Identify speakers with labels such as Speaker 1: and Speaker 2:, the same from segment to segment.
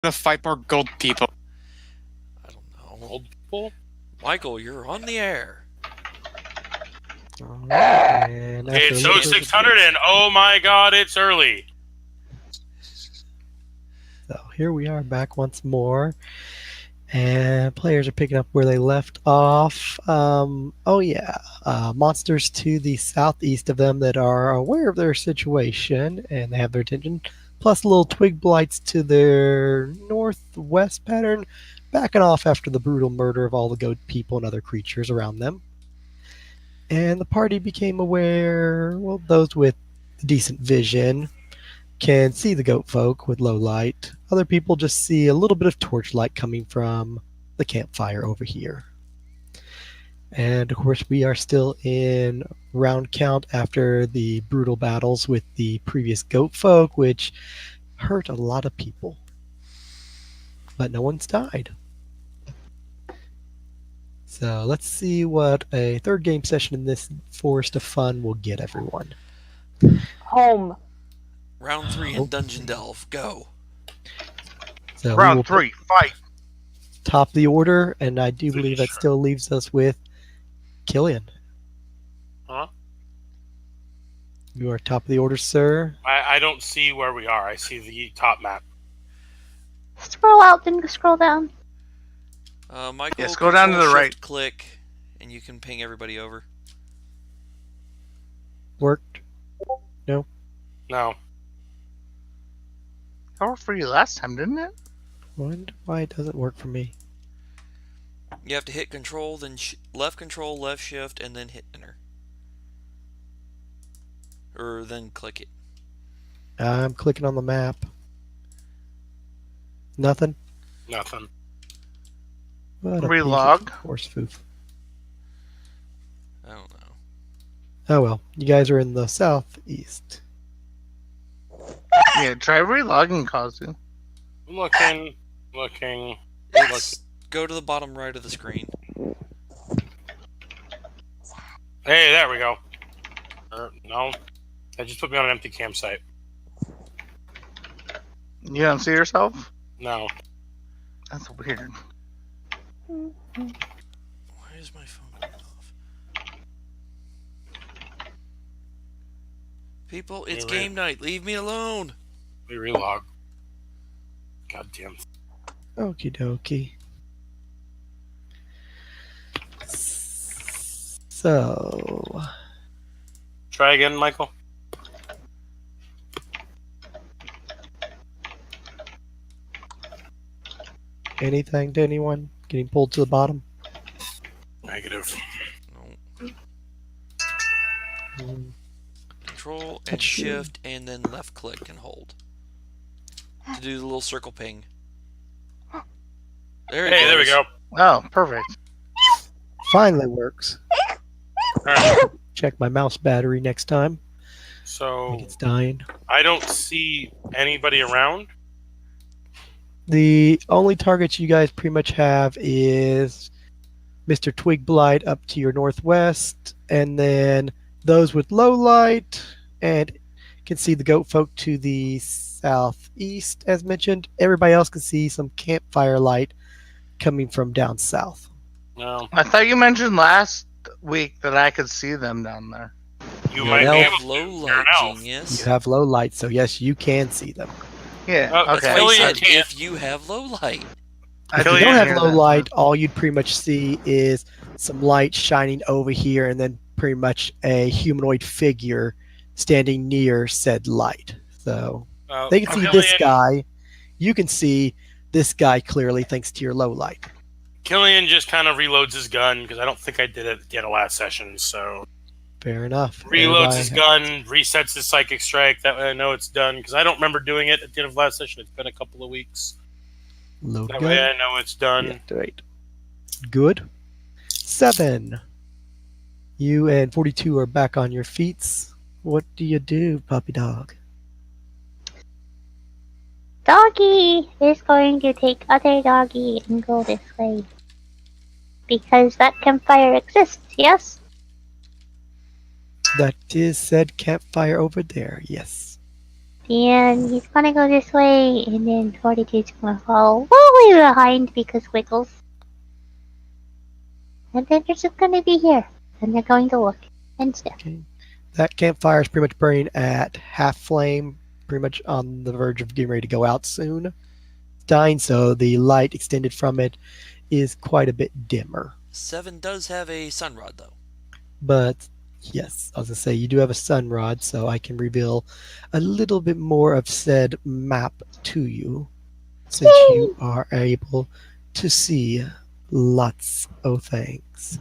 Speaker 1: to fight more gold people?
Speaker 2: I don't know.
Speaker 3: Old people?
Speaker 2: Michael, you're on the air.
Speaker 4: Alright, and after
Speaker 3: It's
Speaker 4: a little bit of
Speaker 3: 0600 and oh my god, it's early.
Speaker 4: So here we are back once more, and players are picking up where they left off. Monsters to the southeast of them that are aware of their situation and they have their attention, plus little twig blights to their northwest pattern, backing off after the brutal murder of all the goat people and other creatures around them. And the party became aware, well, those with decent vision can see the goat folk with low light. Other people just see a little bit of torchlight coming from the campfire over here. And of course, we are still in round count after the brutal battles with the previous goat folk, which hurt a lot of people. But no one's died. So let's see what a third game session in this Forest of Fun will get everyone.
Speaker 5: Home.
Speaker 2: Round 3 in Dungeon Delve. Go.
Speaker 4: So
Speaker 6: Round 3, fight.
Speaker 4: Top of the order, and I do believe that still leaves us with Killian.
Speaker 3: Huh?
Speaker 4: You are top of the order, sir.
Speaker 3: I don't see where we are. I see the top map.
Speaker 5: Scroll out, then scroll down.
Speaker 2: Michael,
Speaker 6: Yes, go down to the right.
Speaker 2: Click, and you can ping everybody over.
Speaker 4: Worked? No?
Speaker 3: No.
Speaker 6: That worked for you last time, didn't it?
Speaker 4: Wonder why it doesn't work for me.
Speaker 2: You have to hit control, then left control, left shift, and then hit enter. Or then click it.
Speaker 4: I'm clicking on the map. Nothing?
Speaker 3: Nothing.
Speaker 4: What a
Speaker 6: Relog.
Speaker 4: piece of horse foof.
Speaker 2: I don't know.
Speaker 4: Oh well, you guys are in the southeast.
Speaker 6: Yeah, try relogging, Kazu.
Speaker 3: Looking.
Speaker 2: Go to the bottom right of the screen.
Speaker 3: Hey, there we go. No. That just put me on an empty campsite.
Speaker 6: You don't see yourself?
Speaker 3: No.
Speaker 6: That's weird.
Speaker 2: Why is my phone going off? People, it's game night. Leave me alone.
Speaker 3: We relog. God damn.
Speaker 4: Okie dokie. So,
Speaker 3: Try again, Michael.
Speaker 4: anything to anyone? Getting pulled to the bottom?
Speaker 3: Negative.
Speaker 2: No.
Speaker 4: Mm,
Speaker 2: Control and
Speaker 4: That's true.
Speaker 2: shift, and then left click and hold to do the little circle ping. There it
Speaker 3: Hey, there we
Speaker 2: goes.
Speaker 3: go.
Speaker 6: Oh, perfect.
Speaker 4: Finally works.
Speaker 3: Alright.
Speaker 4: Check my mouse battery next time. I
Speaker 3: So,
Speaker 4: think it's dying.
Speaker 3: I don't see anybody around.
Speaker 4: The only targets you guys pretty much have is Mr. Twig Blight up to your northwest, and then those with low light, and can see the goat folk to the southeast, as mentioned. Everybody else can see some campfire light coming from down south.
Speaker 3: No.
Speaker 6: I thought you mentioned last week that I could see them down there.
Speaker 3: You
Speaker 4: You're
Speaker 3: might
Speaker 4: an
Speaker 3: be
Speaker 4: elf.
Speaker 3: able
Speaker 2: Low
Speaker 3: to. You're
Speaker 2: light,
Speaker 3: an elf.
Speaker 2: genius.
Speaker 4: You have low light, so yes, you can see them.
Speaker 6: Yeah,
Speaker 3: Oh,
Speaker 2: That's
Speaker 6: okay.
Speaker 2: why I
Speaker 3: Killian
Speaker 2: said
Speaker 3: can't.
Speaker 2: if you have low light.
Speaker 6: I
Speaker 4: If you
Speaker 6: didn't
Speaker 4: don't have
Speaker 6: hear
Speaker 4: low
Speaker 6: that.
Speaker 4: light, all you'd pretty much see is some light shining over here, and then pretty much a humanoid figure standing near said light. So they can see this guy. You can see this guy clearly thanks to your low light.
Speaker 3: Killian just kind of reloads his gun because I don't think I did it at the end of last session. So
Speaker 4: Fair enough.
Speaker 3: reloads his
Speaker 4: Everybody-
Speaker 3: gun, resets his psychic strike. That way I know it's done because I don't remember doing it at the end of last session. It's been a couple of weeks.
Speaker 4: Load
Speaker 3: That
Speaker 4: gun.
Speaker 3: way I know it's done.
Speaker 4: Deactivate. Good. 7. You and 42 are back on your feet. What do you do, puppy dog?
Speaker 5: Doggy is going to take other doggy and go this way. Because that campfire exists, yes?
Speaker 4: That is said campfire over there, yes.
Speaker 5: And he's gonna go this way, and then 42's gonna follow way behind because Wiggles. And then they're just gonna be here. And they're going to look and stuff.
Speaker 4: Okay. That campfire is pretty much burning at half flame, pretty much on the verge of getting ready to go out soon. It's dying, so the light extended from it is quite a bit dimmer.
Speaker 2: 7 does have a sun rod, though.
Speaker 4: But yes, I was going to say, you do have a sun rod, so I can reveal a little bit more of said map to you, since you are able to see lots of things.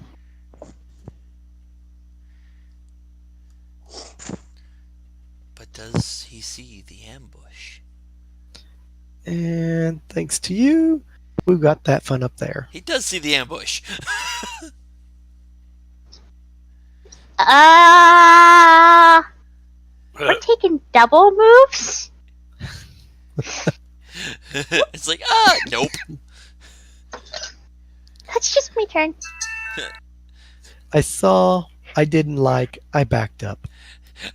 Speaker 2: But does he see the ambush?
Speaker 4: And thanks to you, we've got that fun up there.
Speaker 2: He does see the ambush.
Speaker 5: We're taking double moves?
Speaker 2: It's like, nope.
Speaker 5: That's just my turn.
Speaker 4: I saw, I didn't like, I backed up.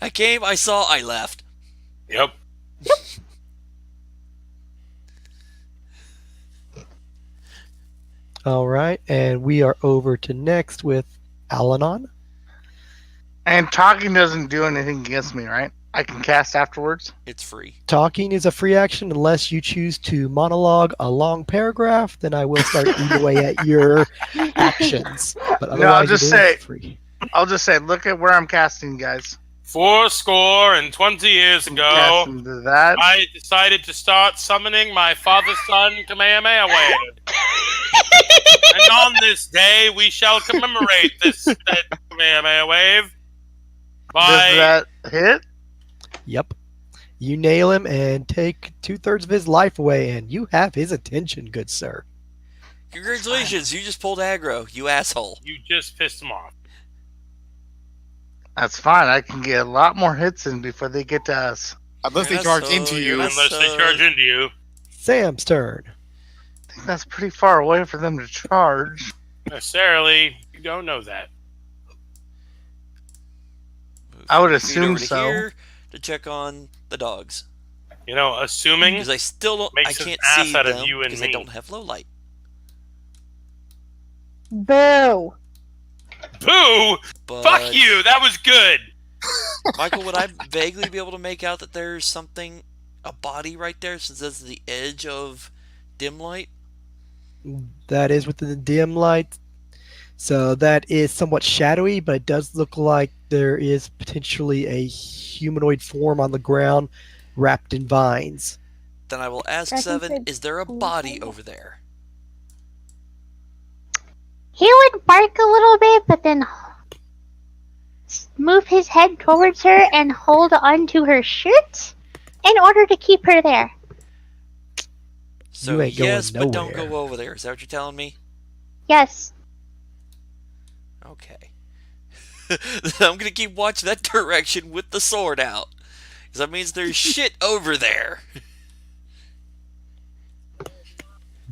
Speaker 2: I came, I saw, I left.
Speaker 3: Yep.
Speaker 4: All right, and we are over to next with Alanon.
Speaker 6: And talking doesn't do anything against me, right? I can cast afterwards.
Speaker 2: It's free.
Speaker 4: Talking is a free action unless you choose to monologue a long paragraph, then I will start eating away at your actions. But
Speaker 6: No, I'll
Speaker 4: otherwise
Speaker 6: just
Speaker 4: it is
Speaker 6: say-
Speaker 4: free.
Speaker 6: I'll just say, look at where I'm casting, guys.
Speaker 3: 20 years ago,
Speaker 6: Casting to that.
Speaker 3: I decided to start summoning my father's son, Kamehameha Wave. And on this day, we shall commemorate this Kamehameha Wave by...
Speaker 6: Does that hit?
Speaker 4: Yep. You nail him and take 2/3 of his life away, and you have his attention, good sir.
Speaker 2: Congratulations, you just pulled aggro, you asshole.
Speaker 3: You just pissed him off.
Speaker 6: That's fine. I can get a lot more hits in before they get to us.
Speaker 1: Unless they
Speaker 2: You're
Speaker 1: charge
Speaker 2: not
Speaker 1: into
Speaker 2: so-
Speaker 1: you.
Speaker 2: you're not
Speaker 3: Unless they
Speaker 2: so-
Speaker 3: charge into you.
Speaker 4: Sam's turn.
Speaker 6: I think that's pretty far away for them to charge.
Speaker 3: Necessarily, you don't know that.
Speaker 2: Move
Speaker 6: I would
Speaker 2: 30 feet
Speaker 6: assume
Speaker 2: over to
Speaker 6: so.
Speaker 2: here to check on the dogs.
Speaker 3: You know, assuming...
Speaker 2: Because I still don't,
Speaker 3: Makes
Speaker 2: I
Speaker 3: an
Speaker 2: can't
Speaker 3: ass
Speaker 2: see
Speaker 3: out of
Speaker 2: them
Speaker 3: you and
Speaker 2: because I
Speaker 3: me.
Speaker 2: don't have low light.
Speaker 5: Boo!
Speaker 3: Boo!
Speaker 2: But
Speaker 3: Fuck you! That was good!
Speaker 2: Michael, would I vaguely be able to make out that there's something, a body right there, since that's the edge of dim light?
Speaker 4: That is within the dim light. So that is somewhat shadowy, but it does look like there is potentially a humanoid form on the ground wrapped in vines.
Speaker 2: Then I will ask
Speaker 5: I think
Speaker 2: 7,
Speaker 5: they-
Speaker 2: is there a body over there?
Speaker 5: He would bark a little bit, but then move his head towards her and hold onto her shirt in order to keep her there.
Speaker 2: So
Speaker 4: You ain't going
Speaker 2: yes, but don't
Speaker 4: nowhere.
Speaker 2: go over there. Is that what you're telling me?
Speaker 5: Yes.
Speaker 2: Okay. I'm gonna keep watching that direction with the sword out. Because that means there's shit over there.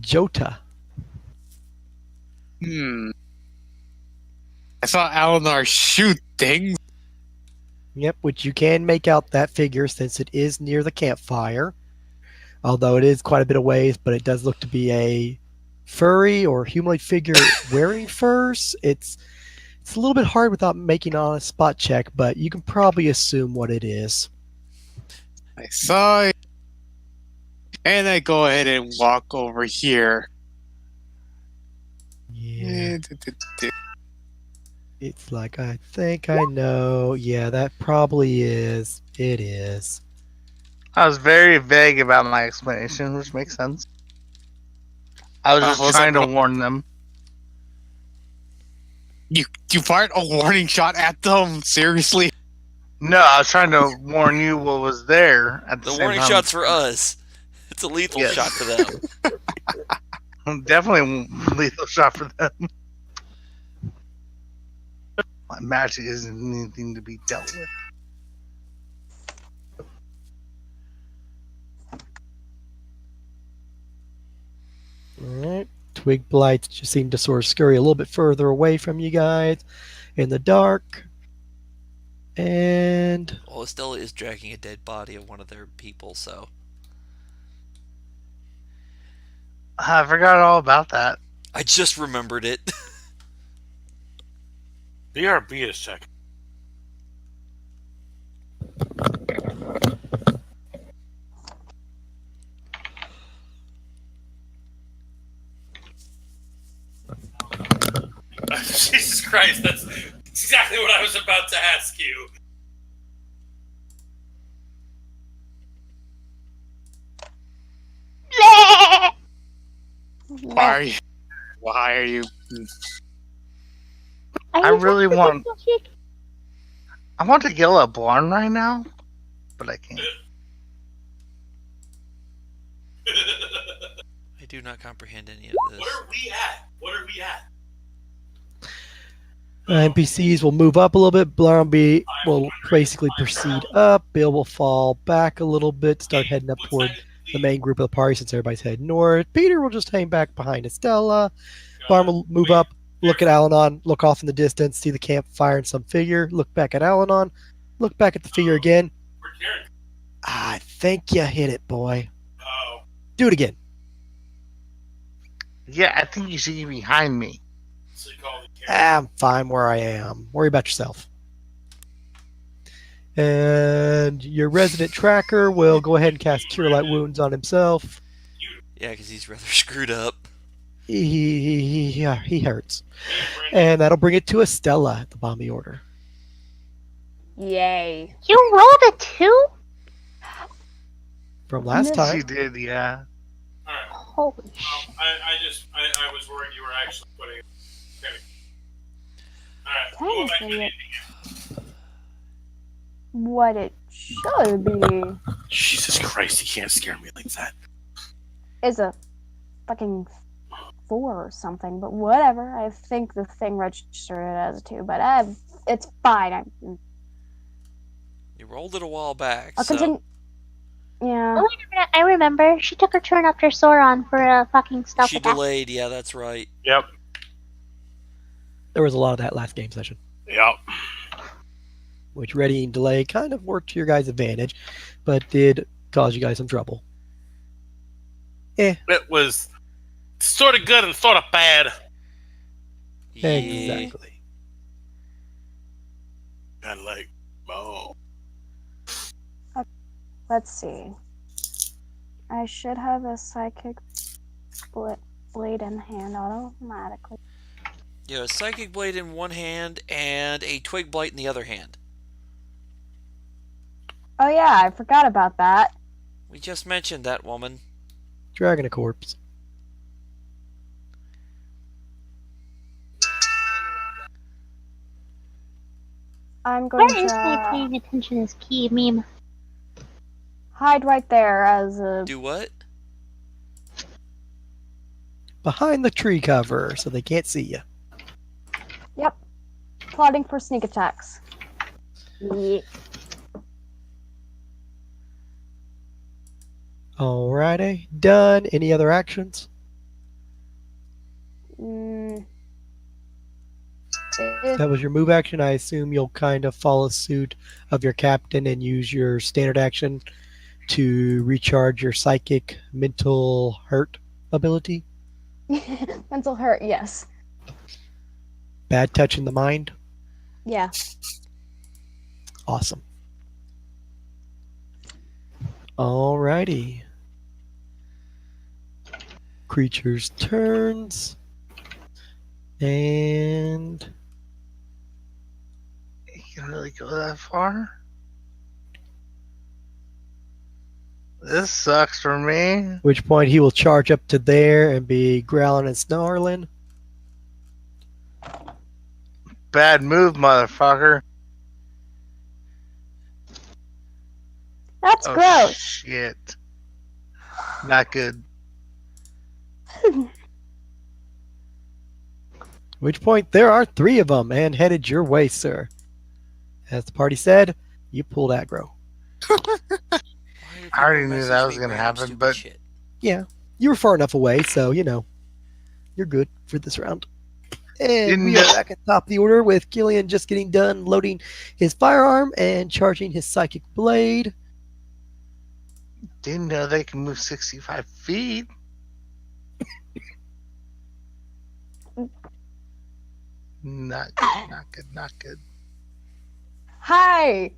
Speaker 4: Jota.
Speaker 1: I saw Alinar shoot things.
Speaker 4: Yep, which you can make out that figure since it is near the campfire. Although it is quite a bit of ways, but it does look to be a furry or humanoid figure wearing furs. It's a little bit hard without making on a spot check, but you can probably assume what it is.
Speaker 1: I saw it. And I go ahead and walk over here.
Speaker 4: Yeah, it's like, I think I know. Yeah, that probably is. It is.
Speaker 6: I was very vague about my explanation, which makes sense. I was just
Speaker 1: was
Speaker 6: trying to
Speaker 1: that-
Speaker 6: warn them.
Speaker 1: You fired a warning shot at them? Seriously?
Speaker 6: No, I was trying to warn you what was there at the,
Speaker 2: The
Speaker 6: same
Speaker 2: warning
Speaker 6: time.
Speaker 2: shot's for us. It's a lethal
Speaker 6: Yes.
Speaker 2: shot for them.
Speaker 6: Definitely a lethal shot for them. My magic isn't anything to be dealt with.
Speaker 4: Alright. Twig blights just seem to sort of scurry a little bit further away from you guys in the dark. And
Speaker 2: Well, Estella is dragging a dead body of one of their people, so.
Speaker 6: I forgot all about that.
Speaker 2: I just remembered it.
Speaker 3: BRB is checking. Jesus Christ, that's exactly what I was about to ask you.
Speaker 1: Why are you?
Speaker 6: I really want to kill a blonde right now, but I can't.
Speaker 2: I do not comprehend any of this.
Speaker 3: What are we at? What are we at?
Speaker 4: NPCs will move up a little bit. Blondie will basically proceed up. Bill will fall back a little bit, start heading up toward the main group of the party since everybody's heading north. Peter will just hang back behind Estella. Barn will move up, look at Al-Anon, look off in the distance, see the campfire and some figure, look back at Al-Anon, look back at the figure again.
Speaker 3: Where'd Karen?
Speaker 4: I think you hit it, boy.
Speaker 3: Oh.
Speaker 4: Do it again.
Speaker 6: Yeah, I think you should be behind me.
Speaker 3: So you call me Karen.
Speaker 4: I'm fine where I am. Worry about yourself. And your resident tracker will go ahead and cast Cure Light Wounds on himself.
Speaker 2: Yeah, because he's rather screwed up.
Speaker 4: He hurts. And that'll bring it to Estella at the bottom of the order.
Speaker 7: Yay.
Speaker 5: You rolled a 2?
Speaker 4: From last time.
Speaker 6: She did, yeah.
Speaker 3: Alright.
Speaker 5: Holy shit.
Speaker 3: I was worried you were actually putting it. Alright, go back to
Speaker 7: Technically,
Speaker 3: the
Speaker 7: what it should be
Speaker 3: Jesus Christ, you can't scare me like that.
Speaker 7: is a fucking 4 or something, but whatever. I think the thing registered it as a 2, but it's fine.
Speaker 2: You rolled it a while back,
Speaker 7: I'll
Speaker 2: so.
Speaker 7: continue. Yeah.
Speaker 5: Oh, wait a minute. I remember. She took her turn after Sauron for a fucking stealth
Speaker 2: She
Speaker 5: attack.
Speaker 2: delayed, yeah, that's right.
Speaker 3: Yep.
Speaker 4: There was a lot of that last game session,
Speaker 3: Yep.
Speaker 4: which ready and delay kind of worked to your guys' advantage, but did cause you guys some trouble.
Speaker 3: It was sort of good and sort of bad.
Speaker 2: Yeah.
Speaker 4: Exactly.
Speaker 3: Kind of like, oh.
Speaker 7: Let's see. I should have a psychic blade in hand automatically.
Speaker 2: You have a psychic blade in one hand and a twig blight in the other hand.
Speaker 7: Oh yeah, I forgot about that.
Speaker 2: We just mentioned that, woman.
Speaker 4: Dragging a corpse.
Speaker 7: I'm going
Speaker 5: Where is my
Speaker 7: to
Speaker 5: paying attention is key meme?
Speaker 7: hide right there as a.
Speaker 2: Do what?
Speaker 4: Behind the tree cover so they can't see you.
Speaker 7: Yep. Plotting for sneak attacks. Yeah.
Speaker 4: Alrighty. Done. Any other actions?
Speaker 7: Mm.
Speaker 4: That was your move action. I assume you'll kind of follow suit of your captain and use your standard action to recharge your psychic mental hurt ability.
Speaker 7: Mental hurt, yes.
Speaker 4: Bad touch in the mind.
Speaker 7: Yeah.
Speaker 4: Awesome. Alrighty. Creatures' turns. And
Speaker 6: You can really go that far? This sucks for me.
Speaker 4: which point he will charge up to there and be growling and snarling.
Speaker 6: Bad move, motherfucker.
Speaker 7: That's
Speaker 6: Oh,
Speaker 7: gross.
Speaker 6: shit. Not good.
Speaker 4: Which point there are 3 of them and headed your way, sir. As the party said, you pulled aggro.
Speaker 2: Why do
Speaker 6: I already
Speaker 2: people
Speaker 6: knew that
Speaker 2: message
Speaker 6: was
Speaker 2: me
Speaker 6: gonna
Speaker 2: random
Speaker 6: happen,
Speaker 2: stupid
Speaker 6: but-
Speaker 2: shit?
Speaker 4: You were far enough away, so, you're good for this round. And we are back at top of the order with Gillian just getting done loading his firearm and charging his psychic blade.
Speaker 6: Didn't know they can move 65 feet. Not good, not good, not good.
Speaker 7: Hi.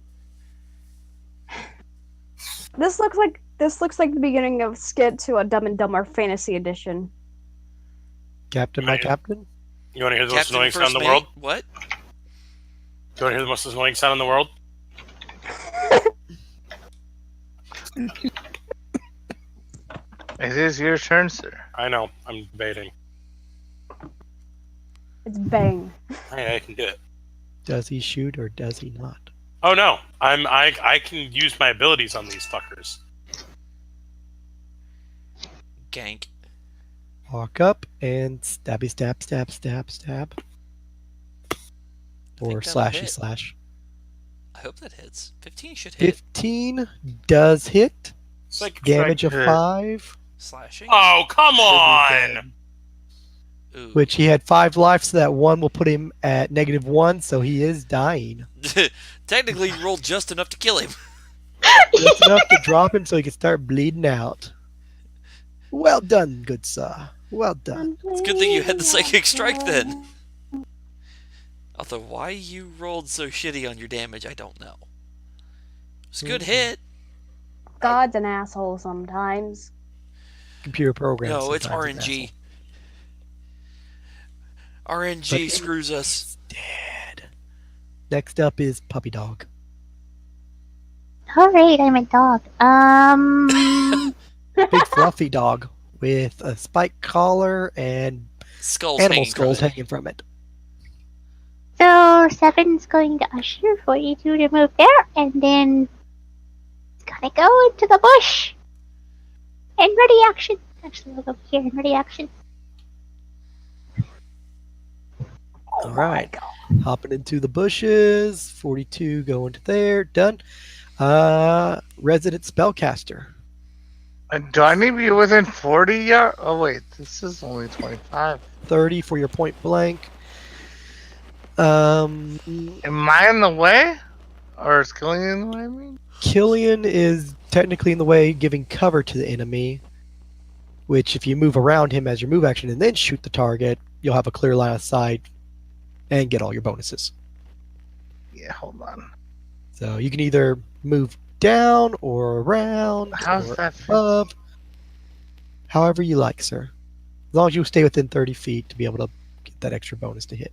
Speaker 7: This looks like the beginning of skit to a Dumb and Dumber Fantasy Edition.
Speaker 4: Captain, my captain.
Speaker 3: You want to hear the most
Speaker 2: Captain
Speaker 3: annoying sound
Speaker 2: First
Speaker 3: in the
Speaker 2: Mate?
Speaker 3: world?
Speaker 2: What?
Speaker 3: You want to hear the most annoying sound in the world?
Speaker 6: It is your turn, sir.
Speaker 3: I know. I'm debating.
Speaker 7: It's bang.
Speaker 3: I can do it.
Speaker 4: Does he shoot or does he not?
Speaker 3: Oh no, I can use my abilities on these fuckers.
Speaker 2: Gank.
Speaker 4: Walk up and stabby stab, stab, stab, stab. Or
Speaker 2: think that'll
Speaker 4: slashy
Speaker 2: hit.
Speaker 4: slash.
Speaker 2: I hope that hits. 15 should hit.
Speaker 4: 15 does hit. Damage of
Speaker 6: hit.
Speaker 4: 5.
Speaker 2: Slashing.
Speaker 3: Oh come
Speaker 6: Should be
Speaker 3: on!
Speaker 6: dead.
Speaker 2: Ooh.
Speaker 4: Which he had 5 life, so that 1 will put him at -1, so he is dying.
Speaker 2: Technically, you rolled just enough to kill him.
Speaker 4: Just enough to drop him so he can start bleeding out. Well done, good sir. Well done.
Speaker 2: It's a good thing you had the psychic strike then. Although, why you rolled so shitty on your damage, I don't know. It's a good hit.
Speaker 7: God's an asshole sometimes.
Speaker 4: Computer program.
Speaker 2: No, it's
Speaker 4: sometimes
Speaker 2: RNG.
Speaker 4: asshole.
Speaker 2: RNG
Speaker 4: But-
Speaker 2: screws us.
Speaker 4: Dead. Next up is Puppy Dog.
Speaker 5: Alright, I'm a dog.
Speaker 4: Big fluffy dog with a spike collar and
Speaker 2: Skulls
Speaker 4: animal
Speaker 2: hanging from
Speaker 4: skulls
Speaker 2: it.
Speaker 4: hanging from it.
Speaker 5: So, Seven's going to usher 42 to move there, and then it's gonna go into the bush. And ready action. Actually, I'll go here and ready action.
Speaker 4: All right. Hopping into the bushes. 42 going to there. Done. Resident Spellcaster.
Speaker 6: Do I need to be within 40 yards? Oh wait, this is only 25.
Speaker 4: 30 for your point blank. Um,
Speaker 6: Am I in the way? Or is killing in the way, I mean?
Speaker 4: Killian is technically in the way, giving cover to the enemy. Which, if you move around him as your move action and then shoot the target, you'll have a clear line of sight and get all your bonuses.
Speaker 6: Yeah, hold on.
Speaker 4: So you can either move down or around
Speaker 6: How's
Speaker 4: or
Speaker 6: that?
Speaker 4: above, however you like, sir. As long as you stay within 30 feet to be able to get that extra bonus to hit.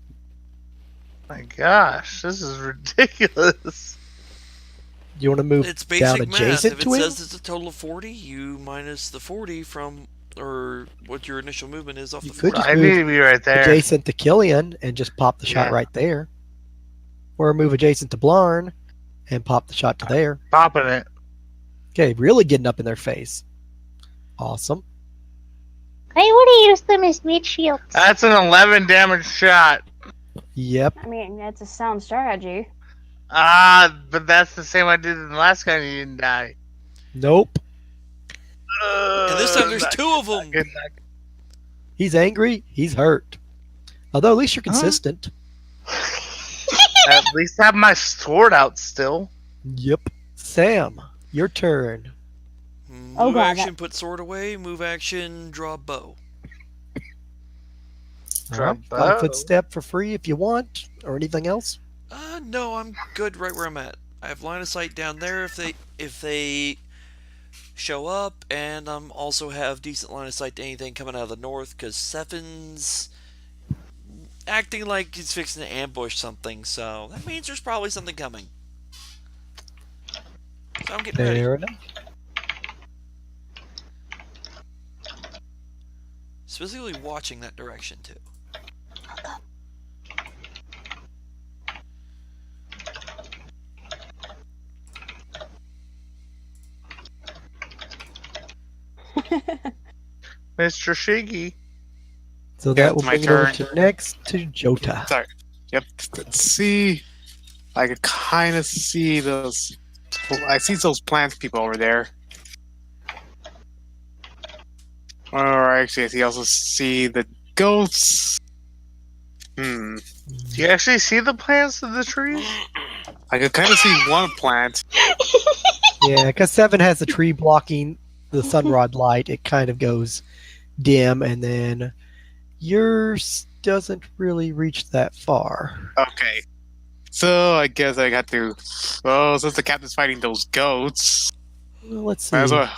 Speaker 6: My gosh, this is ridiculous.
Speaker 4: You want to move
Speaker 2: It's
Speaker 4: down
Speaker 2: basic math.
Speaker 4: adjacent
Speaker 2: If it
Speaker 4: to him?
Speaker 2: says it's a total of 40, you minus the 40 from, or what your initial movement is off
Speaker 4: You
Speaker 2: the
Speaker 4: could
Speaker 2: 40.
Speaker 4: just
Speaker 6: I
Speaker 4: move
Speaker 6: need to be right there.
Speaker 4: adjacent to Killian and just pop the shot
Speaker 6: Yeah.
Speaker 4: right there. Or move adjacent to Blarn and pop the shot to there.
Speaker 6: Popping it.
Speaker 4: Okay, really getting up in their face. Awesome.
Speaker 5: I would use them as meat shields.
Speaker 6: That's an 11 damage shot.
Speaker 4: Yep.
Speaker 7: I mean, it's a sound strategy.
Speaker 6: But that's the same I did in the last guy and you didn't die.
Speaker 4: Nope.
Speaker 2: And this time there's
Speaker 6: Not
Speaker 2: two of them.
Speaker 6: good, not good.
Speaker 4: He's angry. He's hurt. Although at least you're
Speaker 6: Huh?
Speaker 4: consistent.
Speaker 6: At least I have my sword out still.
Speaker 4: Yep. Sam, your turn.
Speaker 2: Move
Speaker 7: Oh, God,
Speaker 2: action, put sword away. Move action, draw bow.
Speaker 6: Drop
Speaker 4: Alright, 5 foot
Speaker 6: bow.
Speaker 4: step for free if you want, or anything else.
Speaker 2: No, I'm good right where I'm at. I have line of sight down there if they show up, and I'm also have decent line of sight to anything coming out of the north because Seven's acting like he's fixing to ambush something, so that means there's probably something coming. So I'm getting ready.
Speaker 4: Fair enough.
Speaker 2: Specifically watching that direction too.
Speaker 6: Mr. Shiggy.
Speaker 4: So
Speaker 1: Yeah,
Speaker 4: that will
Speaker 1: it's my
Speaker 4: bring it over
Speaker 1: turn.
Speaker 4: to next to Jota.
Speaker 1: Sorry. Yep. Let's see. I could kind of see those. I see those plant people over there. Or actually, I also see the ghosts. Hmm.
Speaker 6: Do you actually see the plants of the trees?
Speaker 1: I could kind of see one plant.
Speaker 4: Yeah, because 7 has the tree blocking the sunrod light. It kind of goes dim, and then yours doesn't really reach that far.
Speaker 1: Okay. So I guess I got to. Well, since the captain's fighting those goats,
Speaker 4: Well, let's
Speaker 1: might as
Speaker 4: see.
Speaker 1: well.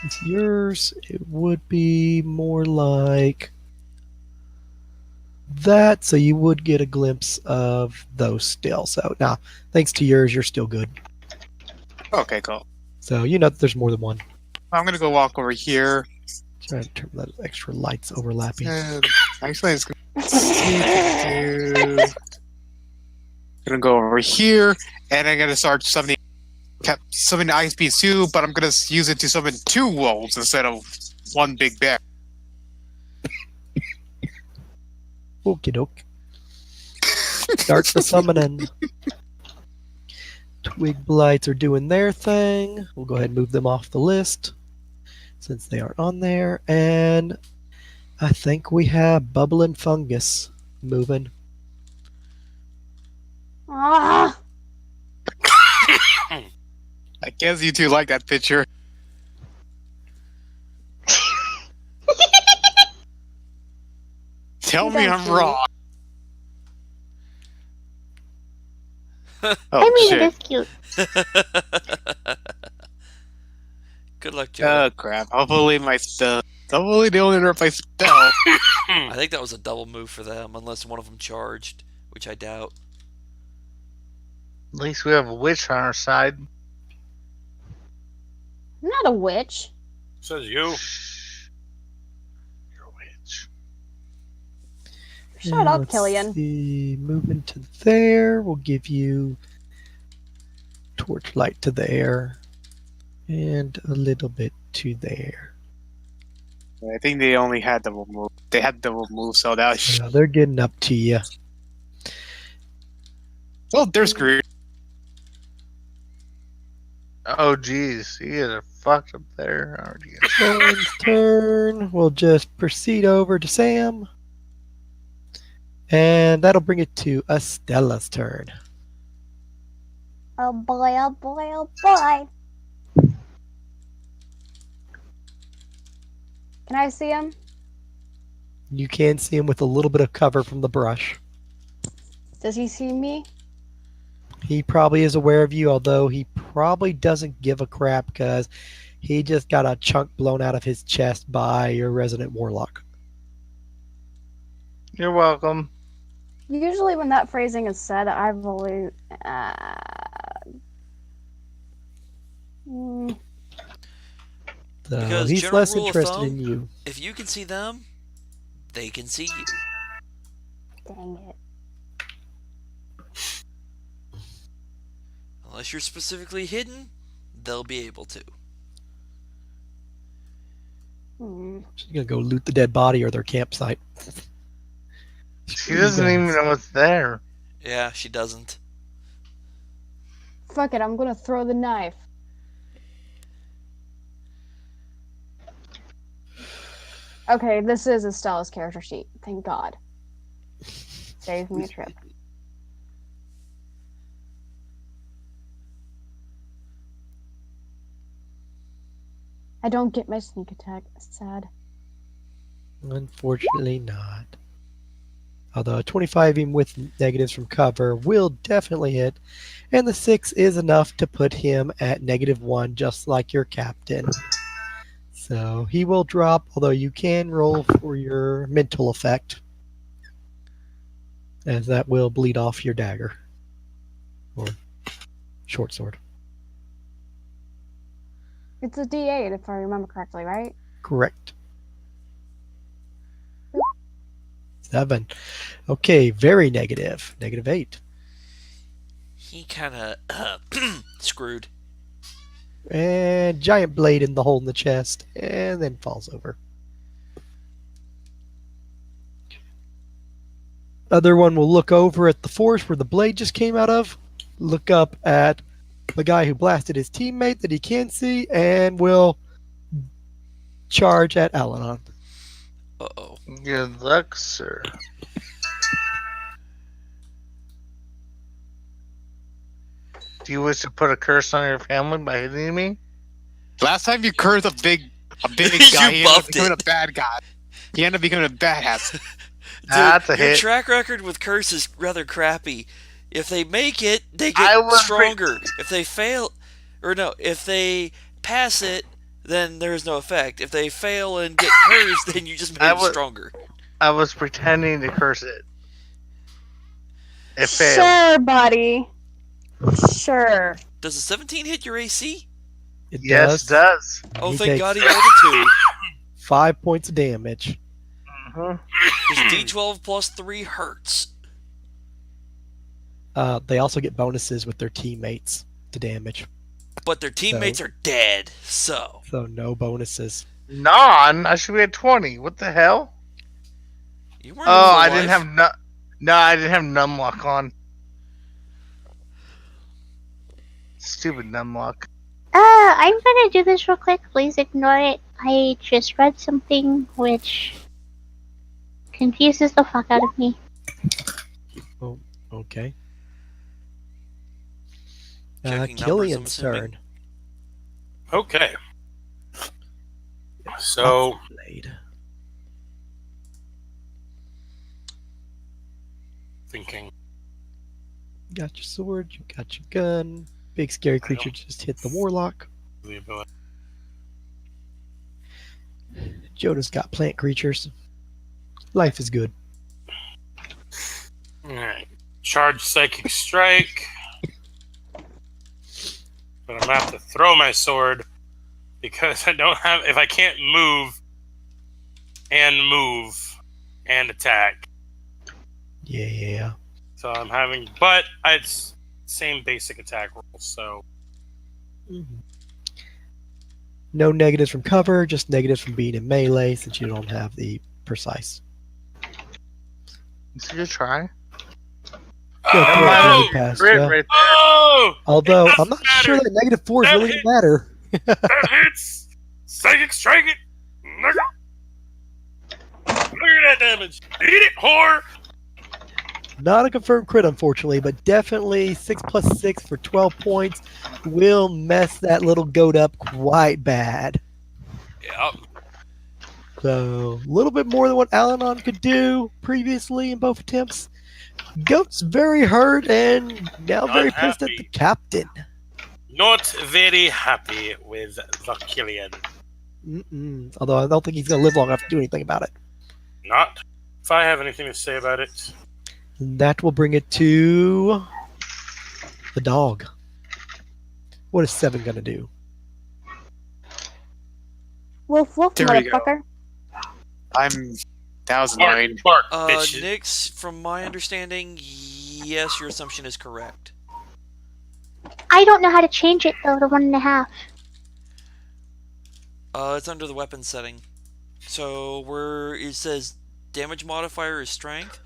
Speaker 4: Since yours, it would be more like that, so you would get a glimpse of those still. So now, thanks to yours, you're still good.
Speaker 1: Okay, cool.
Speaker 4: So you know that there's more than one.
Speaker 1: I'm gonna go walk over here.
Speaker 4: Trying to turn those extra lights overlapping.
Speaker 1: And actually, it's gonna see what to do. Gonna go over here, and I'm gonna start summoning Ice Beast too, but I'm gonna use it to summon 2 wolves instead of one big bear.
Speaker 4: Okie doke. Start the summoning. Twig Blights are doing their thing. We'll go ahead and move them off the list since they aren't on there. And I think we have Bubbling Fungus moving.
Speaker 7: Ah!
Speaker 1: I guess you two like that picture. Tell me I'm wrong. Oh,
Speaker 5: I mean,
Speaker 1: shit.
Speaker 5: it is cute.
Speaker 2: Good luck, Joe.
Speaker 1: Oh crap! Hopefully my spell. Hopefully they only nerf my spell.
Speaker 2: I think that was a double move for them, unless one of them charged, which I doubt.
Speaker 6: At least we have a witch on our side.
Speaker 7: I'm not a witch.
Speaker 3: Says you.
Speaker 6: Shh. You're a witch.
Speaker 7: Shut up,
Speaker 4: Let's
Speaker 7: Killian.
Speaker 4: see. Moving to there. We'll give you torchlight to there. And a little bit to there.
Speaker 1: I think they only had double move. They had double move, so that was.
Speaker 4: Yeah, they're getting up to you.
Speaker 1: Well, they're screwed.
Speaker 6: Oh, geez. You guys are fucked up there, aren't you?
Speaker 4: Sam's turn. We'll just proceed over to Sam. And that'll bring it to Estella's turn.
Speaker 7: Oh boy, oh boy, oh boy. Can I see him?
Speaker 4: You can see him with a little bit of cover from the brush.
Speaker 7: Does he see me?
Speaker 4: He probably is aware of you, although he probably doesn't give a crap because he just got a chunk blown out of his chest by your resident warlock.
Speaker 6: You're welcome.
Speaker 7: Usually when that phrasing is said, I've always... mm,
Speaker 4: So
Speaker 2: Because
Speaker 4: he's
Speaker 2: general
Speaker 4: less
Speaker 2: rule of
Speaker 4: interested
Speaker 2: thumb-
Speaker 4: in you.
Speaker 2: If you can see them, they can see you.
Speaker 7: dang it.
Speaker 2: Unless you're specifically hidden, they'll be able to.
Speaker 4: She's gonna go loot the dead body or their campsite.
Speaker 6: She doesn't even know what's there.
Speaker 2: Yeah, she doesn't.
Speaker 7: Fuck it, I'm gonna throw the knife. Okay, this is Estella's character sheet. Thank God. Save me a trip. I don't get my sneak attack. Sad.
Speaker 4: Unfortunately not. Although a 25 even with negatives from cover will definitely hit. And the 6 is enough to put him at -1, just like your captain. So he will drop, although you can roll for your mental effect. As that will bleed off your dagger. Or short sword.
Speaker 7: It's a D8 if I remember correctly, right?
Speaker 4: Correct. 7. Okay, very negative. -8.
Speaker 2: He kind of screwed.
Speaker 4: And giant blade in the hole in the chest, and then falls over. Other one will look over at the forest where the blade just came out of, look up at the guy who blasted his teammate that he can't see, and will charge at Alanon.
Speaker 2: Uh-oh.
Speaker 6: Good luck, sir. Do you wish to put a curse on your family by hitting me?
Speaker 1: Last time you cursed a big
Speaker 2: You
Speaker 1: guy, he ended up
Speaker 2: buffed
Speaker 1: becoming
Speaker 2: it.
Speaker 1: a bad guy. He ended up becoming a badass.
Speaker 2: Dude,
Speaker 6: That's a
Speaker 2: your
Speaker 6: hit.
Speaker 2: track record with curse is rather crappy. If they make it, they
Speaker 6: I
Speaker 2: get
Speaker 6: was
Speaker 2: stronger. If they fail, or no, if they pass it, then there's no effect. If they fail and get cursed, then you just made
Speaker 6: I
Speaker 2: them
Speaker 6: was-
Speaker 2: stronger.
Speaker 6: I was pretending to curse it. It failed.
Speaker 7: Sure, buddy. Sure.
Speaker 2: Does a 17 hit your AC?
Speaker 4: It
Speaker 6: Yes,
Speaker 4: does.
Speaker 6: it does.
Speaker 2: Oh,
Speaker 4: He
Speaker 2: thank
Speaker 4: takes
Speaker 2: God he rolled a 2.
Speaker 4: 5 points of damage.
Speaker 6: Mhm.
Speaker 2: Because D12 plus 3 hurts.
Speaker 4: They also get bonuses with their teammates to damage,
Speaker 2: But their teammates are dead, so.
Speaker 4: so no bonuses.
Speaker 6: I should be at 20. What the hell?
Speaker 2: You weren't
Speaker 6: Oh,
Speaker 2: in real
Speaker 6: I didn't
Speaker 2: life.
Speaker 6: have No, I didn't have numlock on. Stupid numlock.
Speaker 5: I'm gonna do this real quick. Please ignore it. I just read something which confuses the fuck out of me.
Speaker 4: Okay.
Speaker 2: Checking numbers, I'm
Speaker 4: Killian's
Speaker 2: assuming.
Speaker 4: turn.
Speaker 3: Okay. So
Speaker 4: Blade.
Speaker 3: thinking.
Speaker 4: You got your sword, you got your gun. Big scary creature just hit the warlock.
Speaker 3: The ability.
Speaker 4: Jonah's got plant creatures. Life is good.
Speaker 3: Alright. Charge Psychic Strike. But I'm gonna have to throw my sword because I don't have. If I can't move and attack,
Speaker 4: Yeah.
Speaker 3: so I'm having. But it's same basic attack roll. So
Speaker 4: Mhm. No negatives from cover, just negatives from being in melee since you don't have the precise.
Speaker 6: Is it a try?
Speaker 4: Yeah,
Speaker 3: Oh!
Speaker 4: throw it
Speaker 6: Oh,
Speaker 4: really past
Speaker 6: Crit
Speaker 4: ya.
Speaker 6: right
Speaker 3: Oh!
Speaker 4: Although
Speaker 3: It
Speaker 4: I'm not
Speaker 3: doesn't
Speaker 4: sure
Speaker 3: matter.
Speaker 4: that -4 is
Speaker 3: That
Speaker 4: really
Speaker 3: hit.
Speaker 4: gonna matter.
Speaker 3: That hits! Psychic Strike it! Look at that damage! Eat it, whore!
Speaker 4: Not a confirmed crit, unfortunately, but definitely 6 plus 6 for 12 points will mess that little goat up quite bad.
Speaker 3: Yep.
Speaker 4: So, a little bit more than what Alanon could do previously in both attempts. Goat's very hurt and now
Speaker 3: Not
Speaker 4: very pissed at
Speaker 3: happy.
Speaker 4: the captain.
Speaker 3: Not very happy with the Killian.
Speaker 4: Although I don't think he's going to live long enough to do anything about it.
Speaker 3: Not if I have anything to say about it.
Speaker 4: And that will bring it to the dog. What is 7 going to do?
Speaker 7: Woof woof,
Speaker 1: There we go.
Speaker 7: motherfucker.
Speaker 1: That was annoying.
Speaker 3: Bark, bitch.
Speaker 2: Nix, from my understanding, yes, your assumption is correct.
Speaker 5: I don't know how to change it though to 1.5.
Speaker 2: It's under the weapon setting. So where it says damage modifier is strength,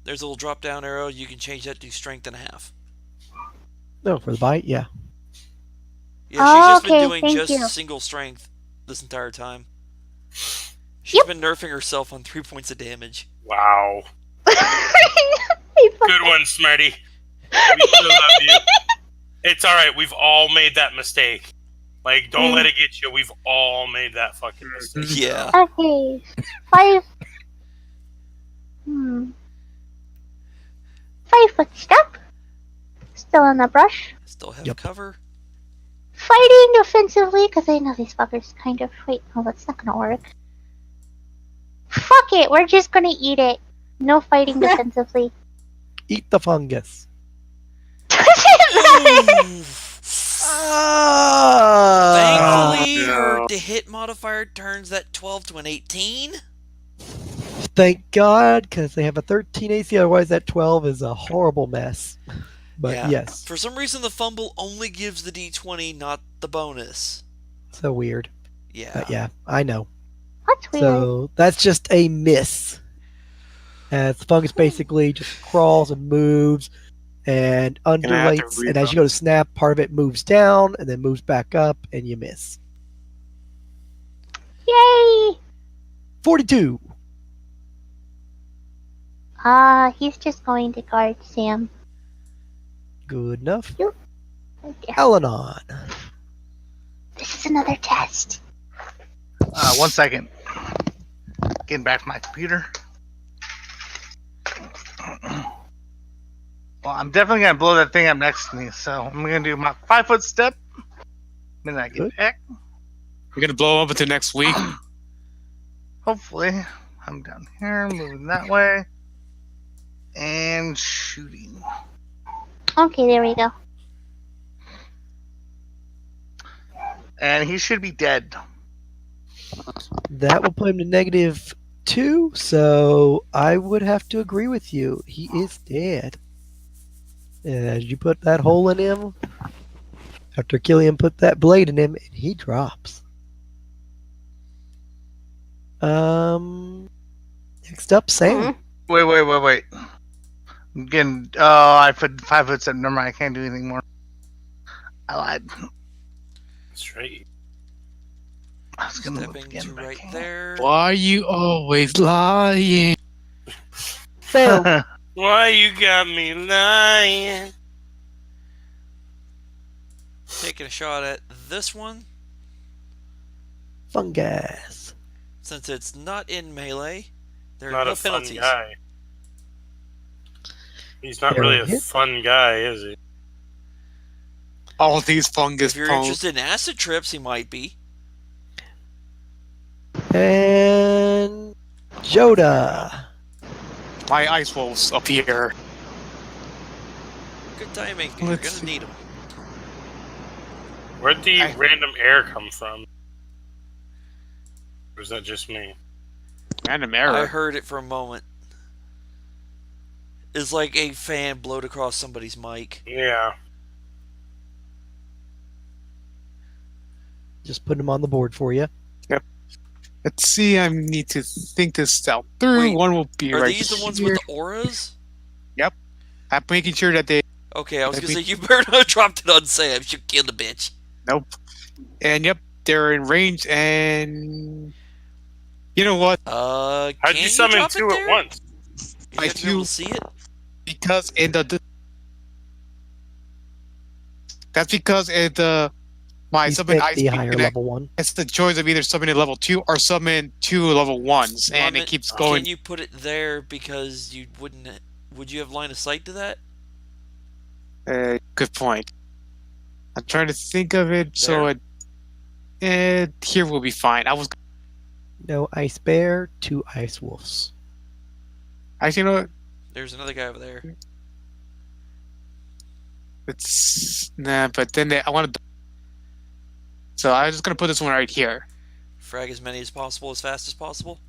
Speaker 2: there's a little drop down arrow. You can change that to strength and a half.
Speaker 4: No, for the bite, yeah.
Speaker 2: Yeah, she's just been
Speaker 5: Okay,
Speaker 2: doing
Speaker 5: thank
Speaker 2: just
Speaker 5: you.
Speaker 2: single strength this entire time. She's been nerfing herself on 3 points of damage.
Speaker 3: Wow.
Speaker 5: I
Speaker 3: Good one, Smarty. We still love you. It's alright, we've all made that mistake. Like, don't let it get you. We've all made that fucking mistake.
Speaker 2: Yeah.
Speaker 5: Okay. 5. 5-foot step. Still in the brush.
Speaker 2: Still have
Speaker 4: Yep.
Speaker 2: cover.
Speaker 5: Fighting defensively, because I know these fuckers kind of. Wait, no, that's not gonna work. Fuck it, we're just gonna eat it. No fighting defensively.
Speaker 4: Eat the fungus.
Speaker 2: Thankfully,
Speaker 1: no.
Speaker 2: her to hit modifier turns that 12 to an 18.
Speaker 4: Thank God, because they have a 13 AC, otherwise that 12 is a horrible mess. But
Speaker 2: Yeah.
Speaker 4: yes,
Speaker 2: For some reason, the fumble only gives the d20, not the bonus.
Speaker 4: so weird.
Speaker 2: Yeah.
Speaker 4: But yeah, I know.
Speaker 5: That's weird.
Speaker 4: So that's just a miss. As the fungus basically just crawls and moves and
Speaker 1: Gonna have to
Speaker 4: undulates, and as you go to snap, part of it moves down and then moves back up, and you miss.
Speaker 5: Yay!
Speaker 4: 42.
Speaker 5: He's just going to guard Sam.
Speaker 4: Good enough.
Speaker 5: Okay.
Speaker 4: Alanon.
Speaker 5: This is another test.
Speaker 6: 1 second. Getting back to my computer. Well, I'm definitely gonna blow that thing up next to me, so I'm gonna do my 5-foot step. Then I get
Speaker 4: Good.
Speaker 6: back.
Speaker 1: You're gonna blow up until next week.
Speaker 6: Hopefully, I'm down here, moving that way, and shooting.
Speaker 5: Okay, there we go.
Speaker 6: And he should be dead.
Speaker 4: That will put him to -2, so I would have to agree with you. He is dead. As you put that hole in him, after Killian put that blade in him, and he drops. Next up, Sam.
Speaker 6: Wait. I'm getting. Oh, I put 5-foot step. Never mind. I can't do anything more. I lied.
Speaker 3: That's right.
Speaker 6: I was gonna move
Speaker 2: Stepping
Speaker 6: again,
Speaker 2: to
Speaker 6: but I
Speaker 2: right
Speaker 6: can't.
Speaker 2: there.
Speaker 1: Why are you always lying?
Speaker 7: Boo.
Speaker 3: Why you got me lying?
Speaker 2: Taking a shot at this one.
Speaker 4: Fungus.
Speaker 2: Since it's not in melee, there are
Speaker 3: Not
Speaker 2: no
Speaker 3: a fun
Speaker 2: penalties.
Speaker 3: guy. He's not
Speaker 4: Fair
Speaker 3: really a
Speaker 4: hit.
Speaker 3: fun guy, is he?
Speaker 1: All these fungus
Speaker 2: If you're
Speaker 1: phones.
Speaker 2: interested in acid trips, he might be.
Speaker 4: And Joda.
Speaker 1: My ice wolves up here.
Speaker 2: Good timing. You're
Speaker 1: Let's
Speaker 2: gonna
Speaker 1: see.
Speaker 2: need them.
Speaker 3: Where'd the
Speaker 1: I-
Speaker 3: random air come from? Or is that just me?
Speaker 1: Random
Speaker 2: I
Speaker 1: error.
Speaker 2: heard it for a moment. It's like a fan blowed across somebody's mic.
Speaker 3: Yeah.
Speaker 4: Just putting him on the board for you.
Speaker 1: Let's see. I need to think this out through.
Speaker 2: Wait,
Speaker 1: One will be
Speaker 2: Are
Speaker 1: right
Speaker 2: these the ones
Speaker 1: here.
Speaker 2: with the auras?
Speaker 1: I'm making sure that they.
Speaker 2: Okay, I was gonna
Speaker 1: Maybe-
Speaker 2: say you better not drop it on Sam. You kill the bitch.
Speaker 1: Nope. And yep, they're in range. And you know what?
Speaker 3: How'd
Speaker 2: Can
Speaker 3: you summon
Speaker 2: drop it
Speaker 3: two
Speaker 2: there?
Speaker 3: at once?
Speaker 2: You
Speaker 1: I
Speaker 2: have to be able
Speaker 1: do.
Speaker 2: to see it.
Speaker 1: Because in that's because in my
Speaker 4: He
Speaker 1: summon
Speaker 4: picked
Speaker 1: ice
Speaker 4: the
Speaker 1: beam
Speaker 4: higher
Speaker 1: connect,
Speaker 4: level one.
Speaker 1: it's the choice of either summoning level 2 or summon 2 level 1s, and
Speaker 2: Well,
Speaker 1: it keeps going.
Speaker 2: Can you put it there because you wouldn't? Would you have line of sight to that?
Speaker 1: Good point. I'm trying to think of it so here will be fine. I was
Speaker 4: No ice bear, 2 ice wolves.
Speaker 1: actually, you know what?
Speaker 2: There's another guy over there.
Speaker 1: It's nah, but then I wanted. So I was just gonna put this one right here.
Speaker 2: Frag as many as possible, as fast as possible.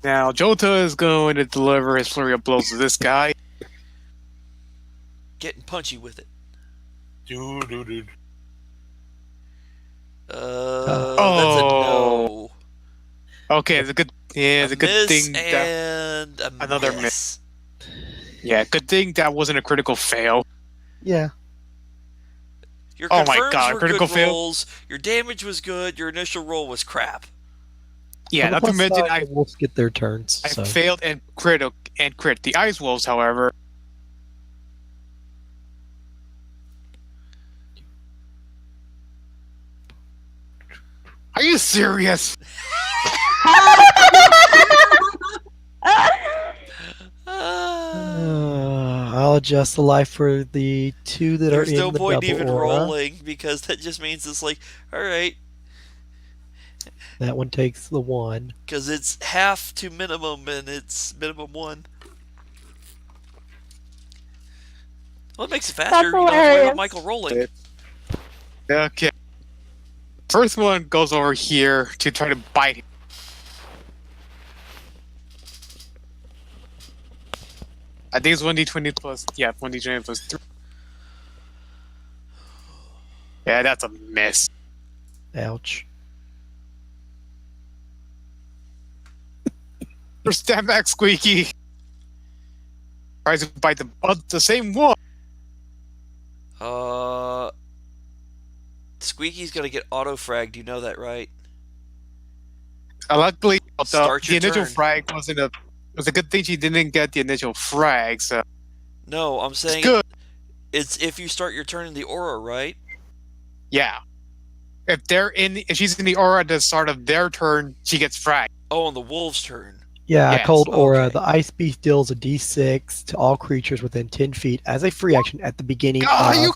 Speaker 1: Now Jota is going to deliver his flurry of blows to this guy.
Speaker 2: Getting punchy with it.
Speaker 3: Dude.
Speaker 2: That's a
Speaker 1: Oh.
Speaker 2: no.
Speaker 1: Okay, it's a good. Yeah, it's a good
Speaker 2: miss
Speaker 1: thing that.
Speaker 2: and a
Speaker 1: another
Speaker 2: miss.
Speaker 1: Yeah, good thing that wasn't a critical fail.
Speaker 4: Yeah.
Speaker 2: Your
Speaker 1: Oh my
Speaker 2: confirms
Speaker 1: God,
Speaker 2: were
Speaker 1: critical
Speaker 2: good
Speaker 1: fail?
Speaker 2: rolls. Your damage was good. Your initial roll was crap.
Speaker 1: Yeah,
Speaker 4: On the
Speaker 1: not to
Speaker 4: plus
Speaker 1: mention
Speaker 4: side, the wolves get their turns.
Speaker 1: I
Speaker 4: So.
Speaker 1: failed and crit. The ice wolves, however. Are you serious?
Speaker 4: I'll adjust the life for the 2 that
Speaker 2: There's
Speaker 4: are in
Speaker 2: no
Speaker 4: the
Speaker 2: point
Speaker 4: double
Speaker 2: even
Speaker 4: aura.
Speaker 2: rolling because that just means it's like, all right,
Speaker 4: That one takes the 1.
Speaker 2: because it's half to minimum and it's minimum 1. Well, it makes it faster.
Speaker 7: That's
Speaker 2: You don't have to worry
Speaker 7: hilarious.
Speaker 2: about Michael rolling.
Speaker 1: Okay. First one goes over here to try to bite him. I think it's 1d20 plus. Yeah, 1d20 plus 3. Yeah, that's a miss.
Speaker 4: Ouch.
Speaker 1: First stand back, Squeaky. Tries to bite the same one.
Speaker 2: Squeaky's gonna get auto fragged. You know that, right?
Speaker 1: Luckily,
Speaker 2: Start
Speaker 1: the
Speaker 2: your
Speaker 1: initial
Speaker 2: turn.
Speaker 1: frag wasn't a. It was a good thing she didn't get the initial frag. So
Speaker 2: No, I'm
Speaker 1: It's
Speaker 2: saying
Speaker 1: good.
Speaker 2: it's if you start your turn in the aura, right?
Speaker 1: Yeah. If she's in the aura at the start of their turn, she gets fragged.
Speaker 2: Oh, on the wolf's turn.
Speaker 4: Yeah,
Speaker 1: Yes.
Speaker 4: Cold Aura.
Speaker 2: Okay.
Speaker 4: The Ice Beast deals a d6 to all creatures within 10 feet as a free action at the beginning
Speaker 1: Oh,
Speaker 4: of
Speaker 1: you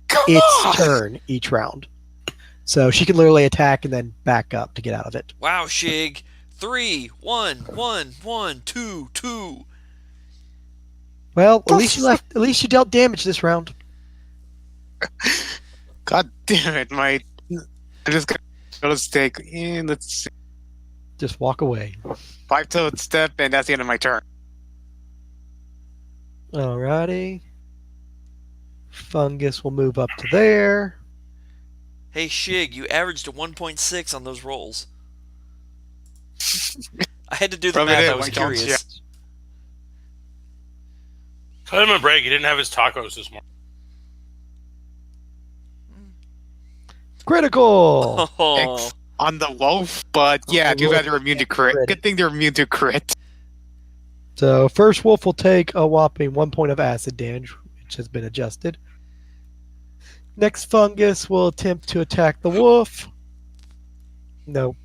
Speaker 1: come
Speaker 4: its
Speaker 1: on!
Speaker 4: turn each round. So she can literally attack and then back up to get out of it.
Speaker 2: Wow, Shig. 3, 1, 1, 1, 2, 2.
Speaker 4: Well, at least you dealt damage this round.
Speaker 1: God damn it, I just got to take. Let's see.
Speaker 4: Just walk away.
Speaker 1: 5-toed step, and that's the end of my turn.
Speaker 4: Alrighty. Fungus will move up to there.
Speaker 2: Hey, Shig, you averaged a 1.6 on those rolls. I had to do the
Speaker 1: Rub it
Speaker 2: math.
Speaker 1: in,
Speaker 2: I was
Speaker 1: why don't you?
Speaker 2: curious.
Speaker 3: Cut him a break. He didn't have his tacos this morning.
Speaker 4: Critical!
Speaker 2: Oh,
Speaker 1: On the wolf, but yeah, too bad they're immune to crit.
Speaker 4: Crit.
Speaker 1: Good thing they're immune to crit.
Speaker 4: So first wolf will take a whopping 1 point of acid damage, which has been adjusted. Next fungus will attempt to attack the wolf. No.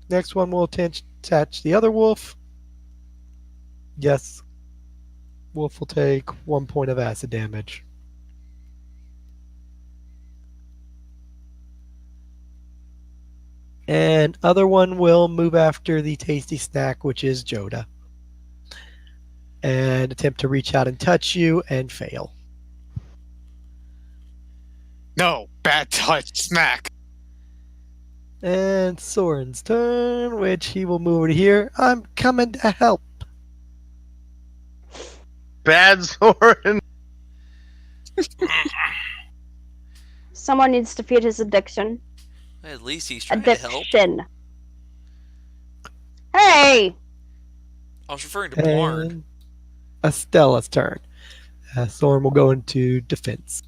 Speaker 4: Next one will attach the other wolf. Yes. Wolf will take 1 point of acid damage. And other one will move after the tasty snack, which is Joda. And attempt to reach out and touch you and fail.
Speaker 1: No, bad touch, smack.
Speaker 4: And Soren's turn, which he will move over to here. I'm coming to help.
Speaker 6: Bad Soren.
Speaker 7: Someone needs to feed his addiction.
Speaker 2: at least he's trying to help.
Speaker 7: Addiction. Hey!
Speaker 2: I was referring to Blarn.
Speaker 4: And Estella's turn. Soren will go into defense.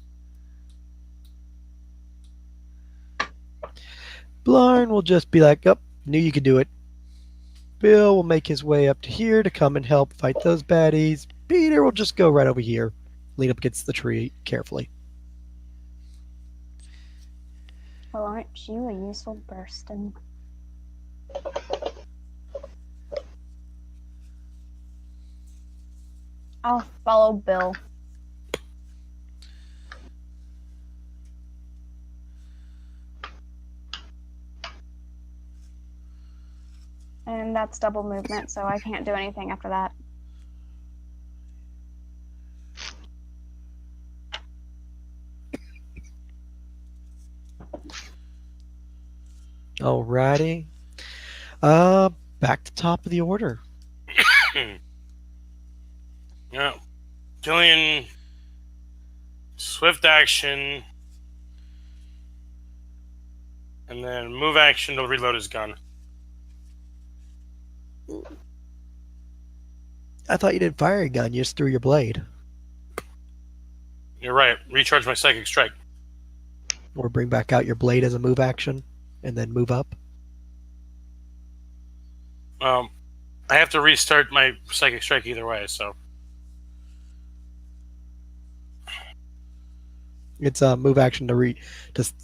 Speaker 4: Blarn will just be like, oh, knew you could do it. Bill will make his way up to here to come and help fight those baddies. Peter will just go right over here, lean up against the tree carefully.
Speaker 7: Well, aren't you a useful person? I'll follow Bill. And that's double movement, so I can't do anything after that.
Speaker 4: Alrighty. Back to top of the order.
Speaker 3: Yeah. Killian, swift action, and then move action to reload his gun.
Speaker 4: I thought you didn't fire a gun, you just threw your blade.
Speaker 3: You're right. Recharge my psychic strike.
Speaker 4: Or bring back out your blade as a move action, and then move up.
Speaker 3: I have to restart my psychic strike either way, so.
Speaker 4: It's a move action to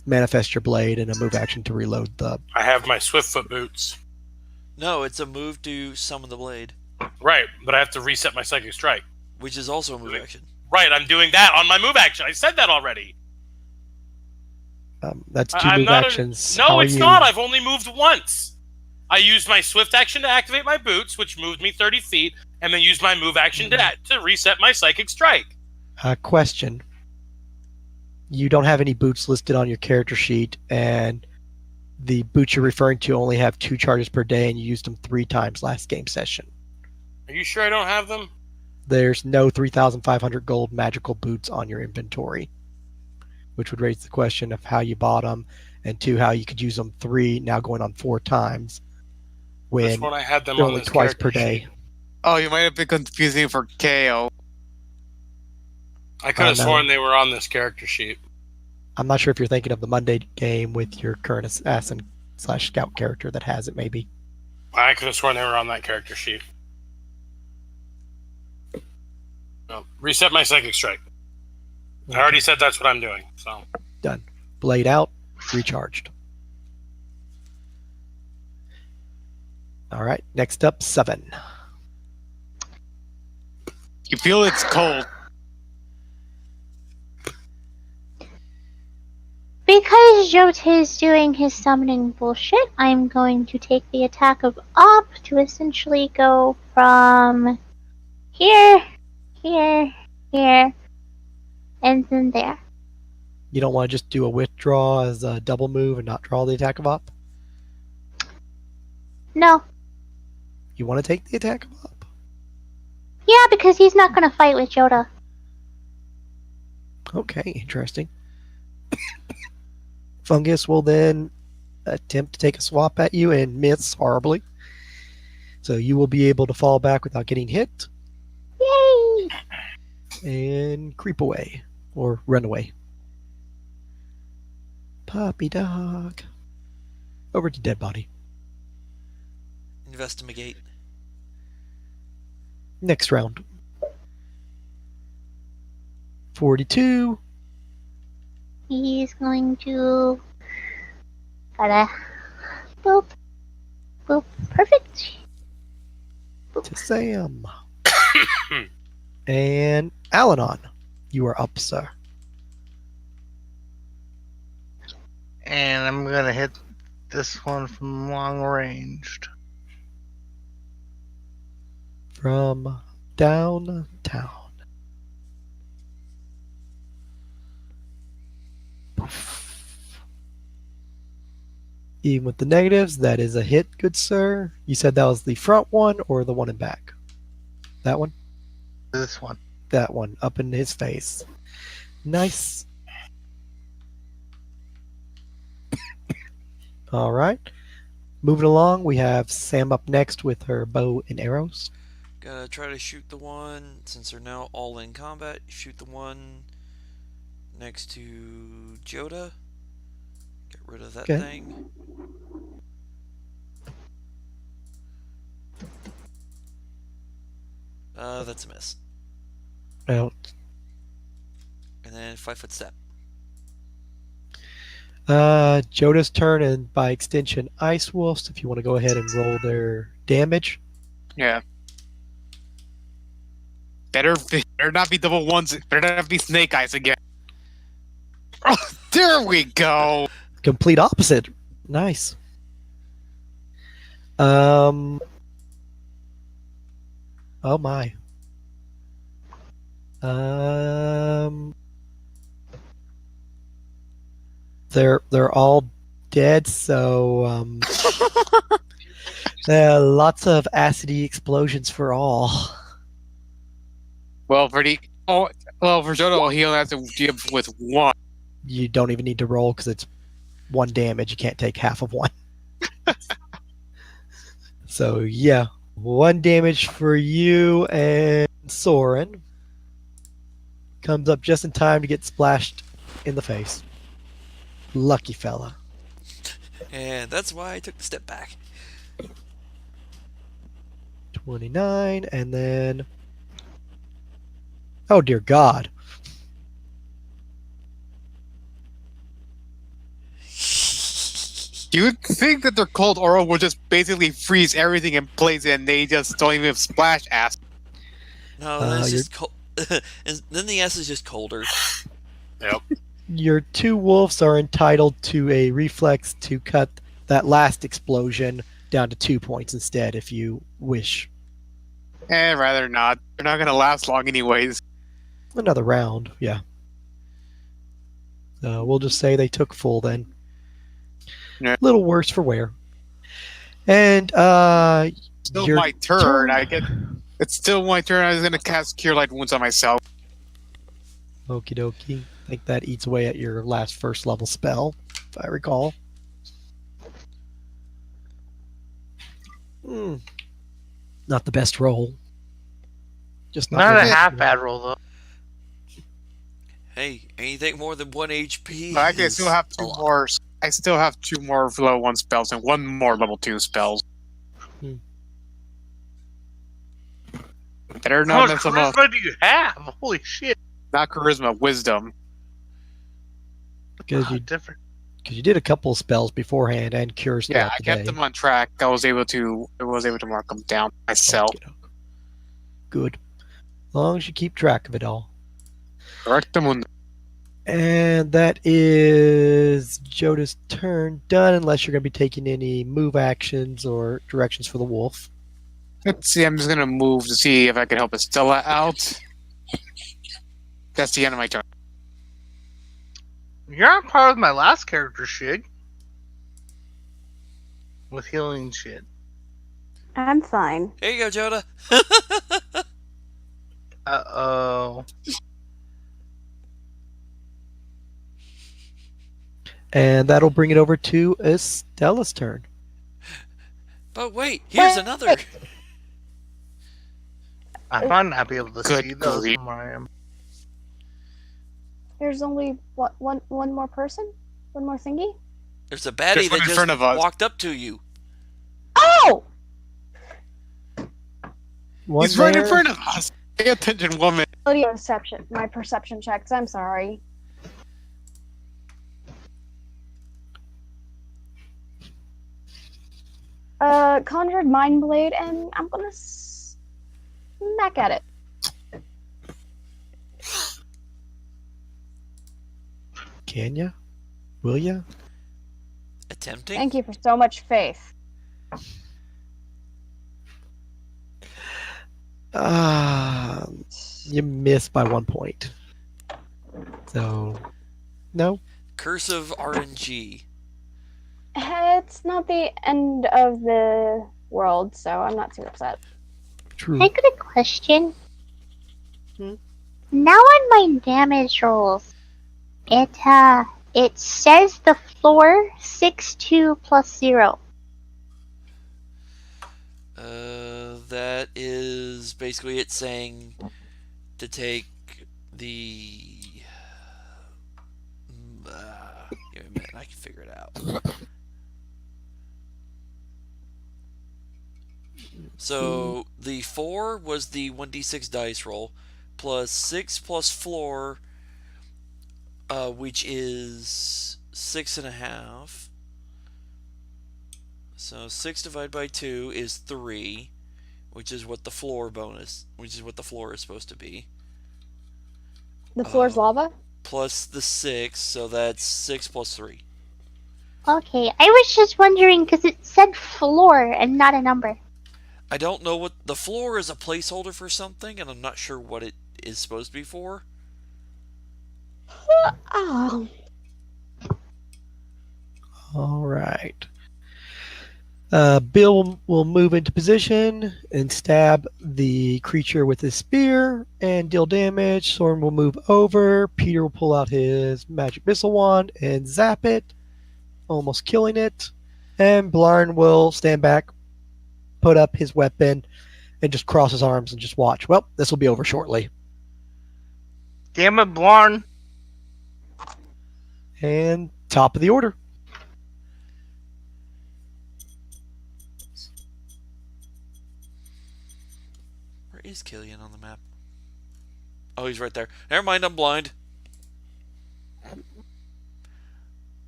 Speaker 4: manifest your blade, and a move action to reload the.
Speaker 3: I have my swift foot boots.
Speaker 2: No, it's a move to summon the blade,
Speaker 3: Right, but I have to reset my psychic strike.
Speaker 2: which is also a move action.
Speaker 3: Right, I'm doing that on my move action. I said that already.
Speaker 4: That's 2
Speaker 3: I'm
Speaker 4: move
Speaker 3: not
Speaker 4: actions.
Speaker 3: No, it's not. I've only moved once. I used my swift action to activate my boots, which moved me 30 feet, and then used my move action to reset my psychic strike.
Speaker 4: Question. You don't have any boots listed on your character sheet, and the boots you're referring to only have 2 charges per day, and you used them 3 times last game session.
Speaker 3: Are you sure I don't have them?
Speaker 4: There's no 3,500 gold magical boots on your inventory, which would raise the question of how you bought them, and 2, how you could use them 3, now going on 4 times, when
Speaker 3: That's when I had them
Speaker 4: they're
Speaker 3: on
Speaker 4: only
Speaker 3: this
Speaker 4: twice
Speaker 3: character
Speaker 4: per day.
Speaker 3: sheet.
Speaker 1: Oh, you might have been confusing for KO.
Speaker 3: I could have
Speaker 4: no.
Speaker 3: sworn they were on this character sheet.
Speaker 4: I'm not sure if you're thinking of the Monday game with your current assassin/scout character that has it, maybe.
Speaker 3: I could have sworn they were on that character sheet. Reset my psychic strike. I already said that's what I'm doing. So
Speaker 4: Done. Blade out, recharged. All right, next up, 7.
Speaker 1: You feel it's cold.
Speaker 5: Because Jota is doing his summoning bullshit, I'm going to take the attack of Op to essentially go from here, here, here, and then there.
Speaker 4: You don't want to just do a withdraw as a double move and not draw the attack of Op?
Speaker 5: No.
Speaker 4: You want to take the attack of Op?
Speaker 5: Yeah, because he's not going to fight with Jota.
Speaker 4: Okay, interesting. Fungus will then attempt to take a swap at you and miss horribly. So you will be able to fall back without getting hit.
Speaker 5: Yay!
Speaker 4: And creep away. Or run away. Puppy dog. Over to dead body.
Speaker 2: Investigate.
Speaker 4: Next round. 42.
Speaker 5: He's going to... Gotta... Boop. Boop. Perfect.
Speaker 4: To Sam. And Alanon. You are up, sir.
Speaker 6: And I'm going to hit this one from long ranged.
Speaker 4: From downtown. Even with the negatives, that is a hit, good sir. You said that was the front one or the one in back? That one?
Speaker 6: This one.
Speaker 4: That one, up in his face. Nice. All right. Moving along, we have Sam up next with her bow and arrows.
Speaker 2: Gotta try to shoot the one, since they're now all in combat, shoot the one next to Jota. Get rid of that
Speaker 4: Okay.
Speaker 2: thing. That's a miss.
Speaker 4: Out.
Speaker 2: And then 5-foot step.
Speaker 4: Joda's turn, and by extension, Ice Wolves, if you want to go ahead and roll their damage.
Speaker 1: Yeah. Better not be double ones. Better not be snake eyes again. Oh, there we go.
Speaker 4: Complete opposite. Nice. Oh my. They're all dead, so lots of acidy explosions for all.
Speaker 1: Well, for Jodo, he only has to deal with one.
Speaker 4: You don't even need to roll because it's 1 damage. You can't take half of 1. So yeah, 1 damage for you, and Soren comes up just in time to get splashed in the face. Lucky fella.
Speaker 2: And that's why I took the step back.
Speaker 4: 29, and then... Oh dear God.
Speaker 1: You would think that their cold aura would just basically freeze everything in place and they just don't even splash acid.
Speaker 2: No, it's just cold. And then the S is just colder.
Speaker 3: Yep.
Speaker 4: Your 2 wolves are entitled to a reflex to cut that last explosion down to 2 points instead, if you wish.
Speaker 1: Rather not. They're not going to last long anyways.
Speaker 4: Another round, yeah. We'll just say they took full then.
Speaker 1: Yeah.
Speaker 4: Little worse for wear. And
Speaker 1: Still
Speaker 4: your
Speaker 1: my turn. It's still my turn. I was going to cast Cure Light Wounds on myself.
Speaker 4: Okie dokie. I think that eats away at your last first level spell, if I recall. Not the best roll. Just
Speaker 6: Not
Speaker 4: really
Speaker 6: a half bad roll, though.
Speaker 2: Hey, anything more than 1 HP.
Speaker 1: I still have 2 more. I still have 2 more level 1 spells and 1 more level 2 spells. better
Speaker 6: How
Speaker 1: not
Speaker 6: much
Speaker 1: mess them up.
Speaker 6: charisma do you have? Holy shit.
Speaker 1: Not charisma, wisdom.
Speaker 4: Because you
Speaker 6: Different.
Speaker 4: because you did a couple spells beforehand and cures
Speaker 1: Yeah,
Speaker 4: throughout
Speaker 1: I
Speaker 4: the
Speaker 1: kept
Speaker 4: day.
Speaker 1: them on track. I was able to mark them down myself.
Speaker 4: Okay. Good. As long as you keep track of it all.
Speaker 1: Correct them.
Speaker 4: And that is Joda's turn done, unless you're going to be taking any move actions or directions for the wolf.
Speaker 1: Let's see. I'm just gonna move to see if I can help Estella out. That's the end of my turn.
Speaker 6: You're on par with my last character, Shig. With healing shit.
Speaker 7: I'm fine.
Speaker 2: Here you go, Joda.
Speaker 6: Uh-oh.
Speaker 4: And that'll bring it over to Estella's turn.
Speaker 2: But wait, here's another.
Speaker 6: I might not be able to
Speaker 1: Good
Speaker 6: see those
Speaker 1: grief.
Speaker 6: from where I am.
Speaker 7: There's only one more person? One more thingy?
Speaker 2: There's a baddie
Speaker 1: There's one
Speaker 2: that
Speaker 1: in front
Speaker 2: just
Speaker 1: of us.
Speaker 2: walked up to you.
Speaker 7: Oh!
Speaker 4: One
Speaker 1: He's right in
Speaker 4: there.
Speaker 1: front of us. Pay attention, woman.
Speaker 7: My perception checks. I'm sorry. Conjured Mind Blade, and I'm gonna smack at it.
Speaker 4: Can ya? Will ya?
Speaker 2: Attempting?
Speaker 7: Thank you for so much faith.
Speaker 4: You miss by 1 point. So, no.
Speaker 2: Cursive RNG.
Speaker 7: It's not the end of the world, so I'm not too upset.
Speaker 4: True.
Speaker 5: I got a question.
Speaker 7: Hmm?
Speaker 5: Now on my damage rolls, it says the floor 6-2 plus 0.
Speaker 2: That is basically it saying to take the. Give me a minute, I can figure it out. So the 4 was the 1d6 dice roll, plus 6 plus 4, which is 6.5. So 6 divided by 2 is 3, which is what the floor is supposed to be.
Speaker 7: The floor's lava?
Speaker 2: Plus the 6, so that's 6 plus 3.
Speaker 5: Okay, I was just wondering because it said floor and not a number.
Speaker 2: I don't know what the floor is, a placeholder for something, and I'm not sure what it is supposed to be for.
Speaker 7: Oh.
Speaker 4: All right. Bill will move into position and stab the creature with his spear and deal damage. Soren will move over. Peter will pull out his magic missile wand and zap it, almost killing it. And Blarn will stand back, put up his weapon, and just cross his arms and just watch. Well, this will be over shortly.
Speaker 6: Damn it, Blarn.
Speaker 4: And top of the order.
Speaker 2: Where is Killian on the map? Oh, he's right there. Never mind, I'm blind.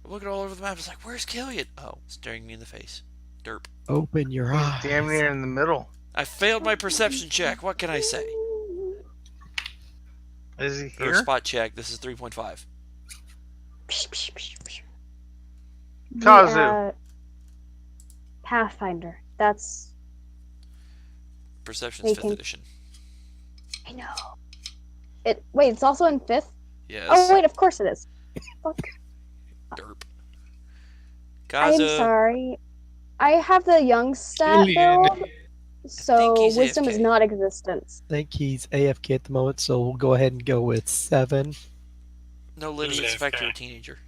Speaker 2: Looking all over the map, it's like, where's Killian? Oh, staring me in the face. Derp.
Speaker 4: Open your eyes.
Speaker 6: Damn near in the middle.
Speaker 2: I failed my perception check. What can I say?
Speaker 6: Is he
Speaker 2: Or
Speaker 6: here?
Speaker 2: spot check. This is 3.5.
Speaker 6: Kazu.
Speaker 7: Pathfinder. That's.
Speaker 2: Perception's 5th
Speaker 7: Vacant.
Speaker 2: edition.
Speaker 7: I know. Wait, it's also in 5th?
Speaker 2: Yes.
Speaker 7: Oh, wait, of course it is. Fuck.
Speaker 2: Derp.
Speaker 7: I'm
Speaker 2: Kazu.
Speaker 7: sorry. I have the young stat build, so
Speaker 2: he's
Speaker 7: wisdom is
Speaker 2: AFK.
Speaker 7: not existence.
Speaker 4: I think he's AFK at the moment, so we'll go ahead and go with 7.
Speaker 2: No, Lydia,
Speaker 3: Who's
Speaker 2: expect
Speaker 3: AFK?
Speaker 2: you're a teenager.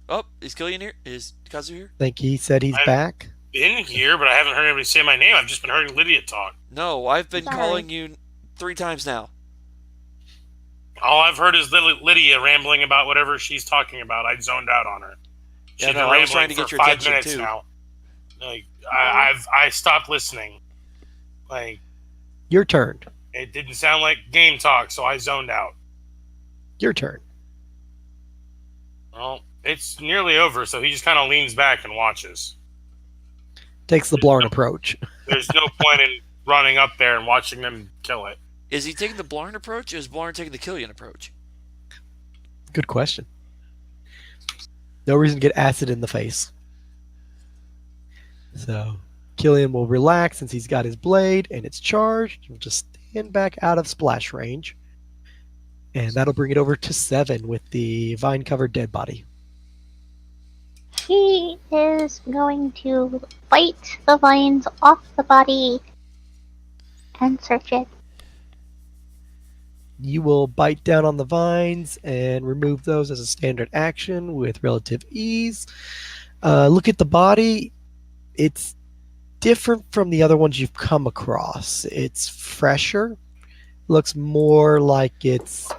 Speaker 2: Oh, is Killian here? Is Kazu here?
Speaker 4: I think he said he's
Speaker 3: I-
Speaker 4: back.
Speaker 3: Been here, but I haven't heard anybody say my name. I've just been hearing Lydia talk.
Speaker 2: No, I've been
Speaker 7: Sorry.
Speaker 2: calling you 3 times now.
Speaker 3: All I've heard is Lydia rambling about whatever she's talking about. I zoned out on her.
Speaker 2: Yeah,
Speaker 3: She's
Speaker 2: no,
Speaker 3: been
Speaker 2: I was
Speaker 3: rambling
Speaker 2: trying to
Speaker 3: for
Speaker 2: get your
Speaker 3: 5
Speaker 2: attention,
Speaker 3: minutes
Speaker 2: too.
Speaker 3: now. Like I stopped listening. Like
Speaker 4: Your turn.
Speaker 3: It didn't sound like game talk, so I zoned out.
Speaker 4: Your turn.
Speaker 3: Well, it's nearly over, so he just kind of leans back and watches.
Speaker 4: Takes the Blarn approach.
Speaker 3: There's no point in running up there and watching them kill it.
Speaker 2: Is he taking the Blarn approach, or is Blarn taking the Killian approach?
Speaker 4: Good question. No reason to get acid in the face. So Killian will relax since he's got his blade and it's charged. He'll just stand back out of splash range. And that'll bring it over to 7 with the vine-covered dead body.
Speaker 5: He is going to bite the vines off the body and search it.
Speaker 4: You will bite down on the vines and remove those as a standard action with relative ease. Look at the body. It's different from the other ones you've come across. It's fresher. Looks more like it's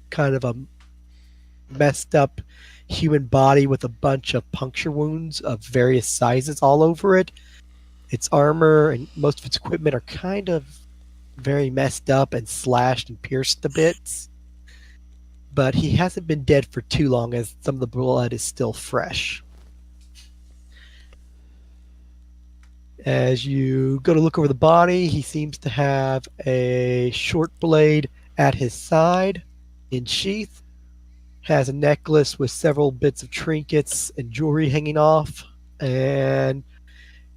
Speaker 4: kind of a messed up human body with a bunch of puncture wounds of various sizes all over it. Its armor and most of its equipment are kind of very messed up and slashed and pierced to bits. But he hasn't been dead for too long, as some of the blood is still fresh. As you go to look over the body, he seems to have a short blade at his side in sheath, has a necklace with several bits of trinkets and jewelry hanging off, and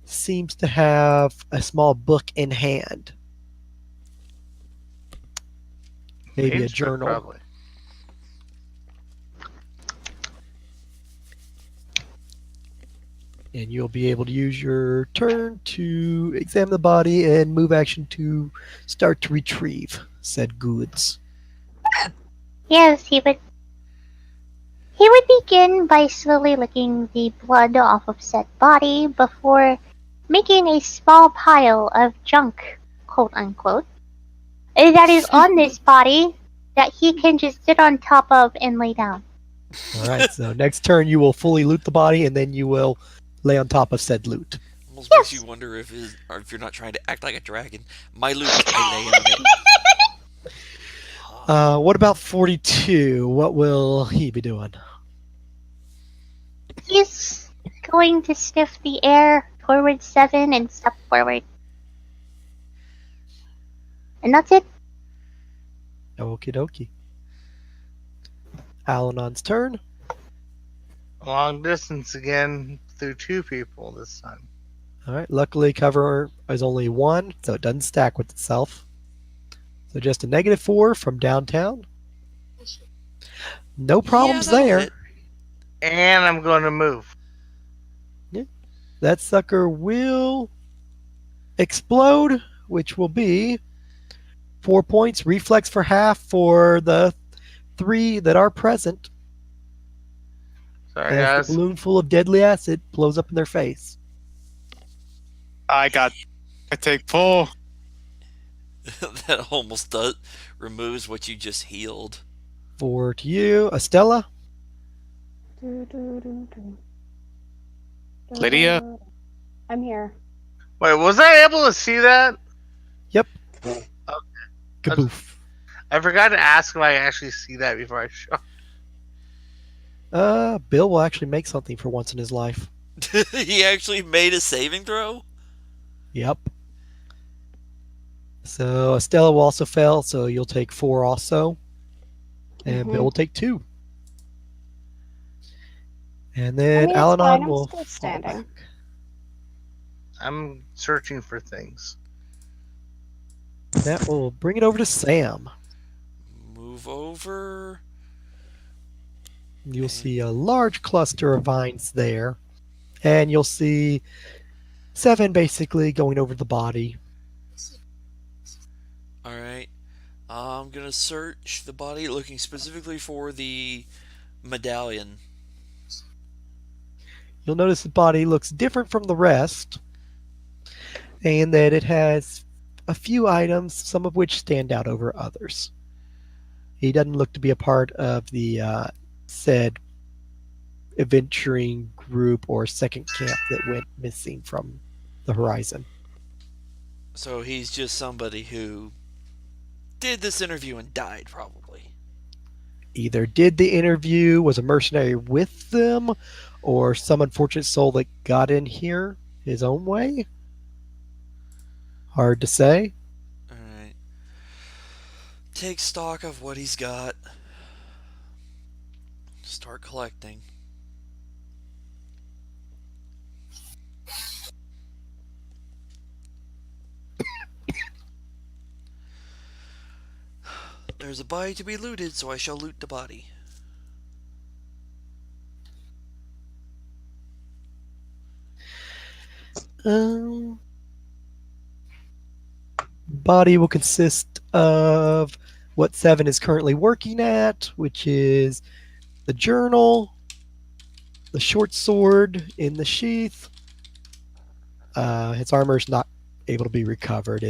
Speaker 4: seems to have a small book in hand. Maybe a
Speaker 6: Manuscript,
Speaker 4: journal.
Speaker 6: probably.
Speaker 4: And you'll be able to use your turn to examine the body and move action to start to retrieve said goods.
Speaker 5: Yes, he would. He would begin by slowly licking the blood off of said body before making a small pile of junk, quote unquote, that is on this body that he can just sit on top of and lay down.
Speaker 4: All right, so next turn you will fully loot the body and then you will lay on top of said loot.
Speaker 2: Almost makes you wonder if you're not trying to act like a dragon. My loot, I lay on it.
Speaker 4: What about 42? What will he be doing?
Speaker 5: He's going to sniff the air forward 7 and step forward. And that's it.
Speaker 4: Okie dokie. Alanon's turn.
Speaker 6: Long distance again through 2 people this time.
Speaker 4: All right, luckily cover is only 1, so it doesn't stack with itself. So just a -4 from downtown. No problems
Speaker 2: that'll
Speaker 4: there.
Speaker 2: hit.
Speaker 6: And I'm going to move.
Speaker 4: That sucker will explode, which will be 4 points, reflex for half for the 3 that are present.
Speaker 6: Sorry,
Speaker 4: As
Speaker 6: guys.
Speaker 4: the balloon full of deadly acid blows up in their face.
Speaker 1: I take full.
Speaker 2: That almost removes what you just healed.
Speaker 4: 4 to you. Estella?
Speaker 1: Lydia?
Speaker 7: I'm here.
Speaker 6: Wait, was I able to see that?
Speaker 4: Kaboof.
Speaker 6: I forgot to ask if I actually see that before I shot.
Speaker 4: Bill will actually make something for once in his life.
Speaker 2: He actually made a saving throw?
Speaker 4: Yep. So Estella will also fail, so you'll take 4 also. And Bill will take 2. And then
Speaker 7: it's
Speaker 4: Alanon
Speaker 7: fine, I'm
Speaker 4: will
Speaker 7: still
Speaker 4: fall
Speaker 7: standing.
Speaker 4: back.
Speaker 6: I'm searching for things.
Speaker 4: That will bring it over to Sam.
Speaker 2: Move over.
Speaker 4: You'll see a large cluster of vines there. And you'll see 7 basically going over the body.
Speaker 2: Alright. I'm gonna search the body looking specifically for the medallion.
Speaker 4: You'll notice the body looks different from the rest. And that it has a few items, some of which stand out over others. He doesn't look to be a part of the said adventuring group or second camp that went missing from the horizon.
Speaker 2: So he's just somebody who did this interview and died, probably.
Speaker 4: Either did the interview, was a mercenary with them, or some unfortunate soul that got in here his own way. Hard to say.
Speaker 2: Alright. Take stock of what he's got. Start collecting. There's a body to be looted, so I shall loot the body.
Speaker 4: Body will consist of what Seven is currently working at, which is the journal, the short sword in the sheath. His armor is not able to be recovered.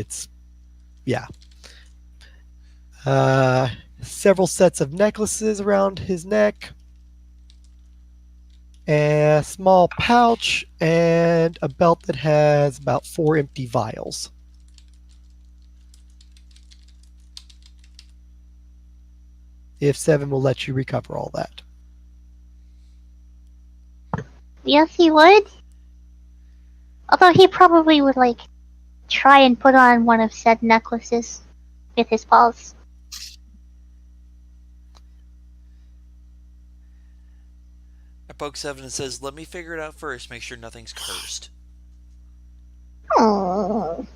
Speaker 4: Several sets of necklaces around his neck, a small pouch, and a belt that has about 4 empty vials. If Seven will let you recover all that.
Speaker 5: Yes, he would. Although he probably would, try and put on one of said necklaces with his paws.
Speaker 2: I poke Seven and says, let me figure it out first, make sure nothing's cursed.
Speaker 5: Oh,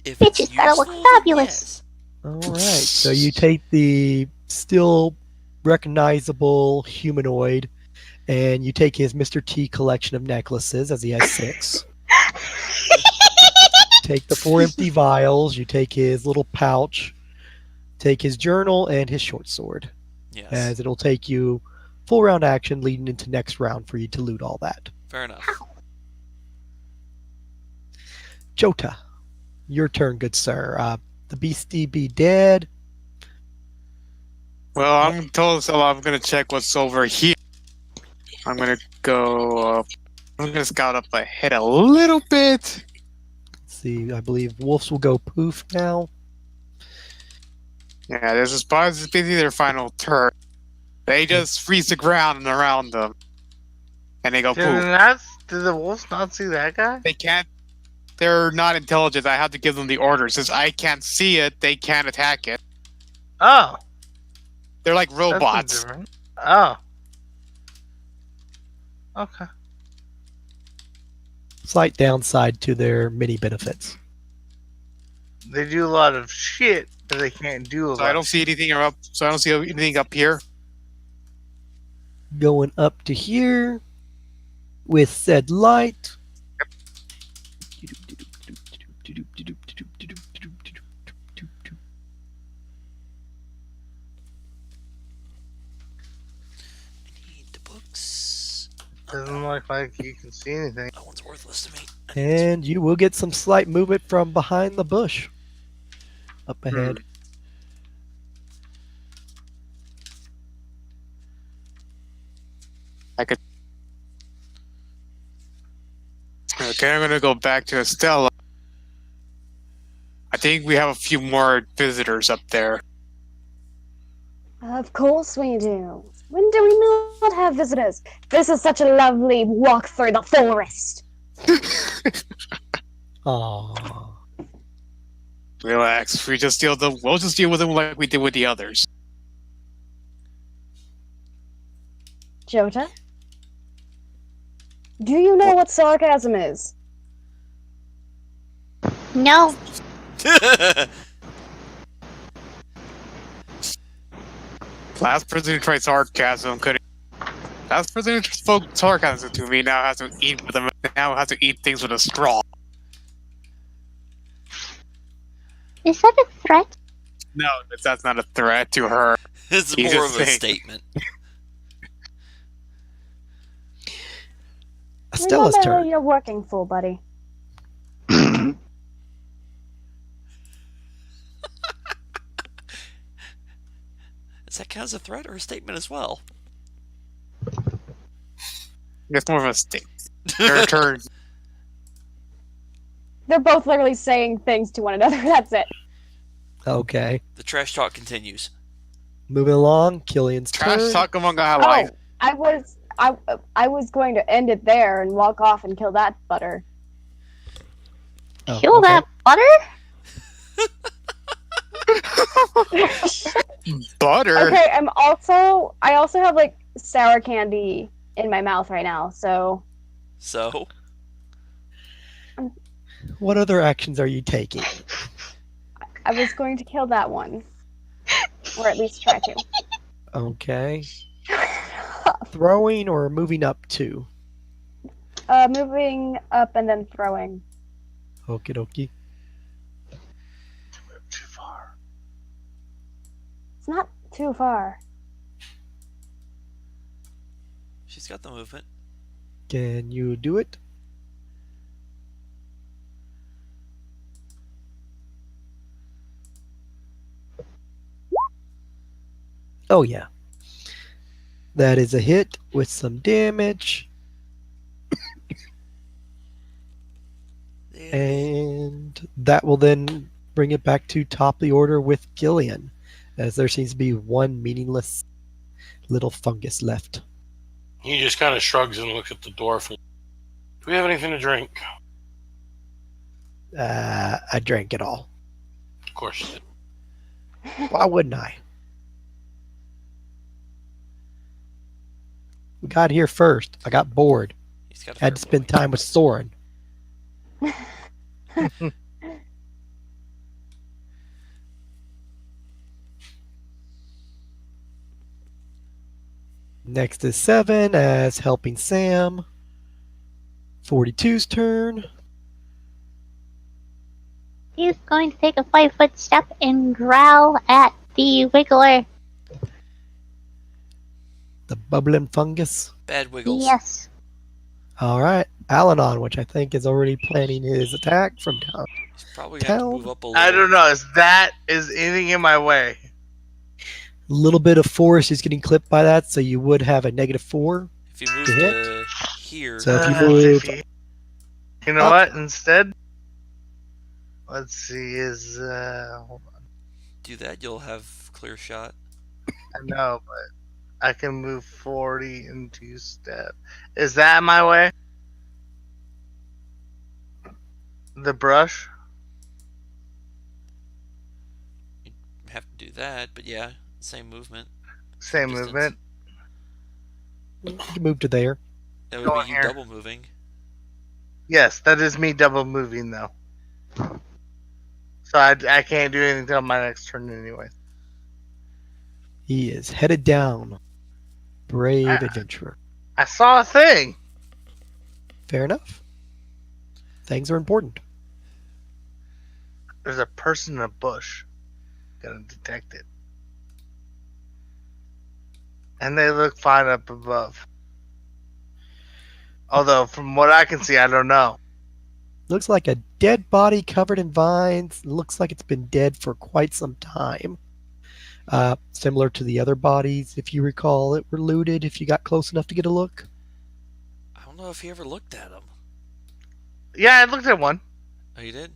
Speaker 2: If
Speaker 5: Bitch,
Speaker 2: it's
Speaker 5: it's gotta look
Speaker 2: useful,
Speaker 5: fabulous.
Speaker 2: yes.
Speaker 4: Alright, so you take the still recognizable humanoid, and you take his Mr. T collection of necklaces, as he has 6. Take the 4 empty vials, you take his little pouch, take his journal, and his short sword.
Speaker 2: Yes.
Speaker 4: As it'll take you full round action leading into next round for you to loot all that.
Speaker 2: Fair enough.
Speaker 4: Jota, your turn, good sir. The beastie be dead.
Speaker 1: Well, I'm told, so I'm gonna check what's over here. I'm gonna go. I'm gonna scout up ahead a little bit.
Speaker 4: Let's see, I believe wolves will go poof now.
Speaker 1: Yeah, this is basically their final turn. They just freeze the ground around them, and they go
Speaker 6: Did
Speaker 1: poof.
Speaker 6: the wolves not see that guy?
Speaker 1: They can't. They're not intelligent. I have to give them the orders. Since I can't see it, they can't attack it.
Speaker 6: Oh,
Speaker 1: They're like
Speaker 6: that's
Speaker 1: robots.
Speaker 6: different. Oh, okay.
Speaker 4: Slight downside to their many benefits.
Speaker 6: They do a lot of shit, but they can't do a
Speaker 1: So
Speaker 6: lot.
Speaker 1: I don't see anything up. So I don't see anything up here.
Speaker 4: Going up to here with said light.
Speaker 2: Need the books.
Speaker 6: Doesn't look like you can see anything.
Speaker 2: That one's worthless to me.
Speaker 4: And you will get some slight movement from behind the bush. Up ahead.
Speaker 1: Okay, I'm gonna go back to Estella. I think we have a few more visitors up there.
Speaker 7: Of course we do. When do we not have visitors? This is such a lovely walk through the forest.
Speaker 4: Aww.
Speaker 1: Relax. We'll just deal with them like we did with the others.
Speaker 7: Jota? Do you know what sarcasm is?
Speaker 5: No.
Speaker 1: Last person who tried sarcasm couldn't. Last person who spoke sarcasm to me now has to eat with them. Now has to eat things with a straw.
Speaker 5: Is that a threat?
Speaker 1: No, that's not a threat to her.
Speaker 2: It's
Speaker 1: He's
Speaker 2: more
Speaker 1: just
Speaker 2: of a
Speaker 1: saying.
Speaker 2: statement.
Speaker 4: Estella's
Speaker 7: Remember
Speaker 4: turn.
Speaker 7: who you're working for, buddy.
Speaker 2: Does that count as a threat or a statement as well?
Speaker 1: It's more of a stick. Her turn.
Speaker 7: They're both literally saying things to one another. That's it.
Speaker 4: Okay.
Speaker 2: The trash talk continues.
Speaker 4: Moving along, Killian's
Speaker 1: Trash
Speaker 4: turn.
Speaker 1: talk among allies.
Speaker 7: Oh, I was going to end it there and walk off and kill that butter.
Speaker 4: Oh,
Speaker 5: Kill
Speaker 4: okay.
Speaker 5: that butter?
Speaker 1: Butter.
Speaker 7: Okay, I also have like sour candy in my mouth right now, so
Speaker 2: So,
Speaker 4: What other actions are you taking?
Speaker 7: I was going to kill that one. Or at least try to.
Speaker 4: Okay. Throwing or moving up to?
Speaker 7: Moving up and then throwing.
Speaker 4: Okie dokie.
Speaker 6: Too far.
Speaker 7: It's not too far.
Speaker 2: she's got the movement.
Speaker 4: Can you do it? Oh, yeah. That is a hit with some damage. And that will then bring it back to top of the order with Gillian, as there seems to be one meaningless little fungus left.
Speaker 3: He just kind of shrugs and looks at the dwarf. Do we have anything to drink?
Speaker 4: I drank it all.
Speaker 3: Of course you did.
Speaker 4: Why wouldn't I? We got here first. I got bored.
Speaker 2: He's got a
Speaker 4: Had to
Speaker 2: fair
Speaker 4: spend
Speaker 2: movement.
Speaker 4: time with Soren. Next is 7 as helping Sam. 42's turn.
Speaker 5: He's going to take a 5-foot step and growl at the Wiggler.
Speaker 4: The bubbling fungus.
Speaker 2: Bad wiggles.
Speaker 5: Yes.
Speaker 4: All right. Alanon, which I think is already planning his attack from down.
Speaker 2: He's probably going to
Speaker 4: Town.
Speaker 2: move up a little.
Speaker 6: I don't know. Is anything in my way?
Speaker 4: A little bit of force is getting clipped by that, so you would have a -4.
Speaker 2: If you move
Speaker 4: to hit.
Speaker 2: to here,
Speaker 4: So if you
Speaker 6: Uh,
Speaker 4: move,
Speaker 6: 50. You know
Speaker 4: up.
Speaker 6: what? Instead, let's see. Hold on.
Speaker 2: do that, you'll have clear shot.
Speaker 6: I know, but I can move 40 in 2 step. Is that my way? The brush?
Speaker 2: You have to do that, but yeah, same movement.
Speaker 6: Same
Speaker 2: Distance.
Speaker 6: movement.
Speaker 4: you can move to there.
Speaker 2: That would
Speaker 6: Go
Speaker 2: be
Speaker 6: on
Speaker 2: you
Speaker 6: here.
Speaker 2: double moving.
Speaker 6: Yes, that is me double moving though. So I can't do anything until my next turn anyway.
Speaker 4: He is headed down. Brave
Speaker 6: Ah.
Speaker 4: adventurer.
Speaker 6: I saw a thing.
Speaker 4: Fair enough. Things are important.
Speaker 6: There's a person in a bush. Gotta detect it. And they look fine up above. Although, from what I can see, I don't know.
Speaker 4: Looks like a dead body covered in vines. Looks like it's been dead for quite some time. Similar to the other bodies, if you recall, that were looted if you got close enough to get a look.
Speaker 2: I don't know if he ever looked at him.
Speaker 6: Yeah, I looked at one
Speaker 2: Oh, you did?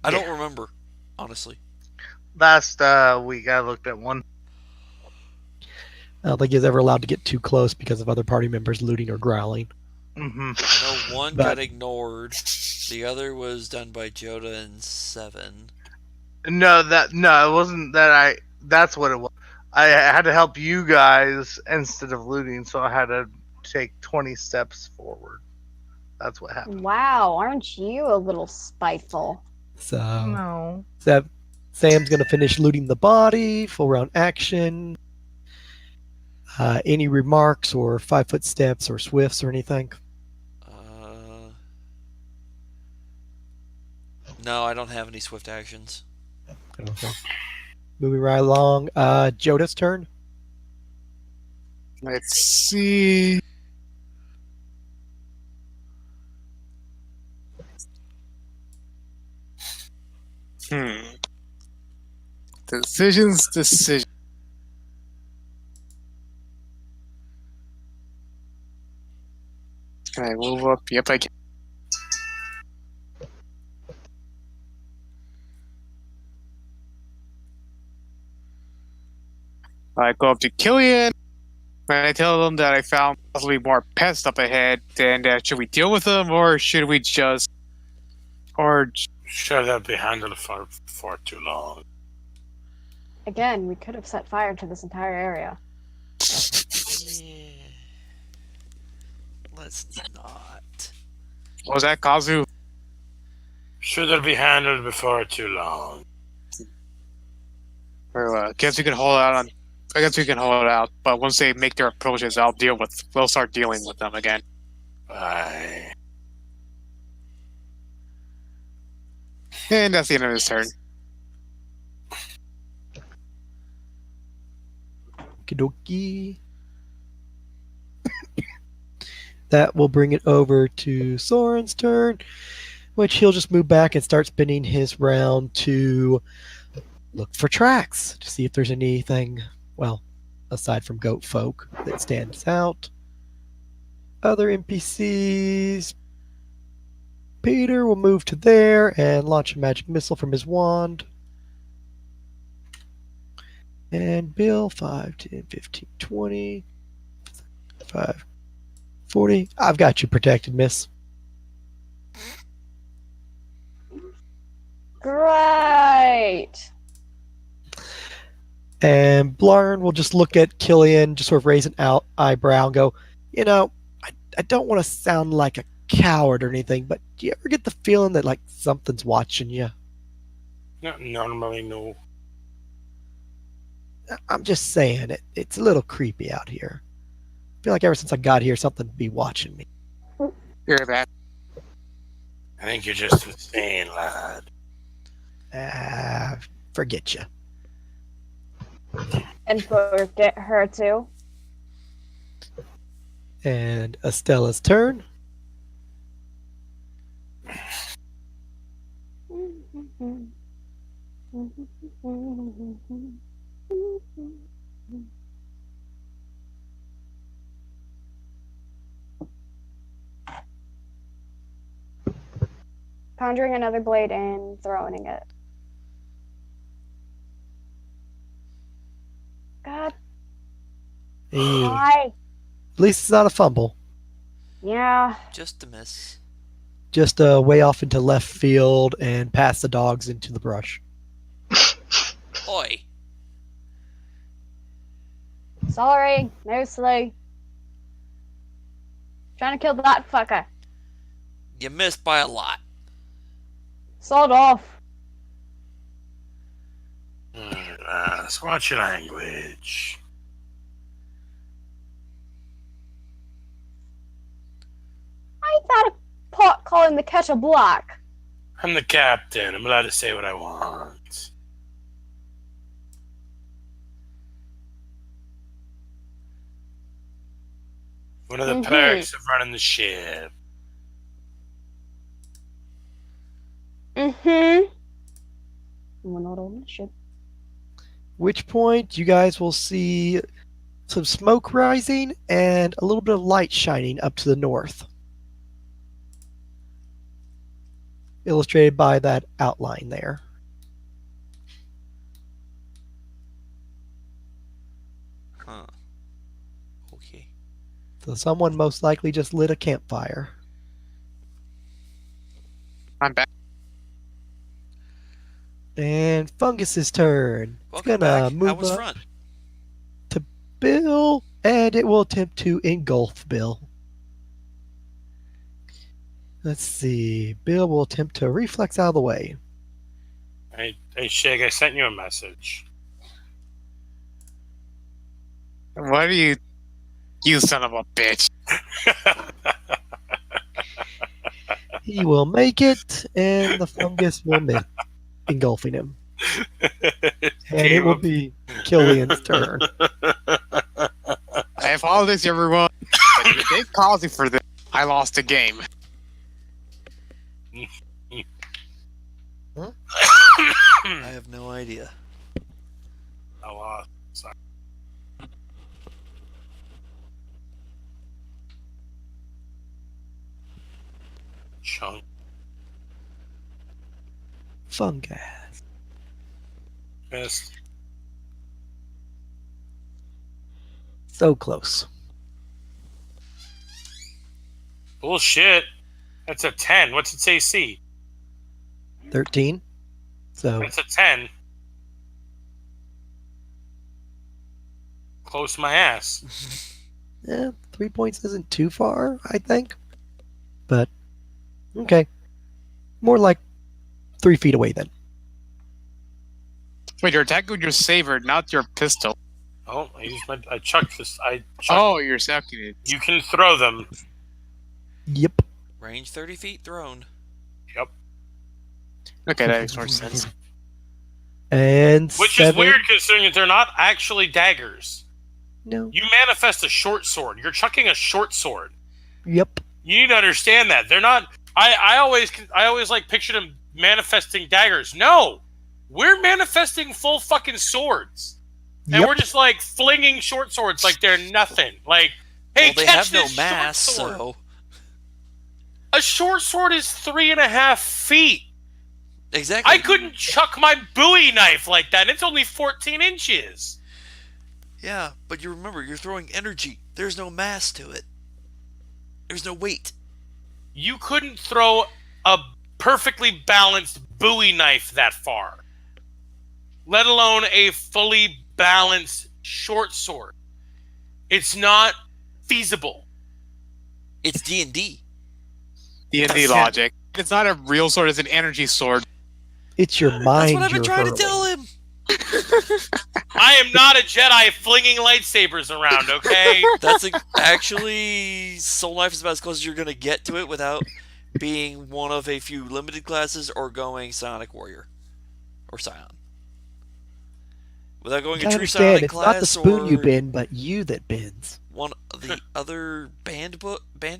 Speaker 2: I don't remember, honestly.
Speaker 6: last week. I looked at one.
Speaker 4: I don't think he's ever allowed to get too close because of other party members looting or growling.
Speaker 6: Hmm.
Speaker 2: I know one
Speaker 4: But-
Speaker 2: got ignored. The other was done by Joda and 7.
Speaker 6: No, it wasn't that. That's what it was. I had to help you guys instead of looting, so I had to take 20 steps forward. That's what happened.
Speaker 7: Wow, aren't you a little spiteful?
Speaker 4: So,
Speaker 6: No.
Speaker 4: Sam's going to finish looting the body, full round action. Any remarks or 5-foot steps or swifts or anything?
Speaker 2: No, I don't have any swift actions.
Speaker 4: Okay. Moving right along. Joda's turn.
Speaker 1: Let's see. Decisions. Can I move up? Yep, I can. I go up to Killian, and I tell them that I found possibly more pests up ahead, and should we deal with them, or should we just... Or...
Speaker 3: Sure, they'll be handled for too long.
Speaker 7: Again, we could have set fire to this entire area.
Speaker 2: Yeah. Let's not.
Speaker 1: What was that, Kazu?
Speaker 3: Sure, they'll be handled before too long.
Speaker 1: Or, I guess we can hold out on... I guess we can hold it out, but once they make their approaches, we'll start dealing with them again.
Speaker 3: Bye.
Speaker 1: And that's the end of his turn.
Speaker 4: Okie That will bring it over to Soren's turn, which he'll just move back and start spinning his round to look for tracks to see if there's anything, well, aside from goat folk, that stands out. Other NPCs. Peter will move to there and launch a magic missile from his wand. And Bill, 5, 10, 15, 20, 5, 40. I've got you protected, miss.
Speaker 7: Great.
Speaker 4: And Blarn will just look at Killian, just sort of raise an eyebrow and go, you know, I don't want to sound like a coward or anything, but do you ever get the feeling that, like, something's watching you?
Speaker 3: Not normally, no.
Speaker 4: I'm just saying, it's a little creepy out here. I feel like ever since I got here, something be watching me.
Speaker 1: Hear that?
Speaker 3: I think you're just insane, lad.
Speaker 4: Forget you.
Speaker 7: And forget her too.
Speaker 4: And Estella's turn.
Speaker 7: Conjuring another blade and throwing it. God.
Speaker 4: Ew.
Speaker 7: Why?
Speaker 4: At least it's not a fumble.
Speaker 7: Yeah.
Speaker 2: Just a miss.
Speaker 4: Just way off into left field and past the dogs into the brush.
Speaker 2: Oi.
Speaker 7: Sorry, mostly. Trying to kill that fucker.
Speaker 2: You missed by a lot.
Speaker 7: Sawed off.
Speaker 3: So watch your language.
Speaker 7: I thought a pot calling the kettle black.
Speaker 3: I'm the captain. I'm allowed to say what I want. One of the perks of running the ship.
Speaker 7: Mm-hmm. We're not on the ship.
Speaker 4: Which point you guys will see some smoke rising and a little bit of light shining up to the north. Illustrated by that outline there.
Speaker 2: Huh. Okay.
Speaker 4: So someone most likely just lit a campfire.
Speaker 1: I'm back.
Speaker 4: And Fungus's turn.
Speaker 2: Welcome
Speaker 4: it's gonna
Speaker 2: back.
Speaker 4: move
Speaker 2: How was
Speaker 4: up
Speaker 2: front?
Speaker 4: to Bill, and it will attempt to engulf Bill. Let's see. Bill will attempt to reflex out of the way.
Speaker 3: Hey, Shig, I sent you a message.
Speaker 1: What are you son of a bitch?
Speaker 4: He will make it, and the fungus will miss, engulfing him. And it will be Killian's turn.
Speaker 1: I apologize, everyone. But you did cause me for this. I lost the game.
Speaker 2: I have no idea.
Speaker 3: I lost. Sorry. Chunk.
Speaker 4: Fungus.
Speaker 3: Missed.
Speaker 4: So close.
Speaker 3: Bullshit. That's a 10. What's its AC?
Speaker 4: 13. So
Speaker 3: That's a 10. Close my ass.
Speaker 4: 3 points isn't too far, I think. But okay. More like 3 feet away then.
Speaker 1: Wait, you're attacking with your saber, not your pistol.
Speaker 3: Oh, I chucked this.
Speaker 1: Oh, you're attacking it.
Speaker 3: You can throw them.
Speaker 4: Yep.
Speaker 2: Range 30 feet thrown.
Speaker 3: Yep.
Speaker 1: Okay, that makes more sense.
Speaker 4: And
Speaker 3: Which
Speaker 4: 7.
Speaker 3: is weird considering that they're not actually daggers.
Speaker 4: No.
Speaker 3: You manifest a short sword. You're chucking a short sword.
Speaker 4: Yep.
Speaker 3: You need to understand that. They're not... I always like pictured them manifesting daggers. No! We're manifesting full fucking swords. And
Speaker 4: Yep.
Speaker 3: we're just like flinging short swords like they're nothing. Like, hey,
Speaker 2: Well, they
Speaker 3: catch
Speaker 2: have no
Speaker 3: this
Speaker 2: mass,
Speaker 3: short sword.
Speaker 2: so
Speaker 3: A short sword is 3.5 feet.
Speaker 2: exactly.
Speaker 3: I couldn't chuck my Bowie knife like that. It's only 14 inches.
Speaker 2: Yeah, but you remember, you're throwing energy. There's no mass to it. There's no weight.
Speaker 3: You couldn't throw a perfectly balanced Bowie knife that far, let alone a fully balanced short sword. It's not feasible.
Speaker 2: It's D&D.
Speaker 1: D&D
Speaker 3: That's it.
Speaker 1: logic. It's not a real sword, it's an energy sword.
Speaker 4: It's your
Speaker 2: That's
Speaker 4: mind.
Speaker 2: what I've been
Speaker 4: you're
Speaker 2: trying to
Speaker 4: hurling.
Speaker 2: tell him.
Speaker 3: I am not a Jedi flinging lightsabers around, okay?
Speaker 2: That's actually Soul Knife is about as close as you're going to get to it without being one of a few limited classes or going Psionic Warrior or Scion. Without going
Speaker 4: You
Speaker 2: a
Speaker 4: gotta
Speaker 2: true
Speaker 4: understand,
Speaker 2: Psionic
Speaker 4: it's not the
Speaker 2: class
Speaker 4: spoon you
Speaker 2: or
Speaker 4: bend, but you that bends.
Speaker 2: one of the other band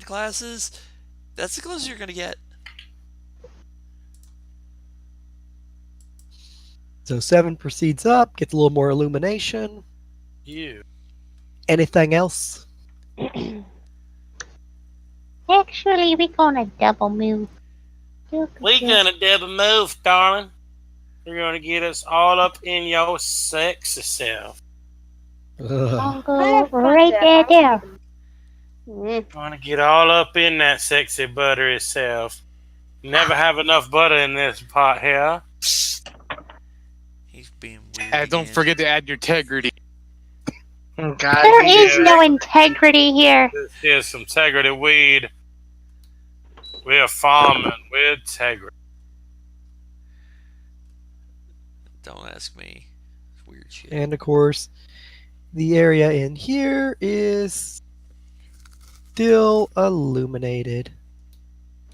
Speaker 2: classes, that's the closest you're going to get.
Speaker 4: So 7 proceeds up, gets a little more illumination.
Speaker 3: You.
Speaker 4: Anything else?
Speaker 5: Actually, we're gonna double move.
Speaker 3: We gonna double move, darling. You're gonna get us all up in your sexy self.
Speaker 4: Ugh.
Speaker 5: I'll go right there.
Speaker 3: Gonna get all up in that sexy buttery self. Never have enough butter in this pot here.
Speaker 2: He's being weird.
Speaker 1: And don't
Speaker 2: again.
Speaker 1: forget to add your integrity.
Speaker 6: God,
Speaker 5: There is no integrity here.
Speaker 3: This is some integrity weed. We're farming with integrity.
Speaker 2: Don't ask me. It's weird shit.
Speaker 4: And of course, the area in here is still illuminated.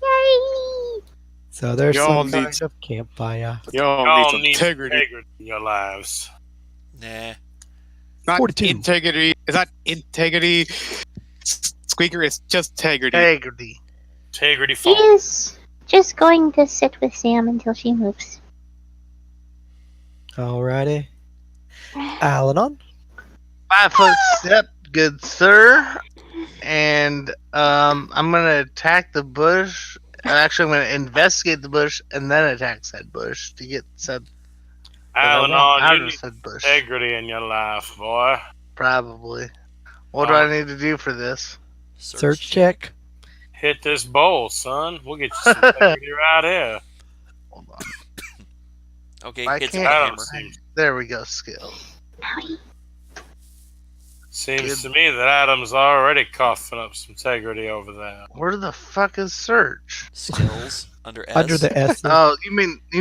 Speaker 5: Yay!
Speaker 4: So there's
Speaker 1: Y'all
Speaker 4: some
Speaker 1: need-
Speaker 4: kind of campfire.
Speaker 1: Y'all
Speaker 3: Y'all
Speaker 1: need some
Speaker 3: need
Speaker 1: integrity.
Speaker 3: in your lives.
Speaker 2: Nah.
Speaker 1: Not
Speaker 4: 42.
Speaker 1: integrity. It's not integrity. Squeaker, it's just integrity.
Speaker 6: integrity.
Speaker 3: Integrity farm.
Speaker 5: She's just going to sit with Sam until she moves.
Speaker 4: Alrighty. Alanon.
Speaker 6: 5 foot step, good sir. And I'm gonna attack the bush. Actually, I'm gonna investigate the bush and then attack said bush to get said.
Speaker 3: Alan,
Speaker 6: out
Speaker 3: you
Speaker 6: of
Speaker 3: need
Speaker 6: said bush.
Speaker 3: integrity in your life, boy.
Speaker 6: Probably. What do I need to do for this?
Speaker 4: Search check.
Speaker 3: Hit this bowl, son. We'll get you some integrity right here.
Speaker 6: Hold on.
Speaker 2: Okay,
Speaker 6: I
Speaker 2: hits
Speaker 6: can't-
Speaker 2: with a
Speaker 3: I
Speaker 2: hammer.
Speaker 3: don't see.
Speaker 6: There we go. Skill.
Speaker 3: Seems to me that Adam's already coughing up some integrity over there.
Speaker 6: Where the fuck is search?
Speaker 2: Skills under S.
Speaker 4: Under the S.
Speaker 6: Oh, you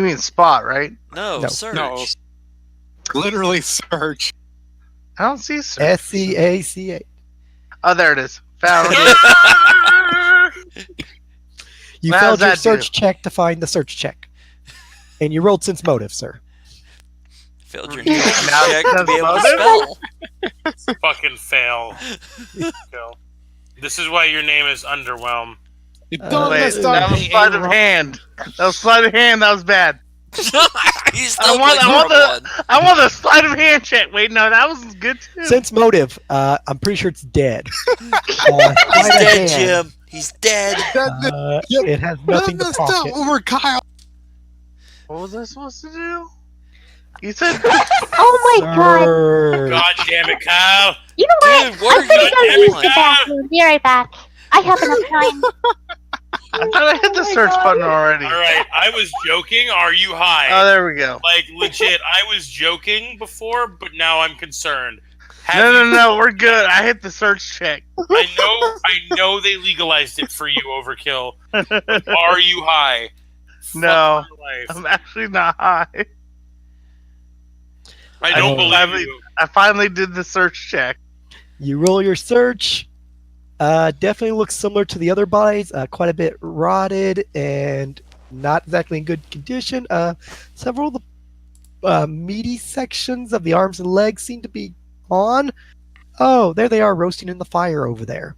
Speaker 6: mean spot, right?
Speaker 2: No,
Speaker 4: No.
Speaker 2: search.
Speaker 1: No. Literally search.
Speaker 6: I don't see search.
Speaker 4: SCACA.
Speaker 6: Oh, there it is. Found it.
Speaker 4: You
Speaker 6: How
Speaker 4: failed
Speaker 6: does
Speaker 4: your
Speaker 6: that
Speaker 4: search check to find the search check. And you rolled sense motive, sir.
Speaker 2: Failed your
Speaker 6: Now
Speaker 2: check to
Speaker 6: that's
Speaker 2: be able to
Speaker 6: motive?
Speaker 2: spell.
Speaker 3: Fucking fail. Fail. This is why your name is Underwhelm.
Speaker 1: You
Speaker 4: Uh,
Speaker 1: don't
Speaker 6: Wait,
Speaker 1: mess
Speaker 6: that
Speaker 1: up.
Speaker 6: was sleight of hand. That was sleight of hand. That was bad.
Speaker 2: He's still
Speaker 6: want-
Speaker 2: playing
Speaker 6: I want
Speaker 2: number one.
Speaker 6: I want a sleight of hand check. Wait, no, that was good too.
Speaker 4: Sense motive. I'm pretty sure it's dead.
Speaker 2: He's
Speaker 4: Sleight of
Speaker 2: dead,
Speaker 4: hand,
Speaker 2: Jim. He's dead.
Speaker 4: It has nothing to
Speaker 1: messed up
Speaker 4: pocket.
Speaker 1: over Kyle.
Speaker 6: What was I supposed to do? You said
Speaker 5: Oh my god!
Speaker 4: Sir.
Speaker 3: God damn it, Kyle!
Speaker 5: You know what?
Speaker 2: Dude, what are
Speaker 5: I'm gonna
Speaker 2: you
Speaker 5: go
Speaker 3: doing?
Speaker 5: use the bathroom. Be right back. I have enough time.
Speaker 6: I thought I hit the
Speaker 7: Oh my
Speaker 6: search
Speaker 7: God.
Speaker 6: button already.
Speaker 3: All right, I was joking. Are you high?
Speaker 6: Oh, there we go.
Speaker 3: Like legit, I was joking before, but now I'm concerned.
Speaker 6: No, we're good. I hit the search check.
Speaker 3: I know they legalized it for you, Overkill. But are you high?
Speaker 6: No.
Speaker 3: Fuck my life.
Speaker 6: I'm actually not high.
Speaker 3: I don't believe
Speaker 6: finally,
Speaker 3: you.
Speaker 6: I finally did the search check.
Speaker 4: You roll your search. Definitely looks similar to the other bodies. Quite a bit rotted and not exactly in good condition. Several of the meaty sections of the arms and legs seem to be on. Oh, there they are roasting in the fire over there.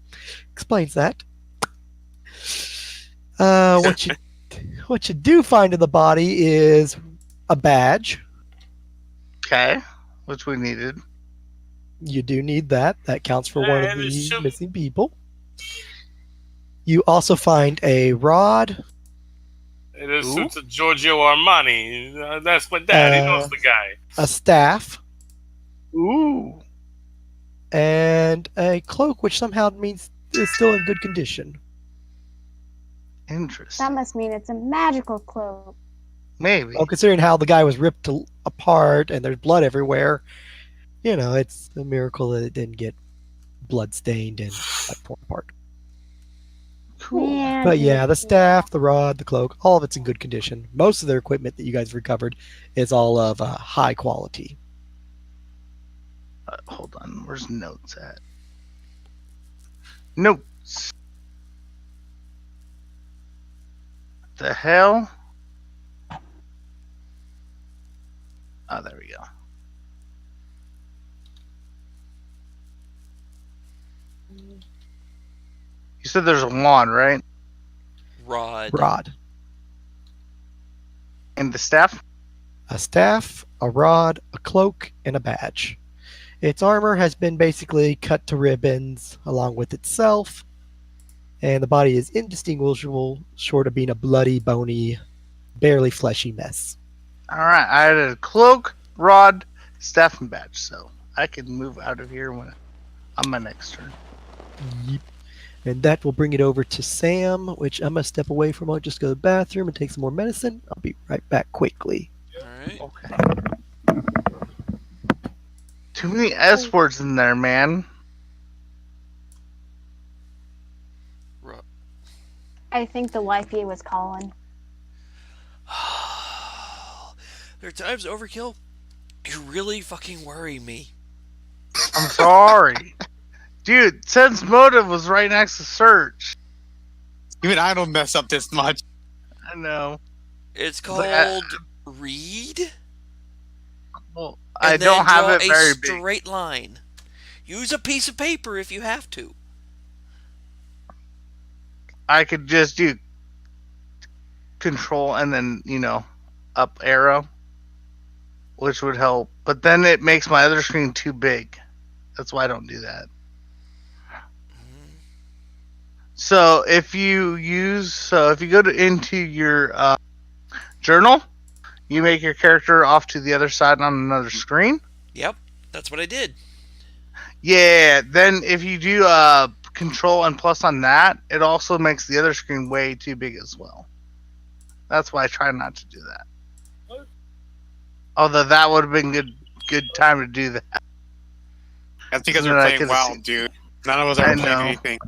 Speaker 4: Explains that. What you do find in the body is a badge.
Speaker 6: Okay. Which we needed.
Speaker 4: You do need that. That counts for one of
Speaker 3: And it's
Speaker 4: the
Speaker 3: some-
Speaker 4: missing people. You also find a rod,
Speaker 3: It is
Speaker 6: Who?
Speaker 3: it's a Giorgio Armani. That's my dad. He knows the guy.
Speaker 4: a staff,
Speaker 6: Ooh.
Speaker 4: and a cloak, which somehow means is still in good condition.
Speaker 6: Interesting.
Speaker 7: That must mean it's a magical cloak.
Speaker 6: Maybe.
Speaker 4: Well, considering how the guy was ripped apart and there's blood everywhere, it's a miracle that it didn't get blood stained and torn apart.
Speaker 6: Cool.
Speaker 7: Man,
Speaker 4: But yeah, the staff, the rod, the cloak, all of it's in good condition. Most of their equipment that you guys recovered is all of high quality.
Speaker 6: Hold on. Where's notes at? Notes. The hell? Oh, there we go. You said there's a wand, right?
Speaker 2: Rod.
Speaker 4: Rod.
Speaker 6: And the staff?
Speaker 4: A staff, a rod, a cloak, and a badge. Its armor has been basically cut to ribbons along with itself, and the body is indistinguishable, short of being a bloody, bony, barely fleshy mess.
Speaker 6: Alright, I had a cloak, rod, staff, and badge, so I can move out of here on my next turn.
Speaker 4: Yep. And that will bring it over to Sam, which I'm going to step away from. I'll just go to the bathroom and take some more medicine. I'll be right back quickly.
Speaker 2: Alright.
Speaker 6: Okay. Too many S words in there, man.
Speaker 7: I think the wifey was calling.
Speaker 2: There are times, Overkill, you really fucking worry me.
Speaker 6: I'm sorry. Dude, Sense Motive was right next to Search.
Speaker 1: Even I don't mess up this much.
Speaker 6: I know.
Speaker 2: It's
Speaker 6: like, I-
Speaker 2: called Read.
Speaker 6: Well,
Speaker 2: And
Speaker 6: I
Speaker 2: then
Speaker 6: don't have
Speaker 2: draw
Speaker 6: it very
Speaker 2: a
Speaker 6: big.
Speaker 2: straight line. Use a piece of paper if you have to.
Speaker 6: I could just do control and then, up arrow, which would help. But then it makes my other screen too big. That's why I don't do that. So if you go into your journal, you make your character off to the other side on another screen.
Speaker 2: Yep, that's what I did.
Speaker 6: Yeah, then if you do control and plus on that, it also makes the other screen way too big as well. That's why I try not to do that. Although that would have been good time to do that.
Speaker 1: That's because
Speaker 6: Then
Speaker 1: we're
Speaker 6: I
Speaker 1: playing
Speaker 6: could've
Speaker 1: WoW,
Speaker 6: seen-
Speaker 1: dude. None of us
Speaker 6: I
Speaker 1: ever played
Speaker 6: know.
Speaker 1: anything.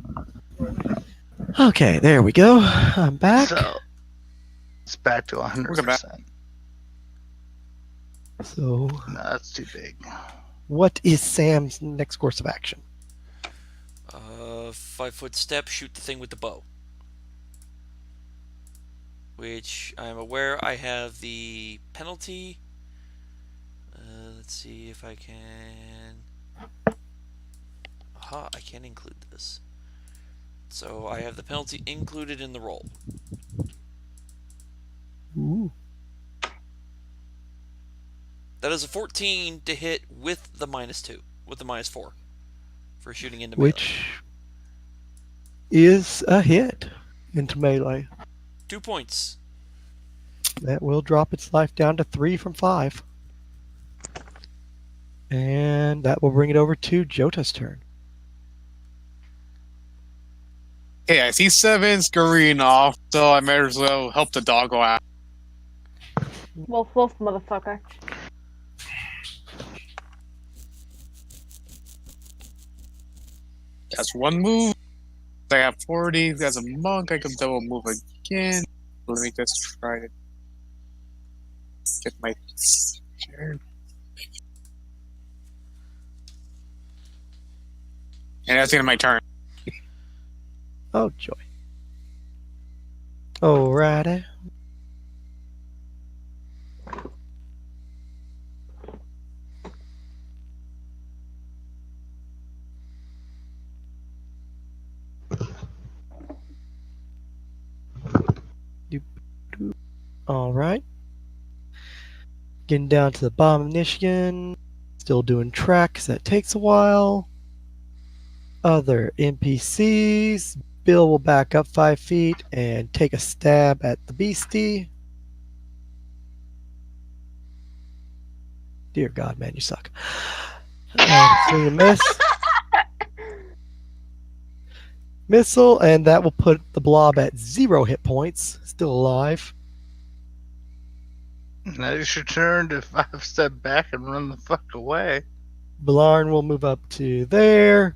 Speaker 4: Okay, there we go. I'm back.
Speaker 6: So it's back to 100%.
Speaker 4: So,
Speaker 6: No, that's too big.
Speaker 4: what is Sam's next course of action?
Speaker 2: 5-foot step, shoot the thing with the bow. Which I'm aware I have the penalty. Let's see if I can. Aha, I can include this. So I have the penalty included in the roll.
Speaker 4: Ooh.
Speaker 2: That is a 14 to hit with the -2, with the -4 for shooting into melee.
Speaker 4: Which is a hit into melee.
Speaker 2: 2 points.
Speaker 4: That will drop its life down to 3 from 5. And that will bring it over to Jota's turn.
Speaker 1: Okay, I see Seven scurrying off, so I might as well help the dog go out.
Speaker 7: Wolf, wolf, motherfucker.
Speaker 1: That's one move. I have 40. As a monk, I can double move again. Let me just try to get my turn. And that's the end of my turn.
Speaker 4: Oh, joy. Alrighty. Alright. Getting down to the bottom of Michigan. Still doing track because that takes a while. Other NPCs. Bill will back up 5 feet and take a stab at the beastie. Dear God, man, you suck. Swing and miss. Missile, and that will put the blob at 0 hit points. Still alive.
Speaker 6: Now it's your turn to 5 step back and run the fuck away.
Speaker 4: Blarn will move up to there.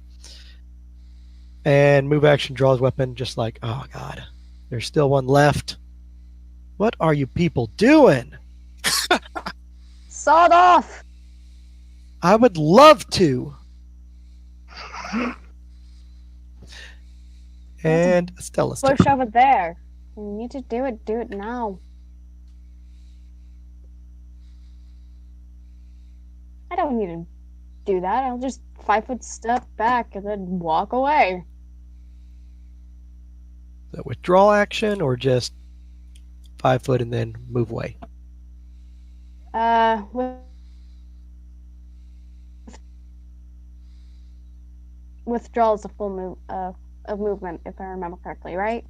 Speaker 4: And move action draws weapon, just like, oh God. There's still one left. What are you people doing?
Speaker 7: Sawed off!
Speaker 4: I would love to. And Stella's turn.
Speaker 7: Push over there. You need to do it now. I don't need to do that. I'll just 5 foot step back and then walk away.
Speaker 4: So withdrawal action or just 5 foot and then move away?
Speaker 7: Withdrawal is a full move of movement, if I remember correctly, right?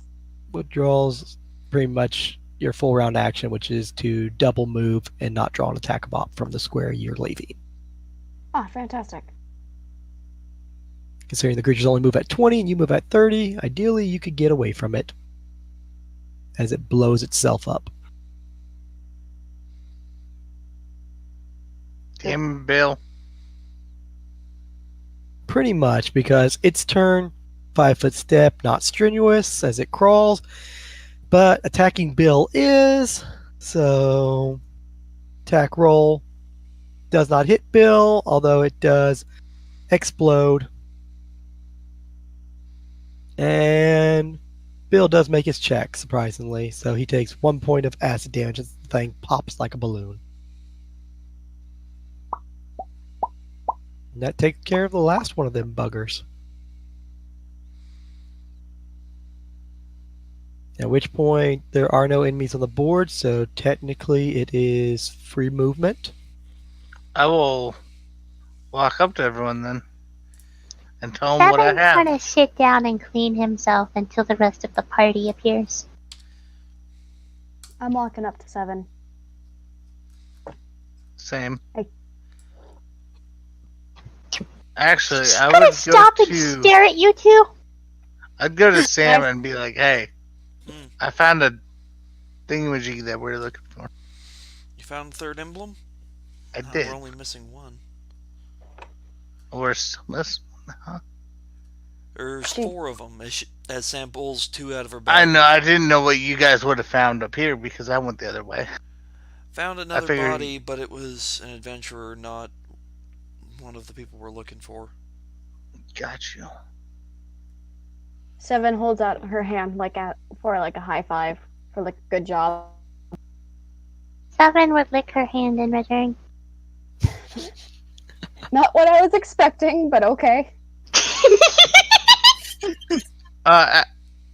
Speaker 4: Withdrawals pretty much your full round action, which is to double move and not draw an attack of op from the square you're leaving.
Speaker 7: Ah, fantastic.
Speaker 4: Considering the creatures only move at 20 and you move at 30, ideally you could get away from it as it blows itself up.
Speaker 6: Damn, Bill.
Speaker 4: Pretty much, because its turn, 5 foot step, not strenuous as it crawls, but attacking Bill is, so attack roll does not hit Bill, although it does explode. And Bill does make his check, surprisingly, so he takes 1 point of acid damage as the thing pops like a balloon. And that takes care of the last one of them buggers. At which point, there are no enemies on the board, so technically it is free movement.
Speaker 6: I will walk up to everyone then and tell them what I
Speaker 5: Seven's
Speaker 6: have.
Speaker 5: gonna sit down and clean himself until the rest of the party appears.
Speaker 7: I'm walking up to 7.
Speaker 6: Same.
Speaker 7: Hey.
Speaker 6: Actually, I
Speaker 5: Gonna
Speaker 6: would
Speaker 5: stop
Speaker 6: go
Speaker 5: and
Speaker 6: to.
Speaker 5: stare at you two.
Speaker 6: I'd go to Sam and be like, "Hey,
Speaker 2: Hmm.
Speaker 6: I found a thingamajig that we're looking for."
Speaker 2: You found the third emblem?
Speaker 6: I
Speaker 2: Oh,
Speaker 6: did.
Speaker 2: we're only missing one.
Speaker 6: We're still missing. Huh?
Speaker 2: There's
Speaker 7: Gee.
Speaker 2: 4 of them as samples, 2 out of her
Speaker 6: I
Speaker 2: bag.
Speaker 6: know. I didn't know what you guys would have found up here because I went the other way.
Speaker 2: Found another
Speaker 6: figured-
Speaker 2: body, but it was an adventurer, not one of the people we're looking for.
Speaker 6: Got you.
Speaker 7: 7 holds out her hand for a high five for good job.
Speaker 5: Seven would lick her hand in return.
Speaker 7: Not what I was expecting, but okay.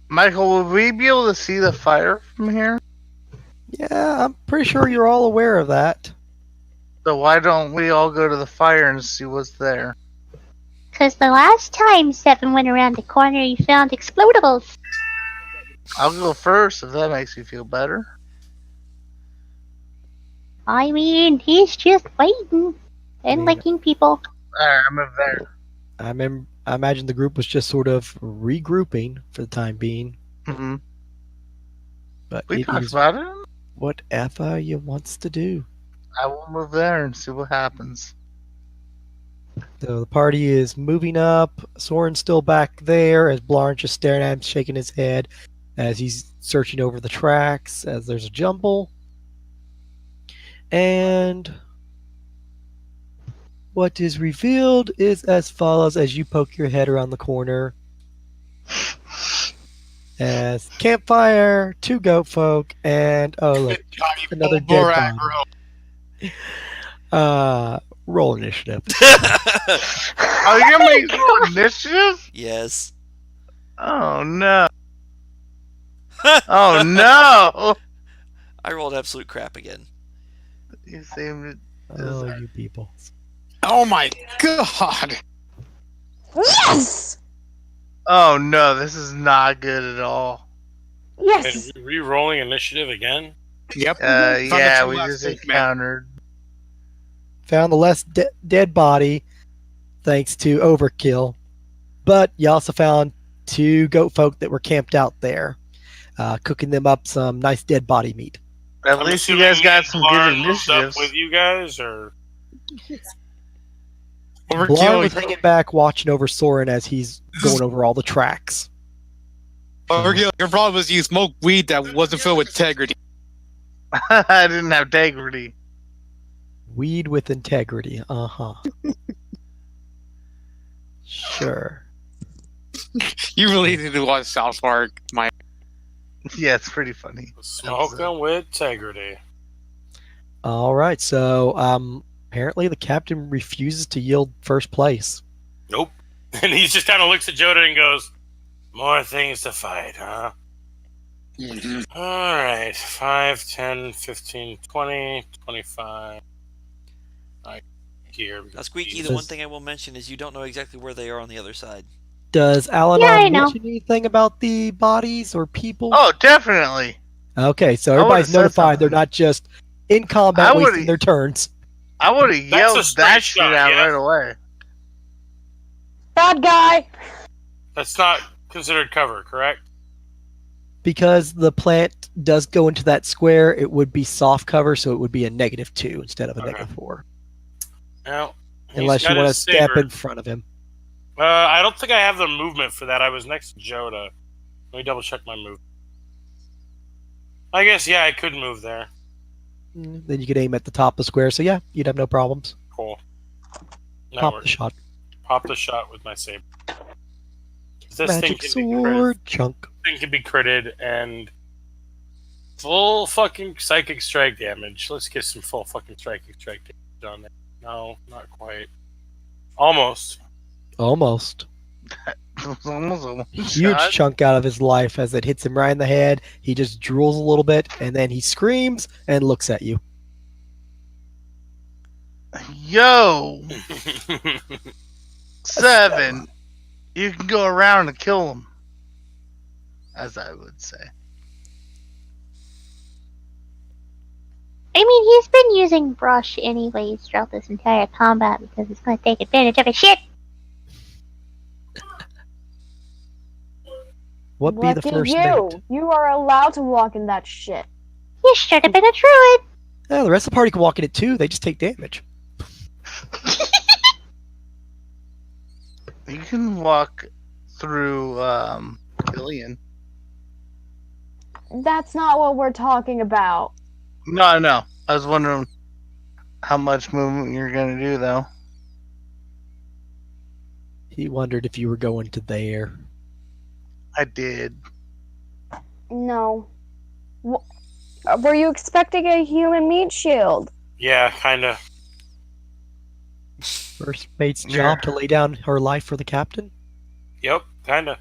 Speaker 6: Michael, will we be able to see the fire from here?
Speaker 4: Yeah, I'm pretty sure you're all aware of that.
Speaker 6: So why don't we all go to the fire and see what's there?
Speaker 5: Because the last time Seven went around the corner, you found explodables.
Speaker 6: I'll go first if that makes you feel better.
Speaker 5: I mean, he's just waiting. And
Speaker 4: mean-
Speaker 5: liking people.
Speaker 6: There, I'm over there.
Speaker 4: I imagine the group was just sort of regrouping for the time being,
Speaker 6: Hmm.
Speaker 4: but
Speaker 6: We
Speaker 4: it
Speaker 6: talked
Speaker 4: is
Speaker 6: about it.
Speaker 4: whatever you wants to do.
Speaker 6: I will move there and see what happens.
Speaker 4: So the party is moving up. Soren's still back there as Blarn's just staring at him, shaking his head as he's searching over the tracks as there's a jumble. And what is revealed is as follows as you poke your head around the corner. As campfire, 2 goat folk, and oh look,
Speaker 1: Good job, you
Speaker 4: another
Speaker 1: pulled more
Speaker 4: dead
Speaker 1: aggro.
Speaker 4: roll initiative.
Speaker 6: Are you gonna make roll initiative?
Speaker 2: Yes.
Speaker 6: Oh no! Oh no!
Speaker 2: I rolled absolute crap again.
Speaker 6: You seem
Speaker 4: Oh, you people.
Speaker 1: Oh my god!
Speaker 7: Yes!
Speaker 6: Oh no, this is not good at all.
Speaker 7: Yes!
Speaker 3: And re-rolling initiative again?
Speaker 1: Yep.
Speaker 6: Yeah,
Speaker 1: two
Speaker 6: we
Speaker 1: last
Speaker 6: just
Speaker 1: segments.
Speaker 6: encountered.
Speaker 4: Found the less dead body thanks to overkill, but you also found 2 goat folk that were camped out there, cooking them up some nice dead body meat.
Speaker 6: At
Speaker 3: I'm
Speaker 6: least you
Speaker 3: assuming
Speaker 6: guys got
Speaker 3: me
Speaker 6: some
Speaker 3: and
Speaker 6: good
Speaker 3: Blarn moved up
Speaker 6: initiatives.
Speaker 3: with you guys, or
Speaker 4: Blarn
Speaker 1: Overkill.
Speaker 4: was hanging back watching over Soren as he's going over all the tracks.
Speaker 1: Overkill. Your problem was you smoked weed that wasn't filled with integrity.
Speaker 6: I didn't have integrity.
Speaker 4: Weed with integrity. Sure.
Speaker 1: You really need to watch South Park, Mike.
Speaker 6: Yeah, it's pretty funny.
Speaker 3: smoking with integrity.
Speaker 4: All right. So apparently the captain refuses to yield first place.
Speaker 3: Nope. And he just kind of looks at Joda and goes, "More things to fight, huh?" Alright, 5, 10, 15, 20, 25. Right here.
Speaker 2: Now, Squeaky, the one thing I will mention is you don't know exactly where they are on the other side.
Speaker 4: Does Alan
Speaker 5: Yeah, I know.
Speaker 4: mention anything about the bodies or people?
Speaker 6: Oh, definitely.
Speaker 4: Okay, so
Speaker 6: I would've
Speaker 4: everybody's
Speaker 6: said
Speaker 4: notified. They're
Speaker 6: something.
Speaker 4: not just in combat
Speaker 6: I would've-
Speaker 4: wasting their turns.
Speaker 6: I would have
Speaker 3: That's a
Speaker 6: yelled
Speaker 3: straight
Speaker 6: that shit
Speaker 3: shot,
Speaker 6: out
Speaker 3: yeah.
Speaker 6: right away.
Speaker 7: Bad guy!
Speaker 3: That's not considered cover, correct?
Speaker 4: Because the plant does go into that square, it would be soft cover, so it would be a -2 instead of a
Speaker 3: Okay.
Speaker 4: -4.
Speaker 3: Now, he's
Speaker 4: Unless you
Speaker 3: got
Speaker 4: want to
Speaker 3: his
Speaker 4: step
Speaker 3: saber.
Speaker 4: in front of him.
Speaker 3: I don't think I have the movement for that. I was next to Joda. Let me double check my move. I guess, yeah, I could move there.
Speaker 4: Then you could aim at the top of the square, so yeah, you'd have no problems.
Speaker 3: Cool. That
Speaker 4: Pop
Speaker 3: works.
Speaker 4: the shot.
Speaker 3: Pop the shot with my saber. This
Speaker 4: Magic
Speaker 3: thing can be critted.
Speaker 4: sword chunk.
Speaker 3: Thing can be critted and full fucking psychic strike damage. Let's get some full fucking psychic strike damage on there. No, not quite. Almost.
Speaker 4: Almost.
Speaker 6: Almost a
Speaker 4: Huge
Speaker 6: shot.
Speaker 4: chunk out of his life as it hits him right in the head. He just drools a little bit, and then he screams and looks at you.
Speaker 6: Yo, 7. You can go around and kill him. As I would say.
Speaker 5: I mean, he's been using brush anyways throughout this entire combat because he's going to take advantage of his shit.
Speaker 4: What be the
Speaker 7: Lucky
Speaker 4: first
Speaker 7: you!
Speaker 4: note?
Speaker 7: You are allowed to walk in that shit.
Speaker 5: You should have been a druid.
Speaker 4: Yeah, the rest of the party can walk in it too. They just take damage.
Speaker 6: You can walk through Killian.
Speaker 7: That's not what we're talking about.
Speaker 6: No, I know. I was wondering how much movement you're gonna do though.
Speaker 4: He wondered if you were going to there.
Speaker 6: I did.
Speaker 7: No. Were you expecting a human meat shield?
Speaker 3: Yeah, kinda.
Speaker 4: First mate's job to lay down her life for the captain.
Speaker 3: Yep, kinda.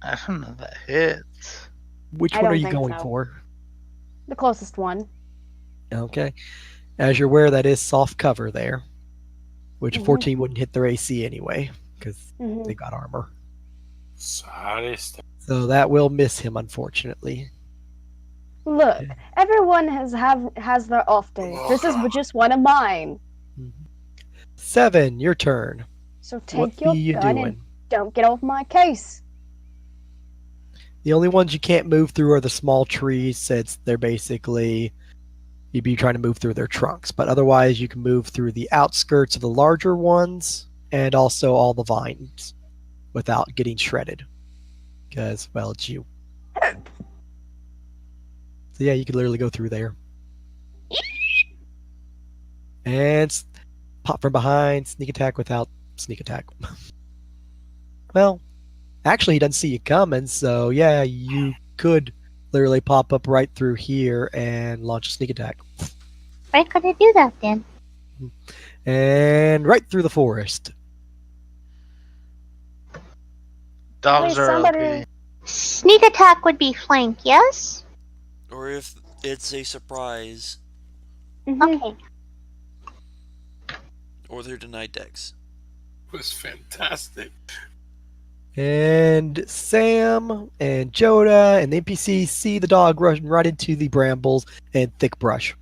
Speaker 6: I don't know if that hits.
Speaker 4: Which
Speaker 7: I
Speaker 4: one are
Speaker 7: don't
Speaker 4: you
Speaker 7: think
Speaker 4: going
Speaker 7: so.
Speaker 4: for?
Speaker 7: The closest one.
Speaker 4: Okay. As you're aware, that is soft cover there, which a
Speaker 7: Mhm.
Speaker 4: 14 wouldn't hit their AC anyway because
Speaker 7: Mhm.
Speaker 4: they got armor.
Speaker 3: Saddest.
Speaker 4: So that will miss him, unfortunately.
Speaker 7: Look, everyone has their off days. This is just one of mine.
Speaker 4: 7, your turn.
Speaker 7: So
Speaker 4: What
Speaker 7: take
Speaker 4: be
Speaker 7: your
Speaker 4: you
Speaker 7: gun
Speaker 4: doing?
Speaker 7: and don't get off my case.
Speaker 4: The only ones you can't move through are the small trees, since they're basically you'd be trying to move through their trunks. But otherwise, you can move through the outskirts of the larger ones and also all the vines without getting shredded. Because, well, it's you. So yeah, you could literally go through there. And pop from behind, sneak attack without sneak attack. Well, actually, he doesn't see you coming, so yeah, you could literally pop up right through here and launch a sneak attack.
Speaker 5: Why could I do that then?
Speaker 4: And right through the forest.
Speaker 6: Dogs
Speaker 7: Wait,
Speaker 6: are
Speaker 7: somebody-
Speaker 6: OP.
Speaker 5: Sneak attack would be flank, yes?
Speaker 2: Or if it's a surprise,
Speaker 7: Mhm.
Speaker 5: Okay.
Speaker 2: or they're denied decks.
Speaker 3: It was fantastic.
Speaker 4: And Sam and Joda and the NPC see the dog rushing right into the brambles and thick brush.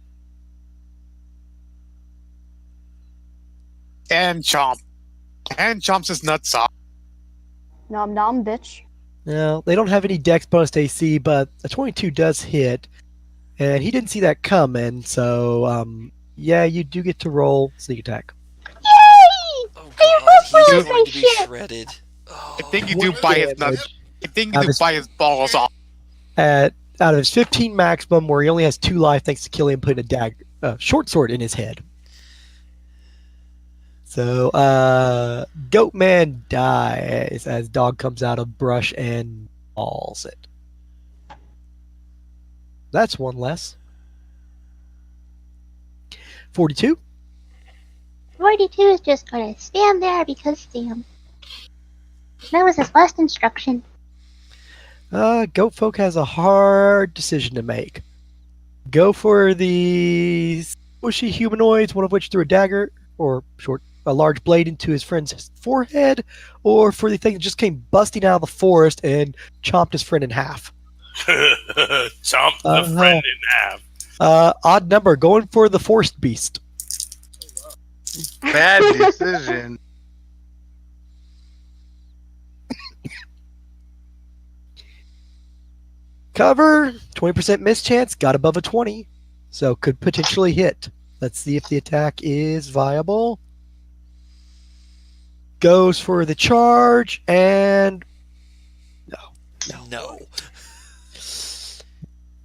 Speaker 1: And Chomp. And Chomp's his nuts off.
Speaker 7: Nom nom, bitch.
Speaker 4: Now, they don't have any dex bonus to AC, but a 22 does hit. And he didn't see that coming, so yeah, you do get to roll sneak attack.
Speaker 5: Yay!
Speaker 2: Oh
Speaker 5: I
Speaker 2: god, he's
Speaker 5: hope
Speaker 2: going to be
Speaker 5: shit.
Speaker 2: shredded. Oh.
Speaker 1: I think you do buy his nuts. I think you do buy his balls off.
Speaker 4: Out of his 15 maximum, where he only has 2 life thanks to Killian putting a short sword in his head. So, Goatman dies as dog comes out of brush and mauls it. That's one less. 42.
Speaker 5: 42 is just gonna stand there because damn. That was his last instruction.
Speaker 4: Goat folk has a hard decision to make. Go for the squishy humanoids, one of which threw a dagger or a large blade into his friend's forehead, or for the thing that just came busting out of the forest and chomped his friend in half.
Speaker 3: Chomp the friend in half.
Speaker 4: Odd number, going for the forest beast.
Speaker 6: Bad decision.
Speaker 4: Cover, 20% miss chance, got above a 20, so could potentially hit. Let's see if the attack is viable. Goes for the charge, and
Speaker 2: No.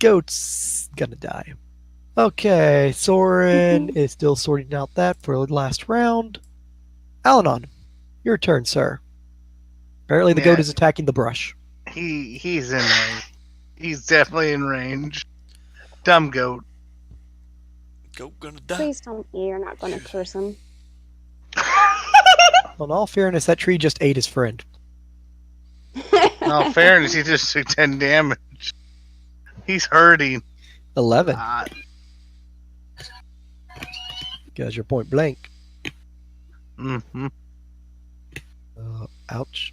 Speaker 4: Goat's gonna die. Okay, Soren is still sorting out that for the last round. Alanon, your turn, sir. Apparently the
Speaker 6: Yeah.
Speaker 4: goat is attacking the brush.
Speaker 6: He's in range. He's definitely in range. Dumb goat.
Speaker 2: Goat gonna die.
Speaker 7: Please tell me you're not going to curse him.
Speaker 4: In all fairness, that tree just ate his friend.
Speaker 6: In all fairness, he just took 10 damage. He's hurting.
Speaker 4: 11,
Speaker 6: Ah,
Speaker 4: because you're point blank.
Speaker 6: mhm.
Speaker 4: Ouch.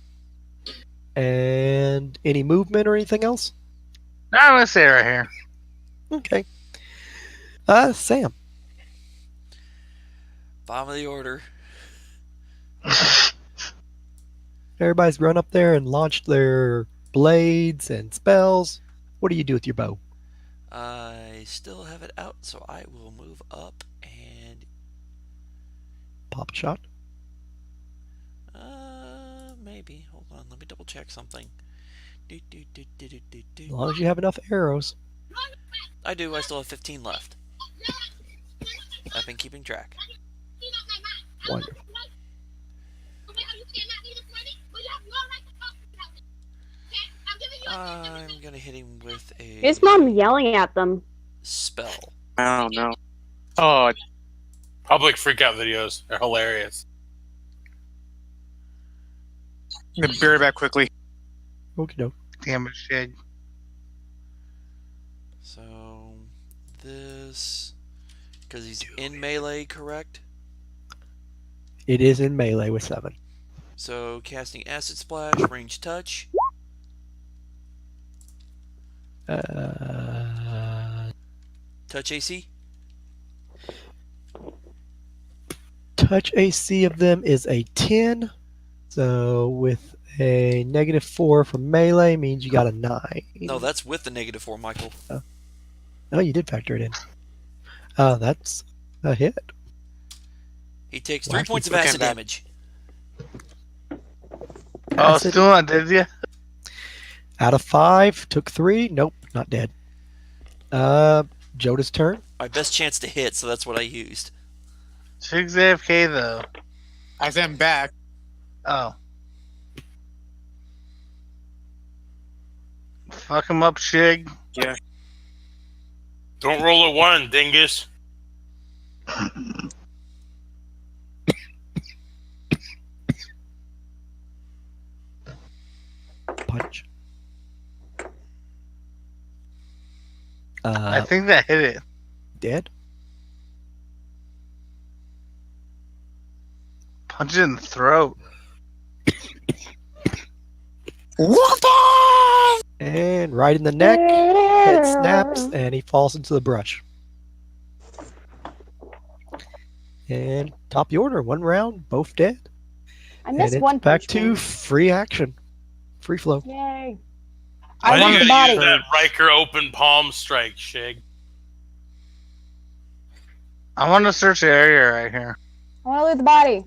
Speaker 4: And any movement or anything else?
Speaker 6: I'm gonna stay right here.
Speaker 4: Okay. Sam.
Speaker 2: Bottom of the order.
Speaker 4: Everybody's run up there and launched their blades and spells. What do you do with your bow?
Speaker 2: I still have it out, so I will move up and
Speaker 4: Pop a shot.
Speaker 2: maybe. Hold on, let me double check something.
Speaker 4: As long as you have enough arrows.
Speaker 2: I do. I still have 15 left. I've been keeping track.
Speaker 4: Wonderful.
Speaker 2: I'm gonna hit him with a
Speaker 7: His mom yelling at them.
Speaker 2: spell.
Speaker 1: I don't know. Oh,
Speaker 3: Public freakout videos are hilarious.
Speaker 1: I'm gonna be right back quickly.
Speaker 4: Okie doke.
Speaker 6: Damn it, shit.
Speaker 2: So this, because he's in melee, correct?
Speaker 4: It is in melee with 7.
Speaker 2: So casting acid splash, range touch. Touch AC?
Speaker 4: Touch AC of them is a 10. So with a -4 from melee means you got a 9.
Speaker 2: No, that's with the -4, Michael.
Speaker 4: Oh, you did factor it in. Oh, that's a hit.
Speaker 2: He takes 3
Speaker 4: Wacky.
Speaker 2: points of
Speaker 1: Okay,
Speaker 2: acid
Speaker 1: bad.
Speaker 2: damage.
Speaker 6: Oh,
Speaker 4: Acid
Speaker 6: still not dead yet?
Speaker 4: out of 5. Took 3. Nope, not dead. Joda's turn.
Speaker 2: My best chance to hit, so that's what I used.
Speaker 6: Shig's AFK though.
Speaker 1: I am back.
Speaker 6: Oh. Fuck him up, Shig.
Speaker 3: Don't roll a 1, dingus.
Speaker 4: Punch.
Speaker 6: I think that hit it.
Speaker 4: Dead.
Speaker 6: Punch it in the throat.
Speaker 4: And right in the neck. Head snaps and he falls into the brush. And top of the order, 1 round, both dead.
Speaker 7: I
Speaker 4: And
Speaker 7: missed
Speaker 4: it's
Speaker 7: one
Speaker 4: back
Speaker 7: punch.
Speaker 4: to free action. Free flow.
Speaker 7: Yay.
Speaker 3: Why
Speaker 7: I
Speaker 3: do
Speaker 7: want
Speaker 3: you
Speaker 7: the
Speaker 3: gotta use
Speaker 7: body.
Speaker 3: that Riker open palm strike, Shig?
Speaker 6: I want to search the area right here.
Speaker 7: I want to loot the body.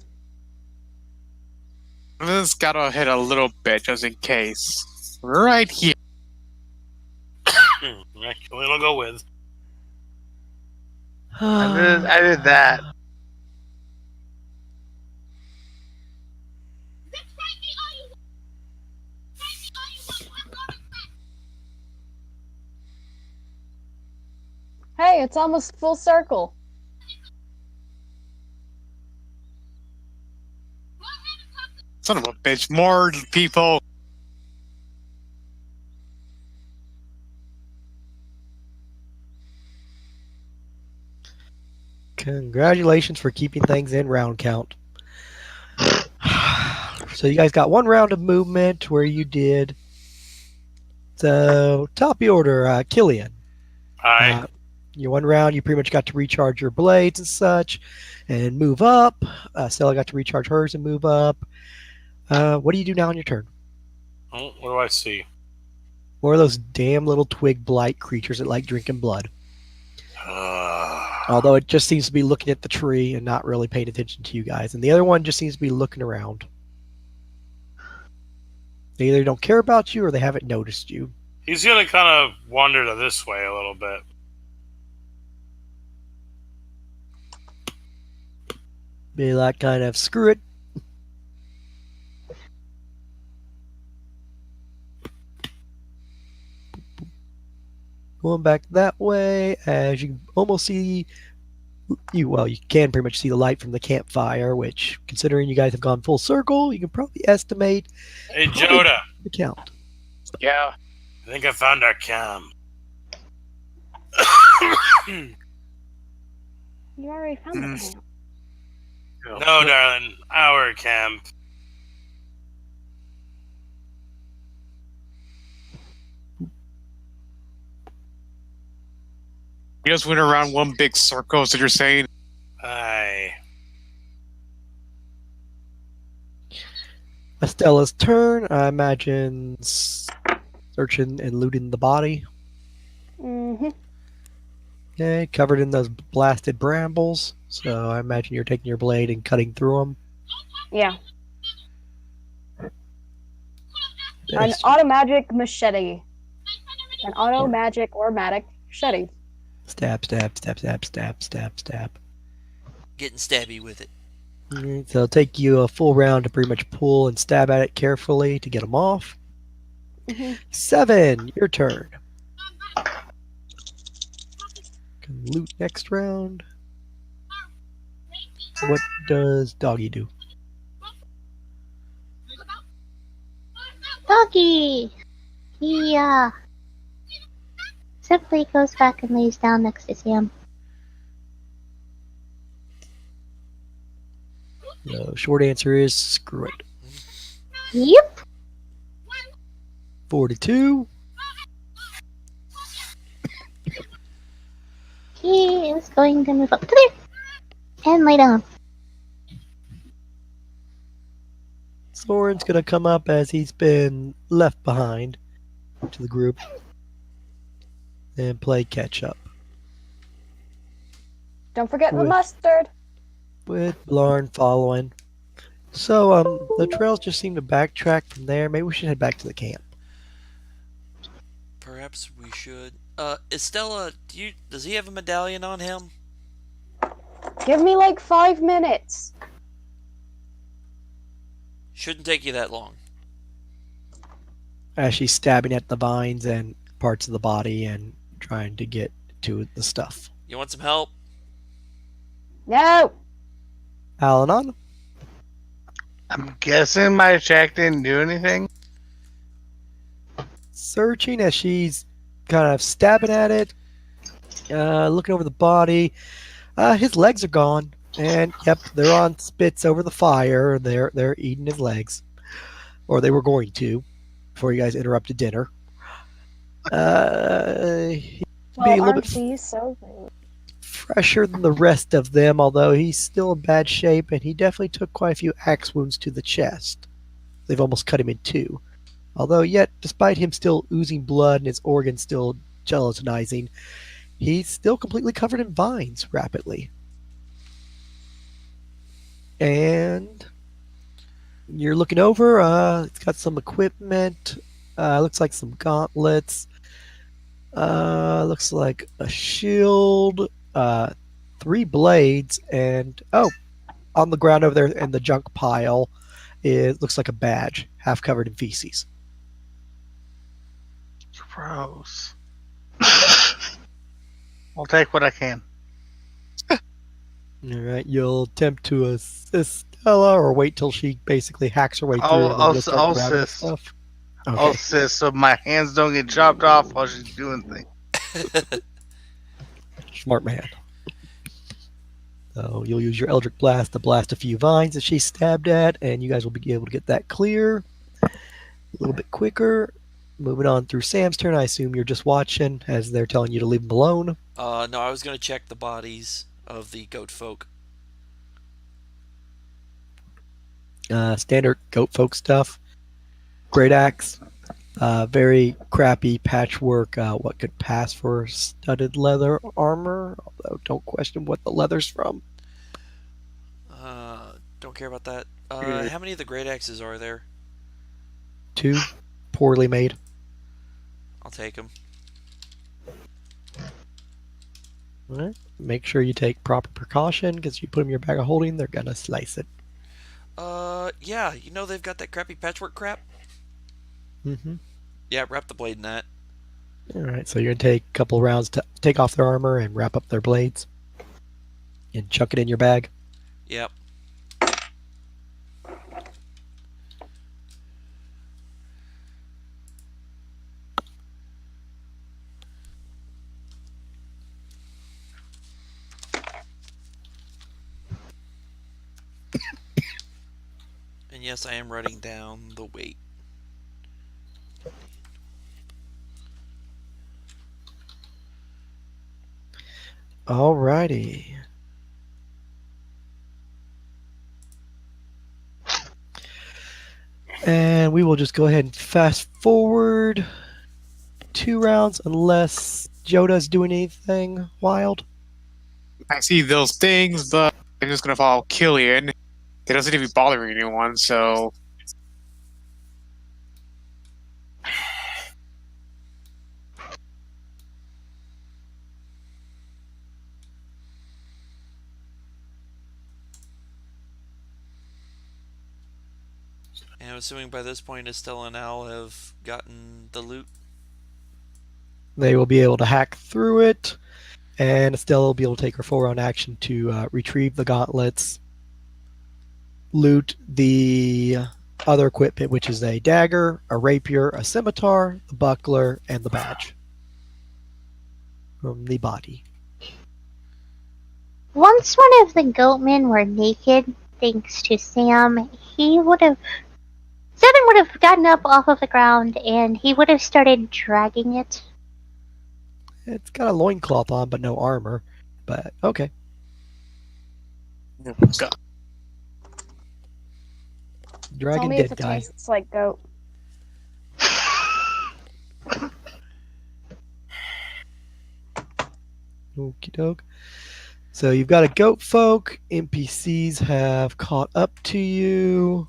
Speaker 1: I'm just gotta hit a little bit just in case. Right here.
Speaker 3: Actually, I'll go with.
Speaker 6: I did that.
Speaker 7: Hey, it's almost full circle.
Speaker 1: Son of a bitch. More people.
Speaker 4: Congratulations for keeping things in round count. So you guys got 1 round of movement where you did. So top of the order, Killian.
Speaker 3: Hi.
Speaker 4: Your 1 round, you pretty much got to recharge your blades and such, and move up. Stella got to recharge hers and move up. What do you do now on your turn?
Speaker 3: Oh, what do I see?
Speaker 4: What are those damn little twig blight creatures that like drinking blood? Although it just seems to be looking at the tree and not really paying attention to you guys. And the other one just seems to be looking around. They either don't care about you or they haven't noticed you.
Speaker 3: He's gonna kind of wander to this way a little bit.
Speaker 4: Be like, kind of, screw it. Going back that way, as you can almost see, you can pretty much see the light from the campfire, which, considering you guys have gone full circle, you can probably estimate
Speaker 3: Hey, Joda.
Speaker 4: the count.
Speaker 1: Yeah.
Speaker 3: I think I found our cam.
Speaker 7: You already found the camp.
Speaker 3: No, darling. Our camp.
Speaker 1: You just went around one big circle, so you're saying?
Speaker 3: Aye.
Speaker 4: Estella's turn, I imagine searching and looting the body.
Speaker 7: Mm-hmm.
Speaker 4: Okay, covered in those blasted brambles. So I imagine you're taking your blade and cutting through them.
Speaker 7: Yeah. An auto magic machete. An auto magic or matic machete.
Speaker 4: Stab, stab, stab, stab, stab, stab, stab.
Speaker 2: Getting stabby with it.
Speaker 4: Alright, so it'll take you a full round to pretty much pull and stab at it carefully to get them off.
Speaker 7: Mhm.
Speaker 4: 7, your turn. Can loot next round. What does Doggy do?
Speaker 5: Doggy! He, simply goes back and lays down next to Sam.
Speaker 4: The short answer is screw it.
Speaker 5: Yep. he is going to move up to there and lay down.
Speaker 4: Soren's gonna come up as he's been left behind to the group and play catch up
Speaker 7: Don't forget the
Speaker 4: With-
Speaker 7: mustard.
Speaker 4: with Blarn following. So the trails just seem to backtrack from there. Maybe we should head back to the camp.
Speaker 2: Perhaps we should. Estella, does he have a medallion on him?
Speaker 7: Give me like 5 minutes.
Speaker 2: Shouldn't take you that long.
Speaker 4: As she's stabbing at the vines and parts of the body and trying to get to the stuff.
Speaker 2: You want some help?
Speaker 7: No.
Speaker 4: Al-Anon?
Speaker 6: I'm guessing my attack didn't do anything.
Speaker 4: Searching as she's kind of stabbing at it, looking over the body. His legs are gone, and yep, they're on spits over the fire. They're eating his legs, or they were going to, before you guys interrupted dinner. He'd be a
Speaker 7: Well,
Speaker 4: little
Speaker 7: aren't
Speaker 4: bit
Speaker 7: we so rude?
Speaker 4: fresher than the rest of them, although he's still in bad shape, and he definitely took quite a few axe wounds to the chest. They've almost cut him in two. Although, yet, despite him still oozing blood and his organs still gelatinizing, he's still completely covered in vines rapidly. And you're looking over, it's got some equipment, looks like some gauntlets, looks like a shield, 3 blades, and on the ground over there in the junk pile, it looks like a badge, half covered in feces.
Speaker 6: Gross. I'll take what I can.
Speaker 4: All right, you'll attempt to assist Stella, or wait till she basically hacks her way through. and then
Speaker 6: I'll
Speaker 4: you'll start grabbing
Speaker 6: assist.
Speaker 4: stuff.
Speaker 6: I'll
Speaker 4: Okay.
Speaker 6: assist so my hands don't get chopped off while she's doing things.
Speaker 4: Smart man. So you'll use your Eldritch Blast to blast a few vines that she's stabbed at, and you guys will be able to get that clear a little bit quicker. Moving on through Sam's turn, I assume you're just watching as they're telling you to leave them alone.
Speaker 2: No, I was gonna check the bodies of the goat folk.
Speaker 4: Standard goat folk stuff. Great axe. Very crappy patchwork. What could pass for studded leather armor? Although don't question what the leather's from.
Speaker 2: Don't care about that.
Speaker 1: Yeah.
Speaker 2: How many of the great axes are there?
Speaker 4: 2, poorly made.
Speaker 2: I'll take them.
Speaker 4: All right. Make sure you take proper precaution, because if you put them in your bag of holding, they're gonna slice it.
Speaker 2: Yeah, they've got that crappy patchwork crap?
Speaker 4: Mm-hmm.
Speaker 2: Yeah, wrap the blade in that.
Speaker 4: All right, so you're gonna take a couple rounds to take off their armor and wrap up their blades, and chuck it in your bag.
Speaker 2: Yep. And yes, I am writing down the weight.
Speaker 4: Alrighty. And we will just go ahead and fast forward 2 rounds, unless Joda's doing anything wild.
Speaker 1: I see those things, but I'm just gonna follow Killian. It doesn't even bother anyone, so
Speaker 2: And I'm assuming by this point Estella and Al have gotten the loot.
Speaker 4: They will be able to hack through it, and Estella will be able to take her full round action to retrieve the gauntlets, loot the other equipment, which is a dagger, a rapier, a scimitar, the buckler, and the badge from the body.
Speaker 5: Once one of the goatmen were naked, thanks to Sam, Seven would have gotten up off of the ground and he would have started dragging it.
Speaker 4: It's got a loincloth on, but no armor. But okay.
Speaker 1: God.
Speaker 4: Dragon
Speaker 7: Tell me if
Speaker 4: dead
Speaker 7: it
Speaker 4: guy.
Speaker 7: tastes like goat.
Speaker 4: Okie doke. So you've got a goat folk. NPCs have caught up to you.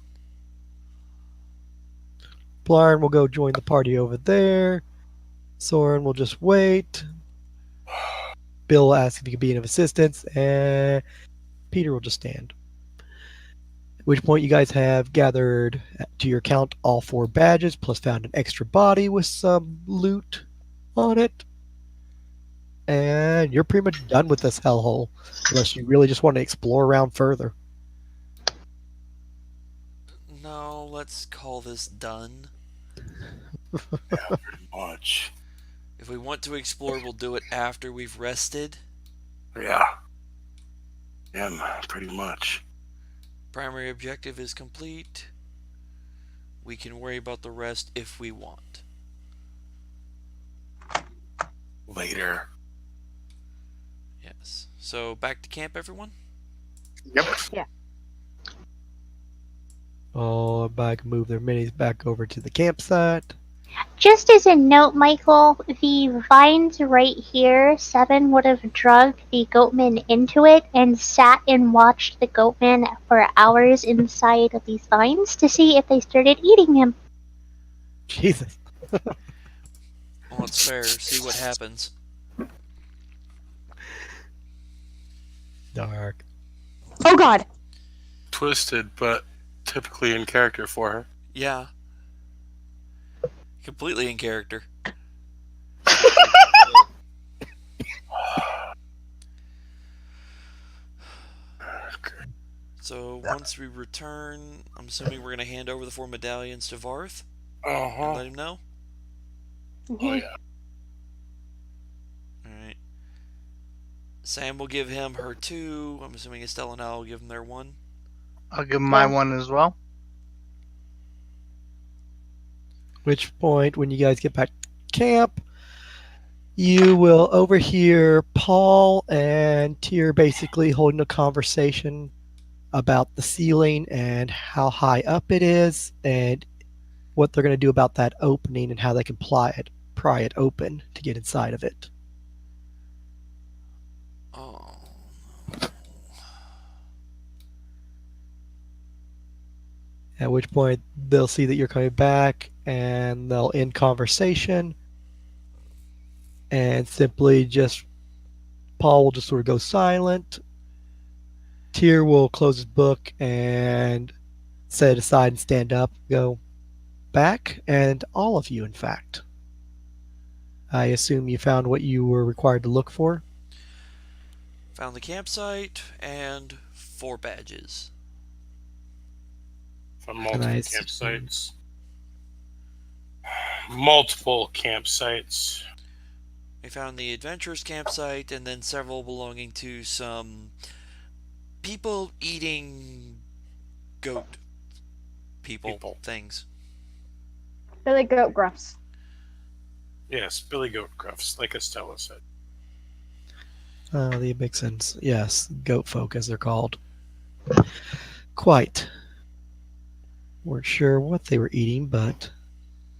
Speaker 4: Blarn will go join the party over there. Soren will just wait. Bill will ask if he can be of assistance, and Peter will just stand. At which point you guys have gathered to your count all 4 badges, plus found an extra body with some loot on it. And you're pretty much done with this hellhole, unless you really just want to explore around further.
Speaker 2: No, let's call this done.
Speaker 3: Pretty much.
Speaker 2: If we want to explore, we'll do it after we've rested.
Speaker 3: Yeah. Yeah, pretty much.
Speaker 2: Primary objective is complete. We can worry about the rest if we want.
Speaker 3: Later.
Speaker 2: Yes. So back to camp, everyone?
Speaker 1: Yep.
Speaker 4: Oh, everybody can move their minis back over to the campsite.
Speaker 5: Just as a note, Michael, the vines right here, Seven would have drugged the goatman into it and sat and watched the goatman for hours inside of these vines to see if they started eating him.
Speaker 4: Jesus.
Speaker 2: Well, it's fair. See what happens.
Speaker 4: Dark.
Speaker 7: Oh god!
Speaker 3: Twisted, but typically in character for her.
Speaker 2: Yeah. Completely in character. So once we return, I'm assuming we're going to hand over the 4 medallions to Varth and
Speaker 3: Uh-huh.
Speaker 2: let him know.
Speaker 3: Oh, yeah.
Speaker 2: Alright. Sam will give him her 2. I'm assuming Estelle and I will give them their 1.
Speaker 6: I'll give him my one as well.
Speaker 4: Which point, when you guys get back to camp, you will overhear Paul and Tyr basically holding a conversation about the ceiling and how high up it is and what they're going to do about that opening and how they can pry it open to get inside of it.
Speaker 2: Oh.
Speaker 4: At which point they'll see that you're coming back and they'll end conversation and simply just Paul will just sort of go silent. Tyr will close his book and set it aside and stand up, go back, and all of you, in fact. I assume you found what you were required to look for.
Speaker 2: Found the campsite and 4 badges.
Speaker 3: From multiple
Speaker 4: Nice.
Speaker 3: campsites. Multiple campsites.
Speaker 2: We found the adventurers campsite and then several belonging to some people eating goat people. Things.
Speaker 7: Billy Goat Gruffs.
Speaker 3: Yes, Billy Goat Gruffs, like Estella said.
Speaker 4: The Vixens, yes, goat folk as they're called. Quite. Weren't sure what they were eating, but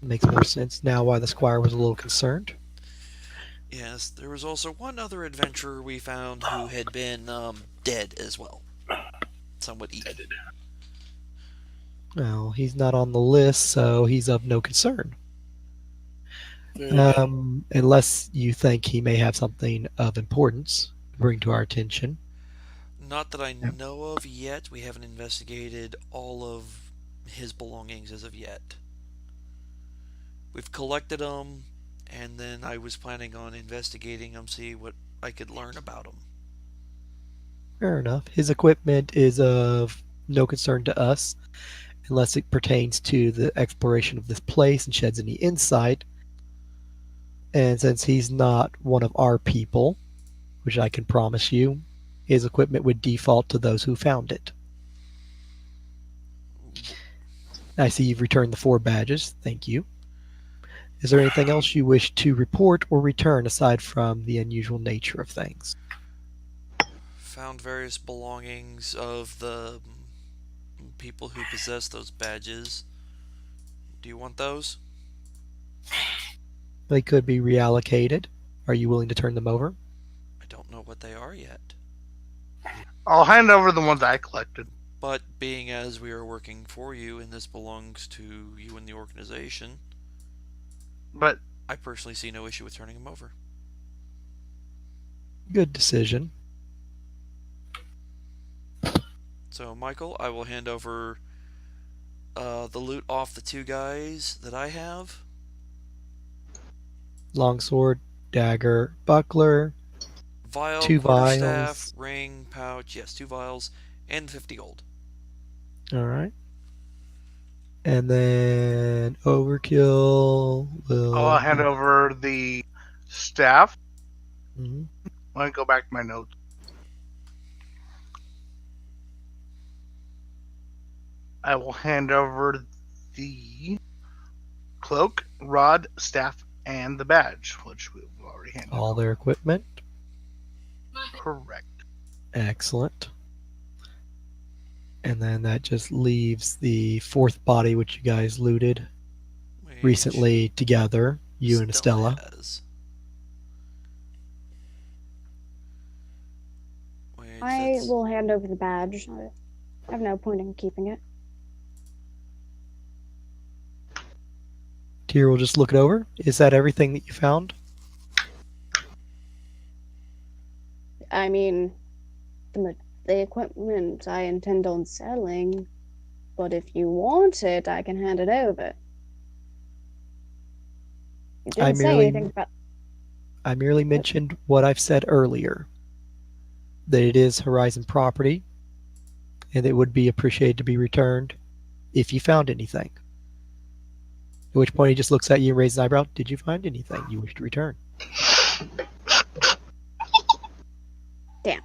Speaker 4: it makes more sense now why the squire was a little concerned.
Speaker 2: Yes, there was also one other adventurer we found who had been dead as well. Somewhat eaten.
Speaker 4: Well, he's not on the list, so he's of no concern. Unless you think he may have something of importance to bring to our attention.
Speaker 2: Not that I know of yet. We haven't investigated all of his belongings as of yet. We've collected them, and then I was planning on investigating them, see what I could learn about them.
Speaker 4: Fair enough. His equipment is of no concern to us, unless it pertains to the exploration of this place and sheds any insight. And since he's not one of our people, which I can promise you, his equipment would default to those who found it. I see you've returned the 4 badges. Thank you. Is there anything else you wish to report or return aside from the unusual nature of things?
Speaker 2: found various belongings of the people who possess those badges. Do you want those?
Speaker 4: They could be reallocated. Are you willing to turn them over?
Speaker 2: I don't know what they are yet.
Speaker 6: I'll hand over the ones I collected.
Speaker 2: But being as we are working for you and this belongs to you and the organization,
Speaker 6: But
Speaker 2: I personally see no issue with turning them over.
Speaker 4: Good decision.
Speaker 2: So, Michael, I will hand over the loot off the two guys that I have.
Speaker 4: Longsword, dagger, buckler,
Speaker 2: Vial,
Speaker 4: 2
Speaker 2: quarterstaff,
Speaker 4: vials.
Speaker 2: ring, pouch, yes, 2 vials, and 50 gold.
Speaker 4: All right. And then overkill will.
Speaker 6: I'll hand over the staff.
Speaker 4: Mhm.
Speaker 6: Let me go back to my notes. I will hand over the cloak, rod, staff, and the badge, which we've already handed
Speaker 4: All
Speaker 6: over.
Speaker 4: their equipment.
Speaker 6: Correct.
Speaker 4: Excellent. And then that just leaves the 4th body, which you guys looted
Speaker 2: Which
Speaker 4: recently together, you and Estella.
Speaker 2: has. Which
Speaker 7: I
Speaker 2: that's-
Speaker 7: will hand over the badge. I have no point in keeping it.
Speaker 4: Tyr will just look it over. Is that everything that you found?
Speaker 7: I mean, the equipment I intend on selling, but if you want it, I can hand it over. You
Speaker 4: I
Speaker 7: didn't say
Speaker 4: merely-
Speaker 7: anything about.
Speaker 4: I merely mentioned what I've said earlier. That it is Horizon property, and it would be appreciated to be returned if you found anything. At which point he just looks at you and raises an eyebrow. Did you find anything you wish to return?
Speaker 7: Damn.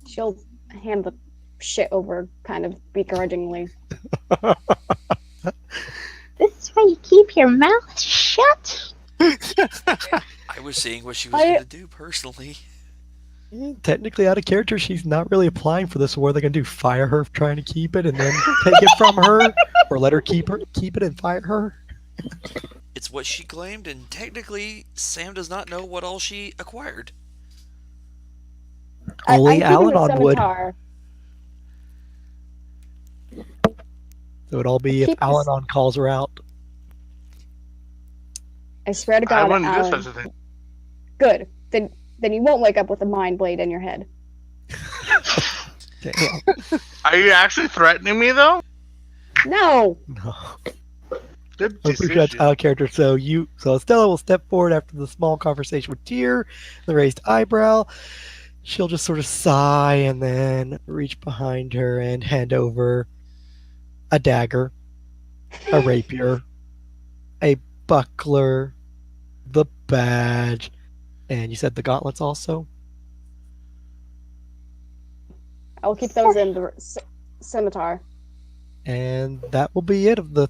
Speaker 7: She'll hand the shit over kind of begrudgingly.
Speaker 5: This is why you keep your mouth shut.
Speaker 2: I was seeing what she was going to do personally.
Speaker 4: Technically out of character, she's not really applying for this. What are they going to do? Fire her for trying to keep it and then take it from her? Or let her keep it and fire her?
Speaker 2: It's what she claimed, and technically, Sam does not know what all she acquired.
Speaker 4: Only
Speaker 7: I'm keeping the
Speaker 4: Al-Anon would.
Speaker 7: scimitar.
Speaker 4: So it'd all be if
Speaker 7: Keep this-
Speaker 4: Al-Anon calls her out.
Speaker 7: I swear to
Speaker 6: I
Speaker 7: God,
Speaker 6: wouldn't do
Speaker 7: Alan.
Speaker 6: such a thing.
Speaker 7: Good. Then you won't wake up with a mind blade in your head.
Speaker 4: Damn.
Speaker 6: Are you actually threatening me, though?
Speaker 7: No.
Speaker 4: No.
Speaker 6: Good
Speaker 4: I'm pretty sure that's
Speaker 6: decision.
Speaker 4: out of character. So Estella will step forward after the small conversation with Tyr, the raised eyebrow. She'll just sort of sigh and then reach behind her and hand over a dagger, a rapier, a buckler, the badge, and you said the gauntlets also?
Speaker 7: I'll keep those in the scimitar.
Speaker 4: And that will be it of the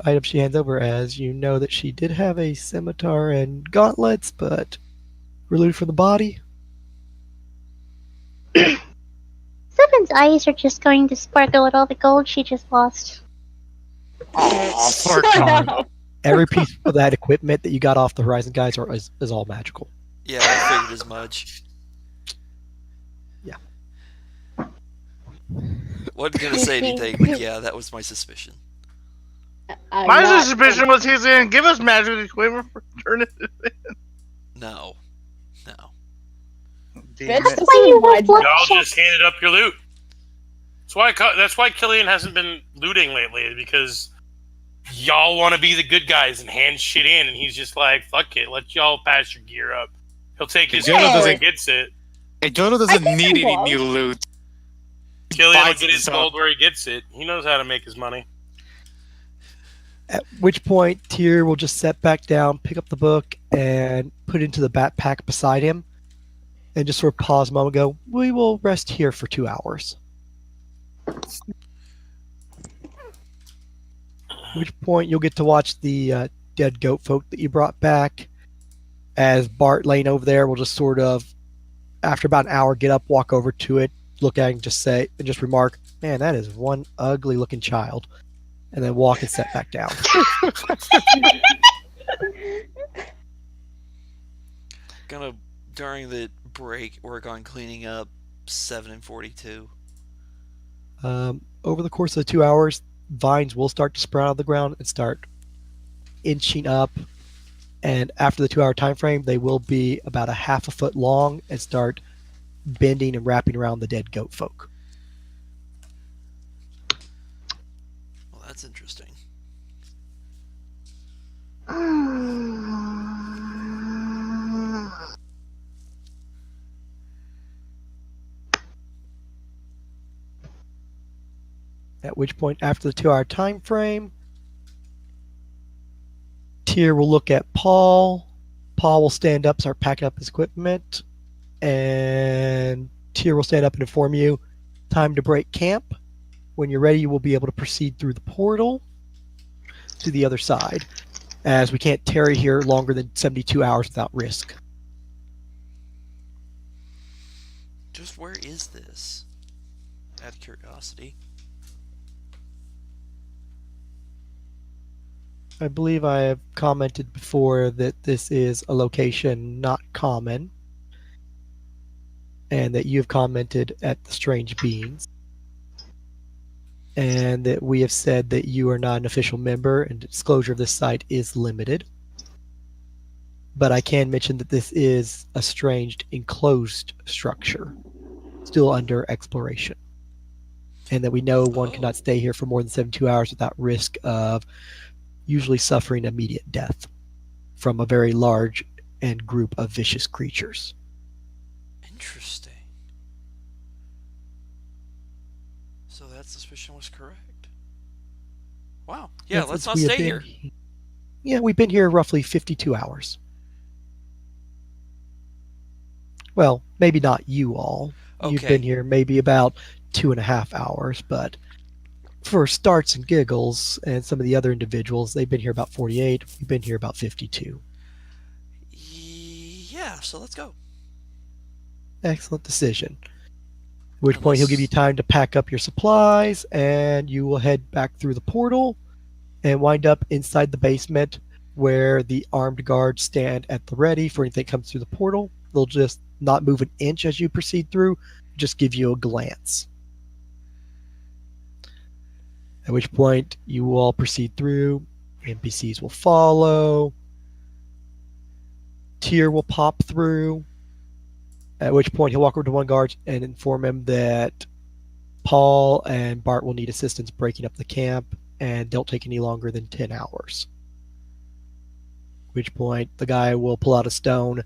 Speaker 4: items she hands over, as you know that she did have a scimitar and gauntlets, but were looted for the body.
Speaker 5: Seven's eyes are just going to sparkle at all the gold she just lost.
Speaker 1: Oh, for
Speaker 7: Shut
Speaker 1: God.
Speaker 7: up.
Speaker 4: Every piece of that equipment that you got off the Horizon guys is all magical.
Speaker 2: Yeah, I figured as much.
Speaker 4: Yeah.
Speaker 2: Wasn't gonna say anything, but yeah, that was my suspicion.
Speaker 7: I'm
Speaker 6: My
Speaker 7: not-
Speaker 6: suspicion was he's going to give us magic equipment for turning it in.
Speaker 2: No.
Speaker 6: Damn
Speaker 7: Bitch,
Speaker 6: it.
Speaker 7: this
Speaker 5: Why you
Speaker 7: is my
Speaker 5: have blood
Speaker 3: Y'all
Speaker 5: check?
Speaker 3: just handed up your loot. That's why Killian hasn't been looting lately, because y'all want to be the good guys and hand shit in, and he's just like, fuck it, let y'all pass your gear up. He'll take his
Speaker 1: Yeah.
Speaker 3: loot and gets it.
Speaker 1: Hey, Jono
Speaker 7: I
Speaker 1: doesn't
Speaker 7: think
Speaker 1: need
Speaker 7: it
Speaker 1: any
Speaker 7: was.
Speaker 1: new loot.
Speaker 3: Killian will
Speaker 1: Buys
Speaker 3: get his
Speaker 1: his own.
Speaker 3: gold where he gets it. He knows how to make his money.
Speaker 4: At which point, Tyr will just set back down, pick up the book, and put it into the backpack beside him, and just sort of pause a moment and go, we will rest here for 2 hours. At which point you'll get to watch the dead goat folk that you brought back. As Bart laying over there will just sort of, after about an hour, get up, walk over to it, look at it, and just remark, "Man, that is one ugly looking child," and then walk and set back down.
Speaker 2: Gonna, during the break, work on cleaning up 7 and 42.
Speaker 4: Over the course of the 2 hours, vines will start to sprout out of the ground and start inching up. And after the 2 hour time frame, they will be about a half a foot long and start bending and wrapping around the dead goat folk.
Speaker 2: Well, that's interesting.
Speaker 4: At which point, after the 2 hour time frame, Tyr will look at Paul. Paul will stand up, start packing up his equipment, and Tyr will stand up and inform you, time to break camp. When you're ready, you will be able to proceed through the portal to the other side, as we can't tarry here longer than 72 hours without risk.
Speaker 2: Just where is this? Out of curiosity.
Speaker 4: I believe I have commented before that this is a location not common, and that you have commented at the strange beings, and that we have said that you are not an official member and disclosure of this site is limited. But I can mention that this is a strange enclosed structure, still under exploration, and that we know one cannot stay here for more than 72 hours without risk of usually suffering immediate death from a very large and group of vicious creatures.
Speaker 2: Interesting. So that suspicion was correct. Wow. Yeah, let's not stay here.
Speaker 4: Yeah, we've been here roughly 52 hours. Well, maybe not you all.
Speaker 2: Okay.
Speaker 4: You've been here maybe about 2.5 hours, but for starts and giggles, and some of the other individuals, they've been here about 48. We've been here about 52.
Speaker 2: Yeah, so let's go.
Speaker 4: Excellent decision. At which point he'll give you time to pack up your supplies, and you will head back through the portal and wind up inside the basement where the armed guards stand at the ready for anything that comes through the portal. They'll just not move an inch as you proceed through, just give you a glance. At which point you will all proceed through. NPCs will follow. Tyr will pop through. At which point he'll walk over to one guard and inform him that Paul and Bart will need assistance breaking up the camp and don't take any longer than 10 hours. At which point the guy will pull out a stone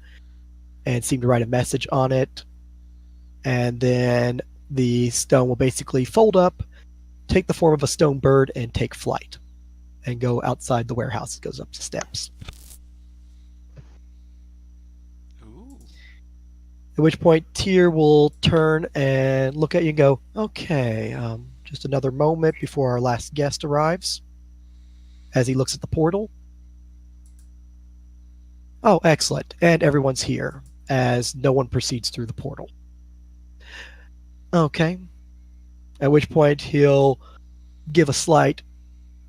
Speaker 4: and seem to write a message on it. And then the stone will basically fold up, take the form of a stone bird, and take flight and go outside the warehouse. It goes up the steps.
Speaker 2: Ooh.
Speaker 4: At which point Tyr will turn and look at you and go, "Okay, just another moment before our last guest arrives." As he looks at the portal. "Oh, excellent. And everyone's here," as no one proceeds through the portal. Okay. At which point he'll give a slight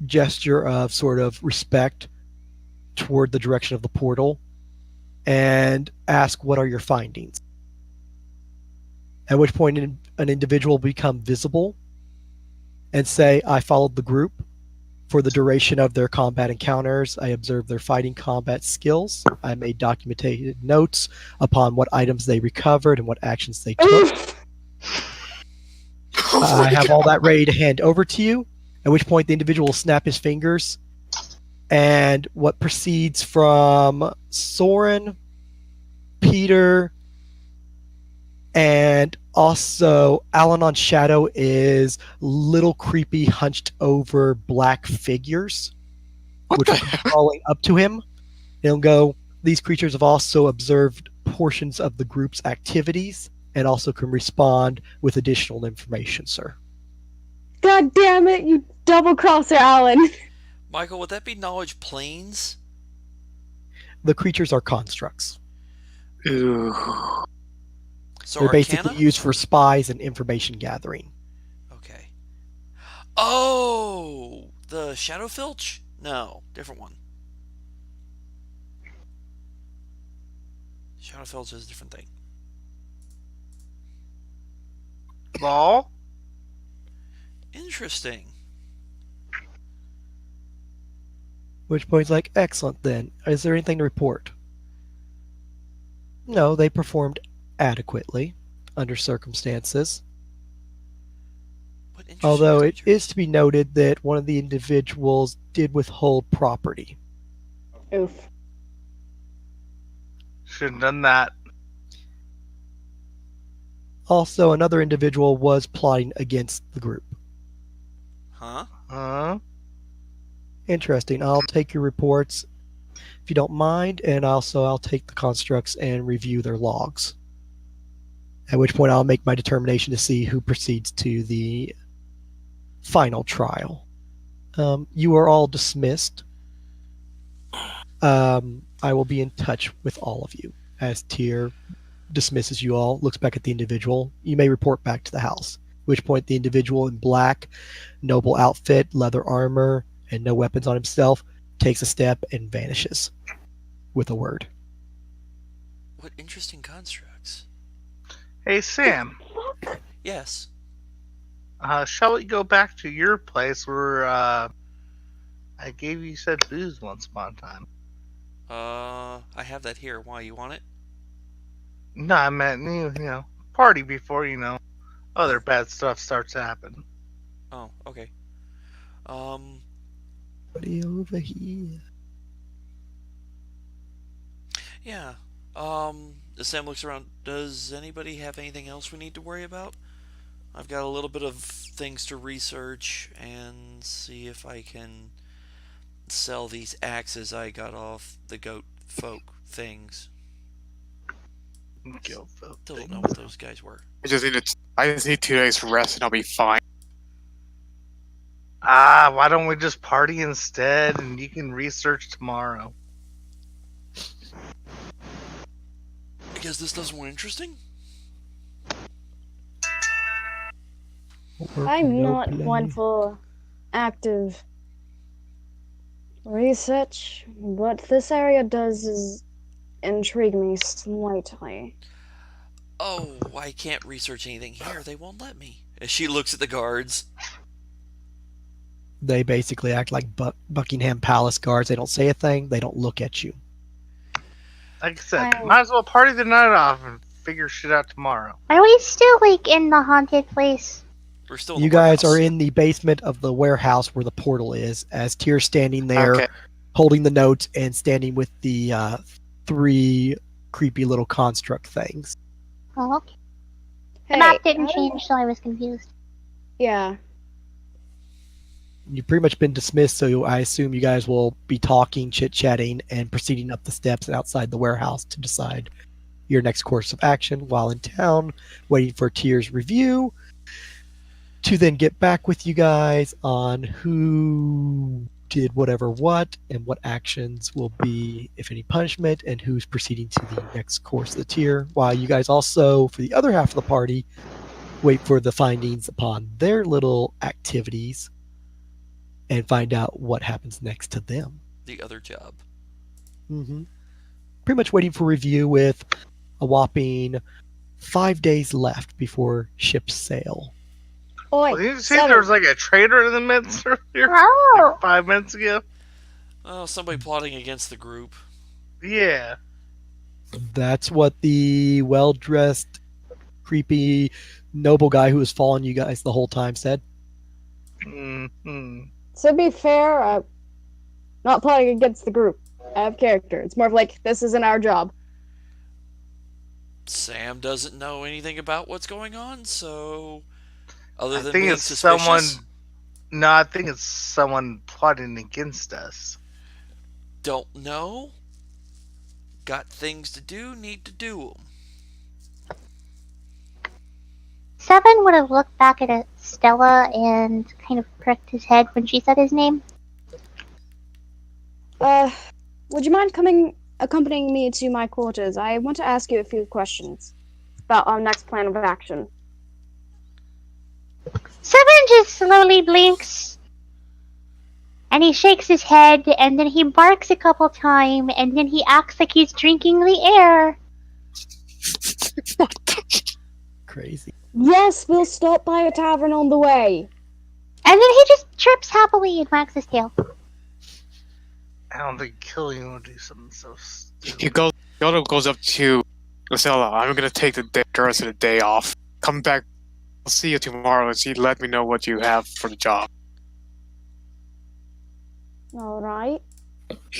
Speaker 4: gesture of sort of respect toward the direction of the portal and ask, "What are your findings?" At which point an individual will become visible and say, "I followed the group for the duration of their combat encounters. I observed their fighting combat skills. I made documented notes upon what items they recovered and what actions they took. I have all that ready to hand over to you," at which point the individual will snap his fingers, and what proceeds from Soren, Peter, and also Al-Anon's shadow is little creepy hunched over black figures, which will come crawling up to him. He'll go, "These creatures have also observed portions of the group's activities and also can respond with additional information, sir."
Speaker 7: God damn it, you double crosser, Alan.
Speaker 2: Michael, would that be knowledge planes?
Speaker 4: The creatures are constructs.
Speaker 1: Ooh.
Speaker 2: So
Speaker 4: They're
Speaker 2: Arcana?
Speaker 4: basically used for spies and information gathering.
Speaker 2: Okay. Oh! The Shadow Filch? No, different one. Shadow Filch is a different thing.
Speaker 6: Ball?
Speaker 2: Interesting.
Speaker 4: Which point's like, excellent then. Is there anything to report? No, they performed adequately under circumstances.
Speaker 2: What interesting
Speaker 4: Although it
Speaker 2: creatures.
Speaker 4: is to be noted that one of the individuals did withhold property.
Speaker 7: Oof.
Speaker 6: Shouldn't done that.
Speaker 4: Also, another individual was plotting against the group.
Speaker 2: Huh?
Speaker 6: Huh?
Speaker 4: Interesting. I'll take your reports if you don't mind, and also I'll take the constructs and review their logs. At which point I'll make my determination to see who proceeds to the final trial. You are all dismissed. I will be in touch with all of you as Tyr dismisses you all, looks back at the individual. You may report back to the house. At which point the individual in black, noble outfit, leather armor, and no weapons on himself takes a step and vanishes with a word.
Speaker 2: What interesting constructs.
Speaker 6: Hey, Sam.
Speaker 2: Yes.
Speaker 6: Shall we go back to your place where I gave you said booze once upon a time?
Speaker 2: I have that here. Why, you want it?
Speaker 6: No, I meant party before other bad stuff starts to happen.
Speaker 2: Oh, okay.
Speaker 4: Buddy over here.
Speaker 2: Yeah. Sam looks around. Does anybody have anything else we need to worry about? I've got a little bit of things to research and see if I can sell these axes I got off the goat folk things.
Speaker 6: Go, folk
Speaker 2: Still don't
Speaker 6: thing.
Speaker 2: know what those guys were.
Speaker 1: I just need 2 days rest and I'll be fine.
Speaker 6: Why don't we just party instead and you can research tomorrow?
Speaker 2: Because this doesn't more interesting?
Speaker 7: I'm not one for active research. What this area does is intrigue me slightly.
Speaker 2: Oh, I can't research anything here. They won't let me. As she looks at the guards.
Speaker 4: They basically act like Buckingham Palace guards. They don't say a thing. They don't look at you.
Speaker 6: Like I said,
Speaker 7: Oh.
Speaker 6: might as well party the night off and figure shit out tomorrow.
Speaker 5: Are we still like in the haunted place?
Speaker 2: We're still in
Speaker 4: You
Speaker 2: the
Speaker 4: guys
Speaker 2: warehouse.
Speaker 4: are in the basement of the warehouse where the portal is, as Tyr's standing there
Speaker 1: Okay.
Speaker 4: holding the notes and standing with the 3 creepy little construct things.
Speaker 5: Oh, okay. The
Speaker 7: Hey,
Speaker 5: map didn't
Speaker 7: how do-
Speaker 5: change, so I was confused.
Speaker 7: Yeah.
Speaker 4: You've pretty much been dismissed, so I assume you guys will be talking, chit-chatting, and proceeding up the steps and outside the warehouse to decide your next course of action while in town, waiting for Tyr's review, to then get back with you guys on who did whatever what and what actions will be, if any, punishment, and who's proceeding to the next course of the tier, while you guys also, for the other half of the party, wait for the findings upon their little activities and find out what happens next to them.
Speaker 2: The other job.
Speaker 4: Pretty much waiting for review with a whopping 5 days left before ships sail.
Speaker 7: Oi,
Speaker 6: Well, did you see
Speaker 7: Seven.
Speaker 6: there was like a traitor in the midst earlier?
Speaker 5: Oh,
Speaker 6: Like 5 minutes ago?
Speaker 2: Oh, somebody plotting against the group.
Speaker 6: Yeah.
Speaker 4: That's what the well-dressed, creepy, noble guy who was following you guys the whole time said.
Speaker 6: Mm-hmm.
Speaker 7: To be fair, I'm not plotting against the group. I have character. It's more of like, this isn't our job.
Speaker 2: Sam doesn't know anything about what's going on, so other
Speaker 6: I
Speaker 2: than
Speaker 6: think
Speaker 2: being
Speaker 6: it's
Speaker 2: suspicious,
Speaker 6: someone. No, I think it's someone plotting against us.
Speaker 2: don't know. Got things to do, need to do them.
Speaker 5: Seven would have looked back at Stella and kind of pricked his head when she said his name.
Speaker 7: would you mind accompanying me to my quarters? I want to ask you a few questions about our next plan of action.
Speaker 5: Seven just slowly blinks, and he shakes his head, and then he barks a couple times, and then he acts like he's drinking the air.
Speaker 4: Crazy.
Speaker 7: Yes, we'll stop by a tavern on the way.
Speaker 5: And then he just chirps happily and wags his tail.
Speaker 6: I don't think Killian would do something so stupid.
Speaker 1: Yoda goes up to Lucilla. I'm gonna take the rest of the day off. Come back. I'll see you tomorrow, and let me know what you have for the job.
Speaker 7: All right.
Speaker 1: I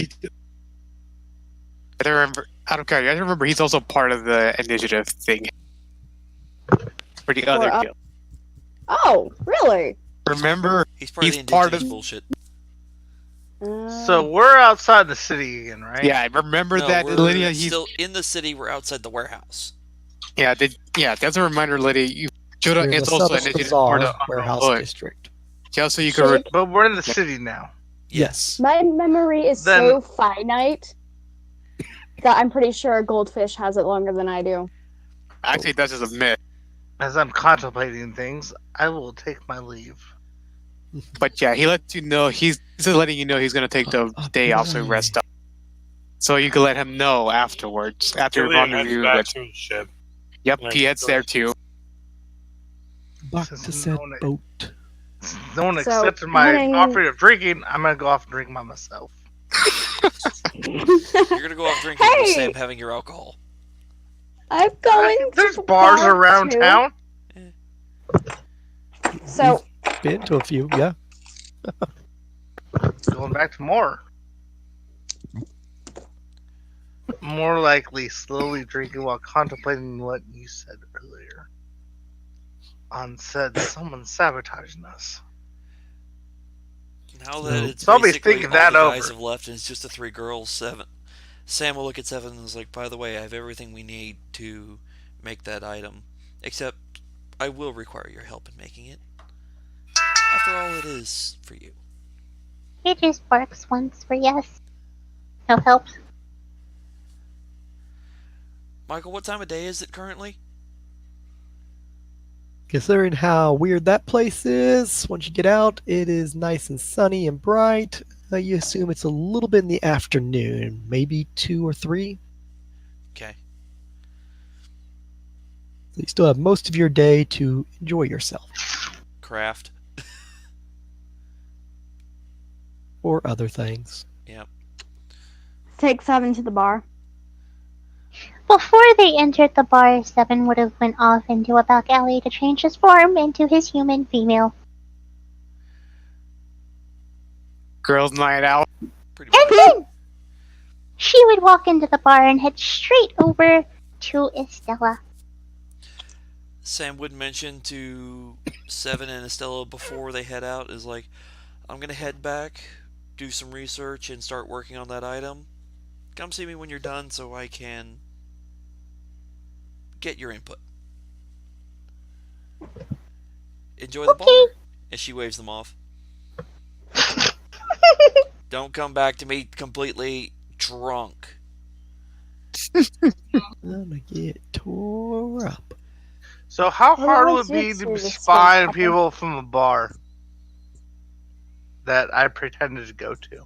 Speaker 1: don't remember. I don't care. I remember he's also part of the initiative thing for the other guild.
Speaker 7: Oh, really?
Speaker 1: Remember,
Speaker 2: He's part of the
Speaker 1: he's part
Speaker 2: indigenous
Speaker 1: of.
Speaker 2: bullshit.
Speaker 6: So we're outside the city again, right?
Speaker 1: Yeah, I remember
Speaker 2: No,
Speaker 1: that,
Speaker 2: we're
Speaker 1: Lydia. He's
Speaker 2: still in the city. We're outside the warehouse.
Speaker 1: yeah. That's a reminder, Lydia. Judah
Speaker 4: We're in
Speaker 1: is
Speaker 4: the
Speaker 1: also
Speaker 4: Subtle
Speaker 1: initiative part
Speaker 4: Bazaar
Speaker 1: of
Speaker 4: warehouse
Speaker 1: Hood.
Speaker 4: district.
Speaker 1: Yeah, so you can.
Speaker 6: But we're in the city now.
Speaker 4: Yes.
Speaker 7: My memory is so finite that I'm pretty sure a goldfish has it longer than I do.
Speaker 1: Actually, that's just a myth.
Speaker 6: As I'm contemplating things, I will take my leave.
Speaker 1: But yeah, he lets you know he's letting you know he's gonna take the day off so he rest up. So you can let him know afterwards after your
Speaker 3: Julian heads
Speaker 1: rendezvous.
Speaker 3: back
Speaker 1: With,
Speaker 3: to his ship.
Speaker 1: yep,
Speaker 3: Nice.
Speaker 1: he heads there too.
Speaker 4: Back to said boat.
Speaker 6: No one
Speaker 7: So,
Speaker 6: accepted my
Speaker 7: heading-
Speaker 6: offer of drinking. I'm gonna go off and drink by myself.
Speaker 2: You're gonna go off drinking with
Speaker 7: Hey!
Speaker 2: Sam having your alcohol.
Speaker 7: I'm going to
Speaker 6: There's
Speaker 7: the
Speaker 6: bars
Speaker 7: bar
Speaker 6: around
Speaker 7: too.
Speaker 6: town.
Speaker 7: So,
Speaker 4: Been to a few, yeah.
Speaker 6: Going back to more. More likely, slowly drinking while contemplating what you said earlier. On said someone sabotaging us.
Speaker 2: Now that it's
Speaker 6: So I'll be
Speaker 2: basically
Speaker 6: thinking
Speaker 2: all
Speaker 6: that
Speaker 2: the guys
Speaker 6: over.
Speaker 2: have left and it's just the three girls, Sam will look at Seven and is like, by the way, I have everything we need to make that item. Except, I will require your help in making it. After all, it is for you.
Speaker 5: He just barks once for yes. No help.
Speaker 2: Michael, what time of day is it currently?
Speaker 4: Considering how weird that place is, once you get out, it is nice and sunny and bright. You assume it's a little bit in the afternoon, maybe 2 or 3.
Speaker 2: Okay.
Speaker 4: So you still have most of your day to enjoy yourself
Speaker 2: Craft.
Speaker 4: or other things.
Speaker 2: Yep.
Speaker 7: take Seven to the bar.
Speaker 5: Before they entered the bar, Seven would have went off into a back alley to change his form into his human female.
Speaker 1: Girls' night out.
Speaker 2: Pretty
Speaker 5: And
Speaker 2: much.
Speaker 5: then she would walk into the bar and head straight over to Estella.
Speaker 2: Sam would mention to Seven and Estella before they head out is like, I'm gonna head back, do some research, and start working on that item. Come see me when you're done so I can get your input. Enjoy the bar. And she waves them off. Don't come back to me completely drunk.
Speaker 4: I'm gonna get tore up.
Speaker 6: So how
Speaker 7: Well,
Speaker 6: hard
Speaker 7: once
Speaker 6: would it be
Speaker 7: it's
Speaker 6: to
Speaker 7: through
Speaker 6: be
Speaker 7: the
Speaker 6: spying
Speaker 7: space,
Speaker 6: people from a bar that I pretended to go to?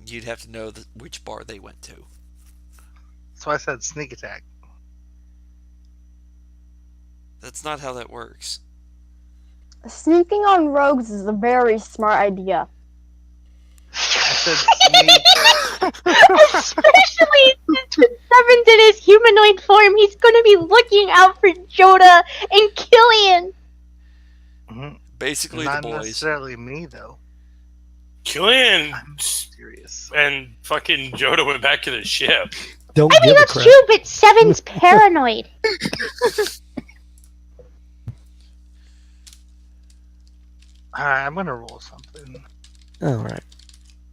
Speaker 2: You'd have to know which bar they went to.
Speaker 6: So I said sneak attack.
Speaker 2: That's not how that works.
Speaker 7: Sneaking on rogues is a very smart idea.
Speaker 6: I said sneak.
Speaker 5: Especially since when Seven's in his humanoid form, he's gonna be looking out for Joda and Killian.
Speaker 6: Mhm.
Speaker 2: Basically,
Speaker 6: Not
Speaker 2: the boys.
Speaker 6: necessarily me though.
Speaker 3: Killian
Speaker 6: I'm serious.
Speaker 3: and fucking Joda went back to the ship.
Speaker 4: Don't
Speaker 5: I mean,
Speaker 4: give a
Speaker 5: that's
Speaker 4: crap.
Speaker 5: true, but Seven's paranoid.
Speaker 6: Alright, I'm gonna roll something.
Speaker 4: Alright.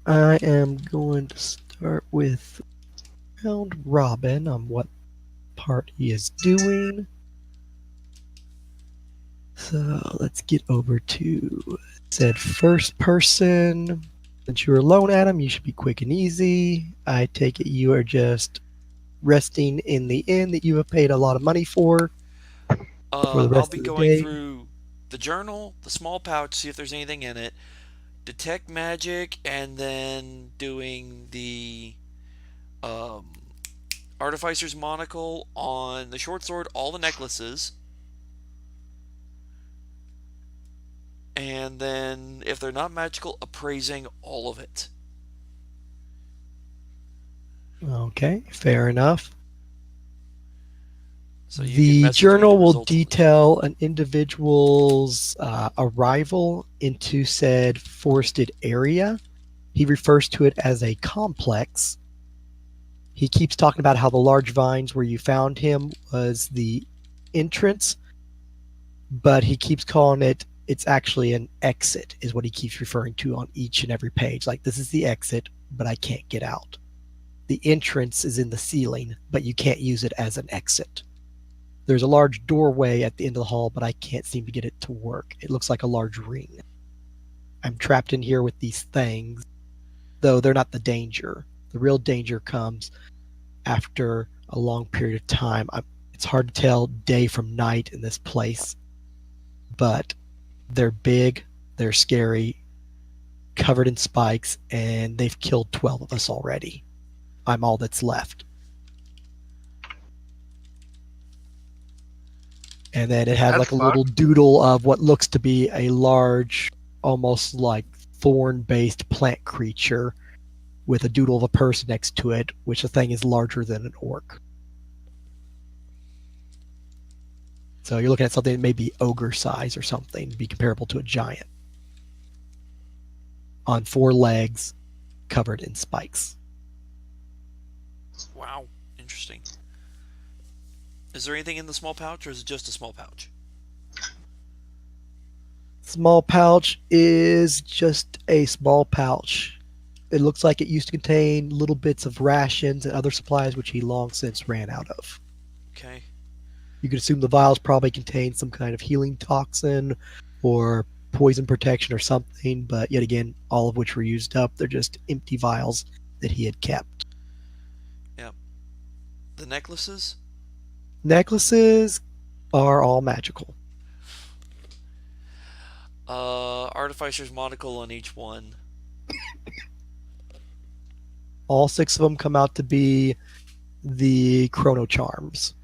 Speaker 4: I am going to start with round robin on what part he is doing. So let's get over to said first person. Since you're alone, Adam, you should be quick and easy. I take it you are just resting in the inn that you have paid a lot of money for the
Speaker 2: I'll
Speaker 4: rest
Speaker 2: be
Speaker 4: of the
Speaker 2: going
Speaker 4: day.
Speaker 2: through the journal, the small pouch, see if there's anything in it, detect magic, and then doing the um, artificer's monocle on the short sword, all the necklaces, and then if they're not magical, appraising all of it.
Speaker 4: Okay, fair enough.
Speaker 2: So you can
Speaker 4: The
Speaker 2: message me the
Speaker 4: journal will
Speaker 2: results of this.
Speaker 4: detail an individual's arrival into said forested area. He refers to it as a complex. He keeps talking about how the large vines where you found him was the entrance, but he keeps calling it's actually an exit, is what he keeps referring to on each and every page. Like, this is the exit, but I can't get out. The entrance is in the ceiling, but you can't use it as an exit. There's a large doorway at the end of the hall, but I can't seem to get it to work. It looks like a large ring. I'm trapped in here with these things, though they're not the danger. The real danger comes after a long period of time. It's hard to tell day from night in this place, but they're big, they're scary, covered in spikes, and they've killed 12 of us already. I'm all that's left. And then it has
Speaker 6: That's
Speaker 4: like a little
Speaker 6: fucked.
Speaker 4: doodle of what looks to be a large, almost like thorn-based plant creature with a doodle of a person next to it, which the thing is larger than an orc. So you're looking at something that may be ogre size or something, be comparable to a giant. On 4 legs, covered in spikes.
Speaker 2: Wow, interesting. Is there anything in the small pouch, or is it just a small pouch?
Speaker 4: Small pouch is just a small pouch. It looks like it used to contain little bits of rations and other supplies, which he long since ran out of.
Speaker 2: Okay.
Speaker 4: You could assume the vials probably contain some kind of healing toxin or poison protection or something, but yet again, all of which were used up. They're just empty vials that he had kept.
Speaker 2: Yep. The necklaces?
Speaker 4: Necklaces are all magical.
Speaker 2: Artificer's monocle on each one.
Speaker 4: All 6 of them come out to be the chrono charms.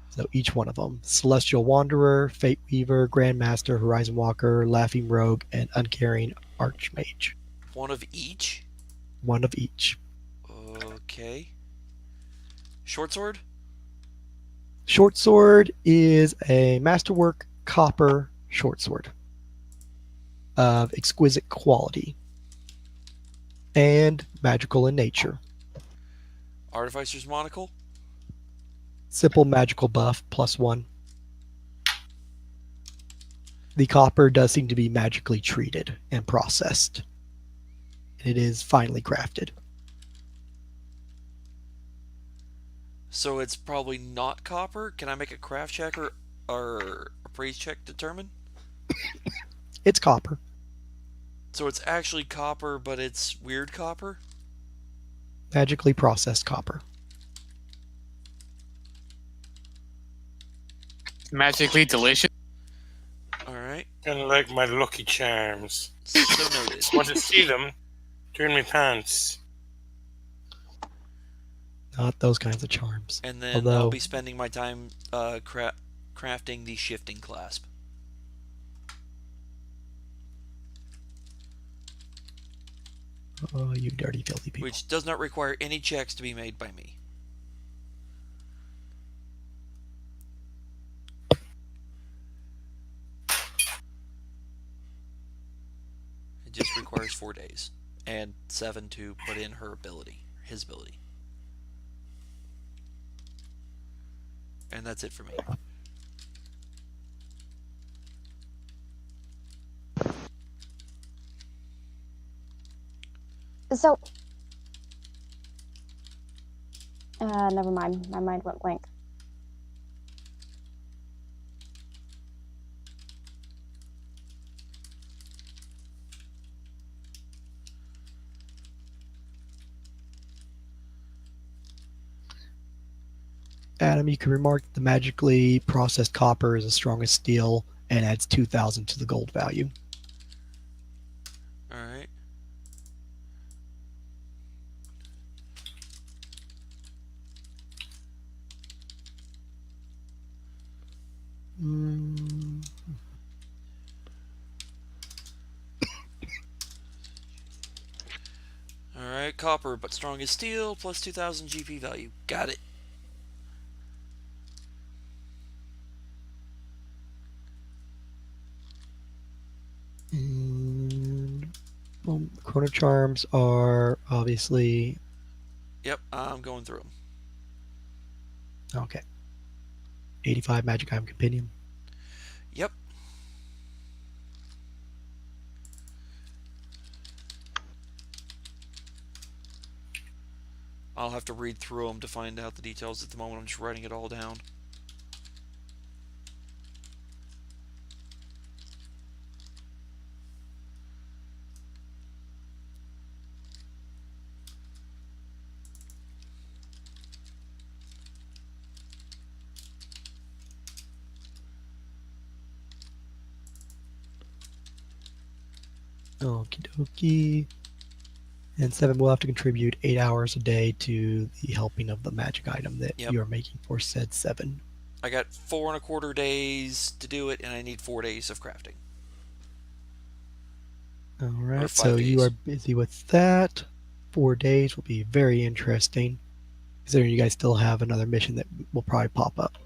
Speaker 4: So each one of them: Celestial Wanderer, Fate Weaver, Grandmaster, Horizon Walker, Laughing Rogue, and Uncaring Archmage.
Speaker 2: One of each?
Speaker 4: One of each.
Speaker 2: Okay. Short sword?
Speaker 4: Short sword is a masterwork copper short sword of exquisite quality and magical in nature.
Speaker 2: Artificer's monocle?
Speaker 4: Simple magical buff, +1. The copper does seem to be magically treated and processed. It is finely crafted.
Speaker 2: So it's probably not copper? Can I make a craft check or appraise check determine?
Speaker 4: It's copper.
Speaker 2: So it's actually copper, but it's weird copper?
Speaker 4: Magically processed copper.
Speaker 1: Magically delicious.
Speaker 2: Alright.
Speaker 3: Kind of like my Lucky Charms.
Speaker 2: So noted.
Speaker 3: Want to see them? Turn me pants.
Speaker 4: Not those kinds of charms.
Speaker 2: And then
Speaker 4: Although,
Speaker 2: I'll be spending my time crafting the shifting clasp.
Speaker 4: oh, you dirty, filthy people.
Speaker 2: Which does not require any checks to be made by me. It just requires 4 days. And 7 to put in her ability. His ability. And that's it for me.
Speaker 7: So, never mind. My mind went blank.
Speaker 4: Adam, you can remark the magically processed copper is as strong as steel and adds 2,000 to the gold value.
Speaker 2: Alright.
Speaker 4: Mm,
Speaker 2: Alright, copper, but strong as steel, plus 2,000 GP value. Got it.
Speaker 4: and Chrono Charms are obviously
Speaker 2: Yep, I'm going through them.
Speaker 4: okay. 85 Magic Item Compendium.
Speaker 2: Yep. I'll have to read through them to find out the details. At the moment, I'm just writing it all down.
Speaker 4: Okie dokie. And 7 will have to contribute 8 hours a day to the helping of the magic item that
Speaker 2: Yep.
Speaker 4: you are making for said 7.
Speaker 2: I got 4.25 days to do it, and I need 4 days of crafting. Or
Speaker 4: Alright,
Speaker 2: 5
Speaker 4: so you
Speaker 2: days.
Speaker 4: are busy with that. 4 days will be very interesting. Considering you guys still have another mission that will probably pop up.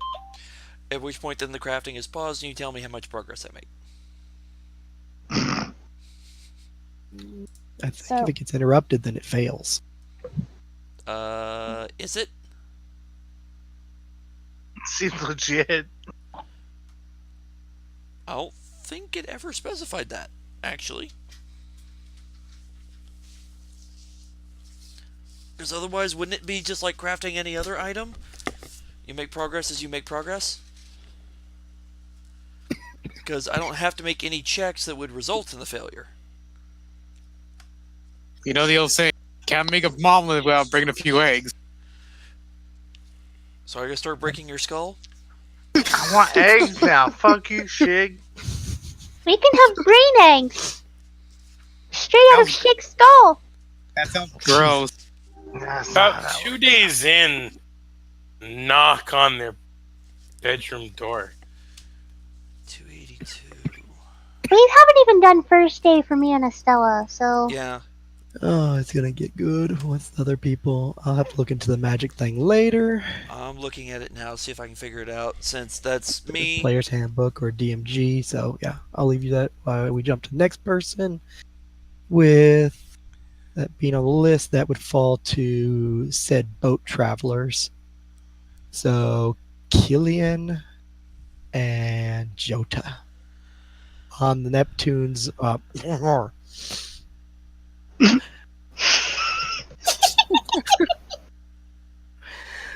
Speaker 2: At which point, then the crafting is paused, and you tell me how much progress I make.
Speaker 4: I think
Speaker 7: So-
Speaker 4: if it gets interrupted, then it fails.
Speaker 2: Is it?
Speaker 6: Seems legit.
Speaker 2: I don't think it ever specified that, actually. Because otherwise, wouldn't it be just like crafting any other item? You make progress as you make progress? Because I don't have to make any checks that would result in the failure.
Speaker 1: You know the old saying, can't make a omelet without breaking a few eggs.
Speaker 2: So I gotta start breaking your skull?
Speaker 6: I want eggs now. Fuck you, Shig.
Speaker 5: We can have brain eggs. Straight out of
Speaker 1: Sounds-
Speaker 5: Shig's skull.
Speaker 1: That sounds gross.
Speaker 6: That's not
Speaker 3: About
Speaker 6: how
Speaker 3: 2 days in, knock on their bedroom door.
Speaker 2: 282.
Speaker 5: We haven't even done first day for me and Estella, so
Speaker 2: Yeah.
Speaker 4: Oh, it's gonna get good with other people. I'll have to look into the magic thing later.
Speaker 2: I'm looking at it now, see if I can figure it out, since that's me.
Speaker 4: Player's Handbook or DMG. So yeah, I'll leave you that while we jump to the next person. With that being on the list, that would fall to said boat travelers. So Killian and Jota on the Neptune's.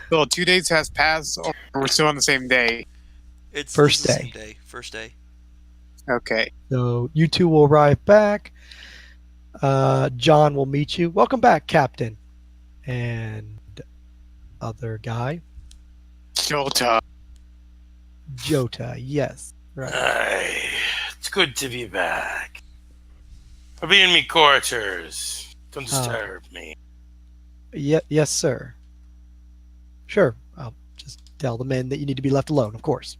Speaker 1: So 2 days has passed, or we're still on the same day.
Speaker 2: It's
Speaker 4: First
Speaker 2: this is the
Speaker 4: day.
Speaker 2: same day. First day.
Speaker 1: Okay.
Speaker 4: So you two will arrive back. John will meet you. Welcome back, Captain. And other guy,
Speaker 1: Jota.
Speaker 4: Jota. Yes, right.
Speaker 3: Aye, it's good to be back. I'll be in me quarters. Don't disturb me.
Speaker 4: Yes, sir. Sure. I'll just tell the men that you need to be left alone, of course.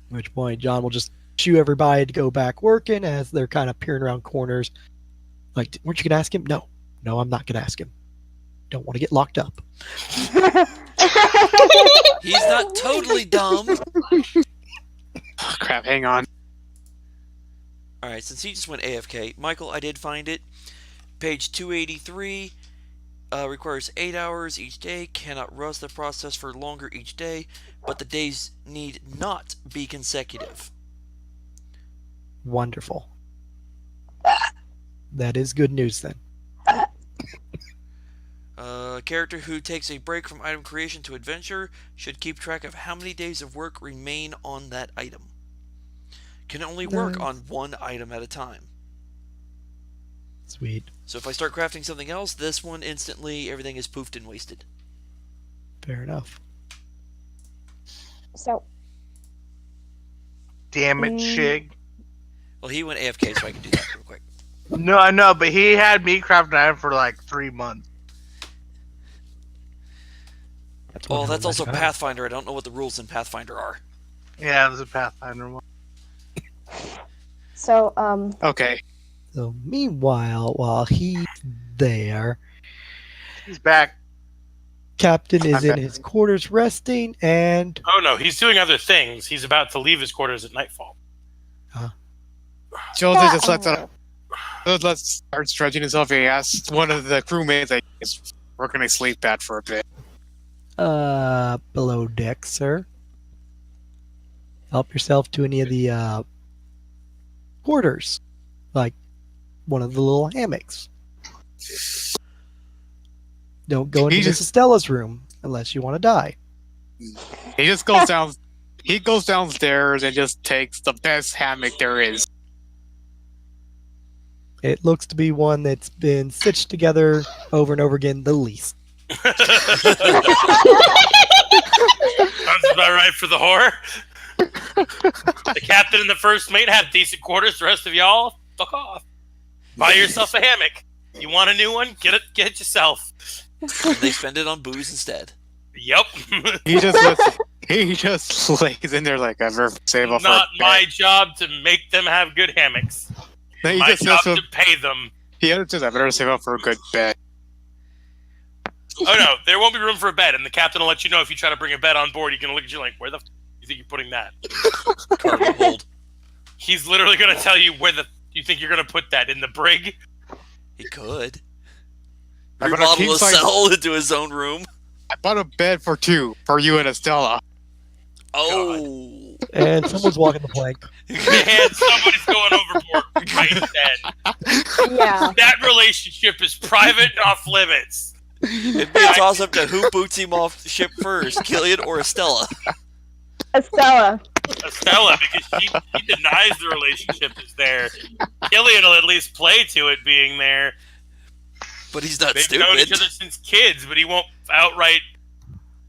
Speaker 4: At which point, John will just shoo everybody to go back working as they're kind of peering around corners. Like, weren't you going to ask him? No. No, I'm not going to ask him. Don't want to get locked up.
Speaker 2: He's not totally dumb.
Speaker 1: Oh, crap, hang on.
Speaker 2: Alright, since he just went AFK, Michael, I did find it. Page 283 requires 8 hours each day, cannot rust the process for longer each day, but the days need not be consecutive.
Speaker 4: Wonderful. That is good news then.
Speaker 2: A character who takes a break from item creation to adventure should keep track of how many days of work remain on that item. Can only work
Speaker 4: Nice.
Speaker 2: on one item at a time.
Speaker 4: Sweet.
Speaker 2: So if I start crafting something else, this one instantly everything is poofed and wasted.
Speaker 4: Fair enough.
Speaker 7: So,
Speaker 6: Damn it,
Speaker 7: Mm.
Speaker 6: Shig.
Speaker 2: Well, he went AFK, so I can do that real quick.
Speaker 6: No, I know, but he had me craft an item for like 3 months.
Speaker 4: That's
Speaker 2: Well,
Speaker 4: one
Speaker 2: that's
Speaker 4: hell of
Speaker 2: also
Speaker 4: a job.
Speaker 2: Pathfinder. I don't know what the rules in Pathfinder are.
Speaker 6: Yeah, it was a Pathfinder one.
Speaker 7: so
Speaker 1: Okay.
Speaker 4: So meanwhile, while he's there,
Speaker 6: He's back.
Speaker 4: Captain is in
Speaker 1: Okay.
Speaker 4: his quarters resting, and
Speaker 3: Oh no, he's doing other things. He's about to leave his quarters at nightfall.
Speaker 1: Joseph just let's start stretching himself. He asked one of the crewmates, like, "Where can I sleep at for a bit?"
Speaker 4: below deck, sir. Help yourself to any of the quarters, like one of the little hammocks. Don't go into
Speaker 1: He
Speaker 4: Mrs.
Speaker 1: just-
Speaker 4: Stella's room unless you want to die.
Speaker 1: He just goes down. He goes downstairs and just takes the best hammock there is.
Speaker 4: It looks to be one that's been stitched together over and over again, the least.
Speaker 3: Sounds about right for the horror. The captain and the first mate have decent quarters. The rest of y'all, fuck off. Buy yourself a hammock. You want a new one? Get it yourself.
Speaker 2: And they spend it on booze instead.
Speaker 3: Yep.
Speaker 1: He just lays in there like ever save up.
Speaker 3: Not
Speaker 1: for a
Speaker 3: my
Speaker 1: bed.
Speaker 3: job to make them have good hammocks.
Speaker 1: No, he
Speaker 3: My
Speaker 1: just
Speaker 3: job
Speaker 1: says
Speaker 3: to pay them.
Speaker 1: he just I better save up for a good bed.
Speaker 3: Oh no, there won't be room for a bed, and the captain will let you know if you try to bring a bed on board. He's gonna look at you like, "Where the you think you're putting that?"
Speaker 2: Cargo hold.
Speaker 3: He's literally gonna tell you where you think you're gonna put that in the brig.
Speaker 2: He could.
Speaker 1: I better
Speaker 2: Remodel
Speaker 1: keep
Speaker 2: a
Speaker 1: like-
Speaker 2: cell into his own room.
Speaker 1: I bought a bed for two for you and Estella.
Speaker 2: Oh.
Speaker 4: And someone's walking the plank.
Speaker 3: And somebody's going overboard right then.
Speaker 7: yeah.
Speaker 3: That relationship is private and off limits.
Speaker 2: It'd be a toss up to who boots him off the ship first, Killian or Estella.
Speaker 7: Estella.
Speaker 3: Estella, because she denies the relationship is there. Killian will at least play to it being there.
Speaker 2: But he's not
Speaker 3: They've known each
Speaker 2: stupid.
Speaker 3: other since kids, but he won't outright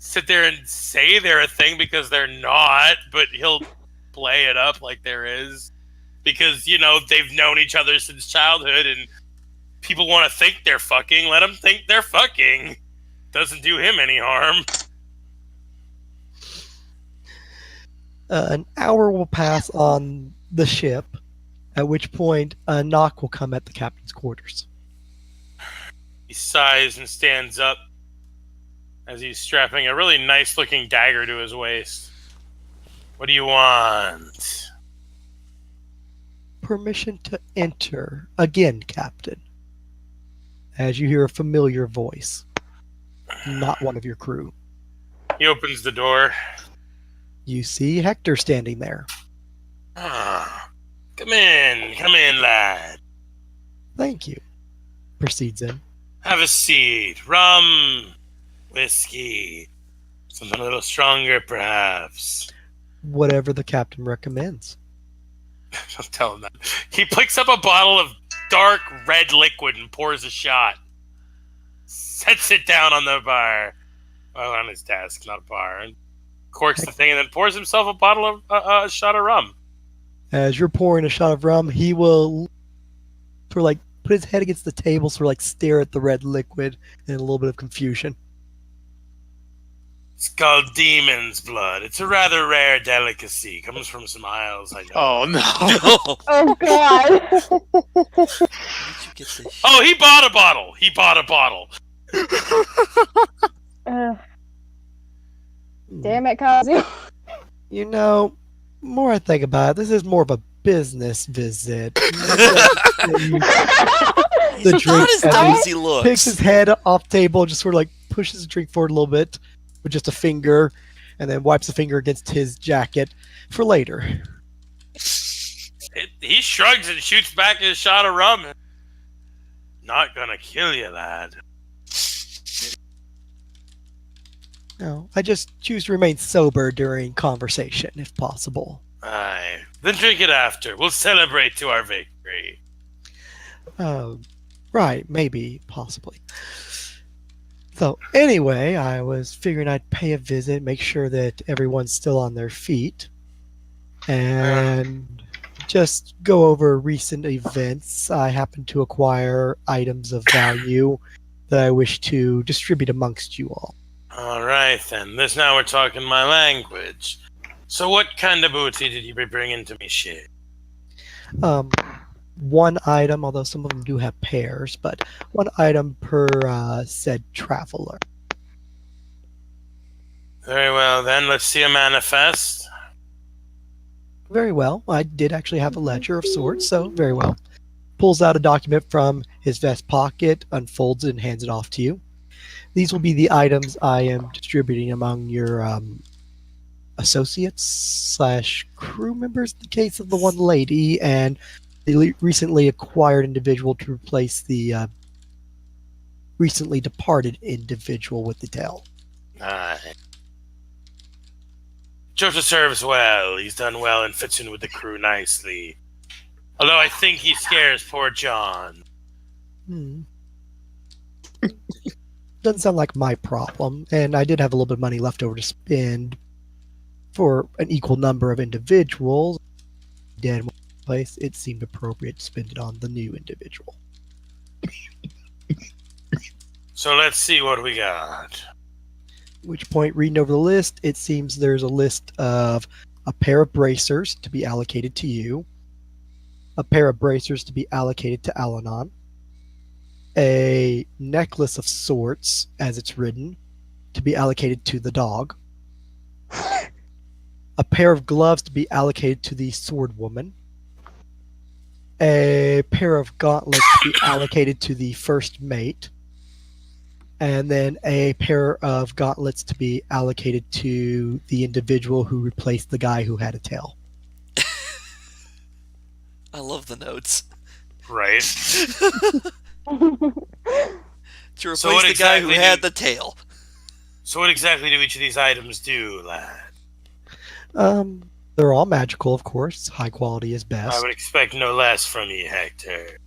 Speaker 3: sit there and say they're a thing because they're not, but he'll play it up like there is. Because, they've known each other since childhood, and people want to think they're fucking. Let them think they're fucking. Doesn't do him any harm.
Speaker 4: An hour will pass on the ship, at which point a knock will come at the captain's quarters.
Speaker 3: He sighs and stands up as he's strapping a really nice-looking dagger to his waist. What do you want?
Speaker 4: Permission to enter again, Captain. As you hear a familiar voice, not one of your crew.
Speaker 3: He opens the door.
Speaker 4: You see Hector standing there.
Speaker 3: Ah, come in, lad.
Speaker 4: Thank you. Proceeds in.
Speaker 3: Have a seat. Rum, whiskey, something a little stronger, perhaps.
Speaker 4: Whatever the captain recommends.
Speaker 3: I'll tell him that. He picks up a bottle of dark red liquid and pours a shot. Sets it down on the bar. Well, on his desk, not a bar. And corks the thing and then pours himself a bottle of a shot of rum.
Speaker 4: As you're pouring a shot of rum, he will sort of like put his head against the table, sort of like stare at the red liquid in a little bit of confusion.
Speaker 3: It's called demon's blood. It's a rather rare delicacy. Comes from some isles, I know.
Speaker 1: Oh no!
Speaker 2: Oh,
Speaker 7: Oh God.
Speaker 2: where did you get this?
Speaker 3: Oh, he bought a bottle.
Speaker 7: Damn it, Kazu.
Speaker 4: You know, more I think about it, this is more of a business visit.
Speaker 2: He's
Speaker 4: The
Speaker 2: not
Speaker 4: drink
Speaker 2: as
Speaker 4: at
Speaker 2: dumb
Speaker 4: least
Speaker 2: as he looks.
Speaker 4: Picks his head off table, just sort of like pushes the drink forward a little bit with just a finger, and then wipes the finger against his jacket for later.
Speaker 3: He shrugs and shoots back his shot of rum. Not gonna kill you, lad.
Speaker 4: No, I just choose to remain sober during conversation, if possible.
Speaker 3: Aye. Then drink it after. We'll celebrate to our victory.
Speaker 4: Right, maybe, possibly. So, anyway, I was figuring I'd pay a visit, make sure that everyone's still on their feet, and just go over recent events. I happen to acquire items of value that I wish to distribute amongst you all.
Speaker 3: All right, then. This now we're talking my language. So what kind of booty did you be bringing to me, shit?
Speaker 4: One item, although some of them do have pairs, but one item per said traveler.
Speaker 3: Very well, then. Let's see a manifest.
Speaker 4: Very well. I did actually have a ledger of sorts, so very well. Pulls out a document from his vest pocket, unfolds it, and hands it off to you. These will be the items I am distributing among your associates / crew members in the case of the one lady, and the recently acquired individual to replace the recently departed individual with the tail.
Speaker 3: Aye. Jota serves well. He's done well and fits in with the crew nicely. Although I think he scares poor John.
Speaker 4: Doesn't sound like my problem, and I did have a little bit of money left over to spend for an equal number of individuals. Dead in one place, it seemed appropriate to spend it on the new individual.
Speaker 3: So let's see what we got.
Speaker 4: At which point, reading over the list, it seems there's a list of a pair of bracers to be allocated to you, a pair of bracers to be allocated to Alanon, a necklace of sorts, as it's written, to be allocated to the dog, a pair of gloves to be allocated to the sword woman, a pair of gauntlets to be allocated to the first mate, and then a pair of gauntlets to be allocated to the individual who replaced the guy who had a tail.
Speaker 2: I love the notes.
Speaker 3: Right.
Speaker 2: To replace
Speaker 3: So what
Speaker 2: the guy
Speaker 3: exactly
Speaker 2: who had the tail.
Speaker 3: So what exactly do each of these items do, lad?
Speaker 4: They're all magical, of course. High quality is
Speaker 3: I
Speaker 4: best.
Speaker 3: would expect no less from you, Hector.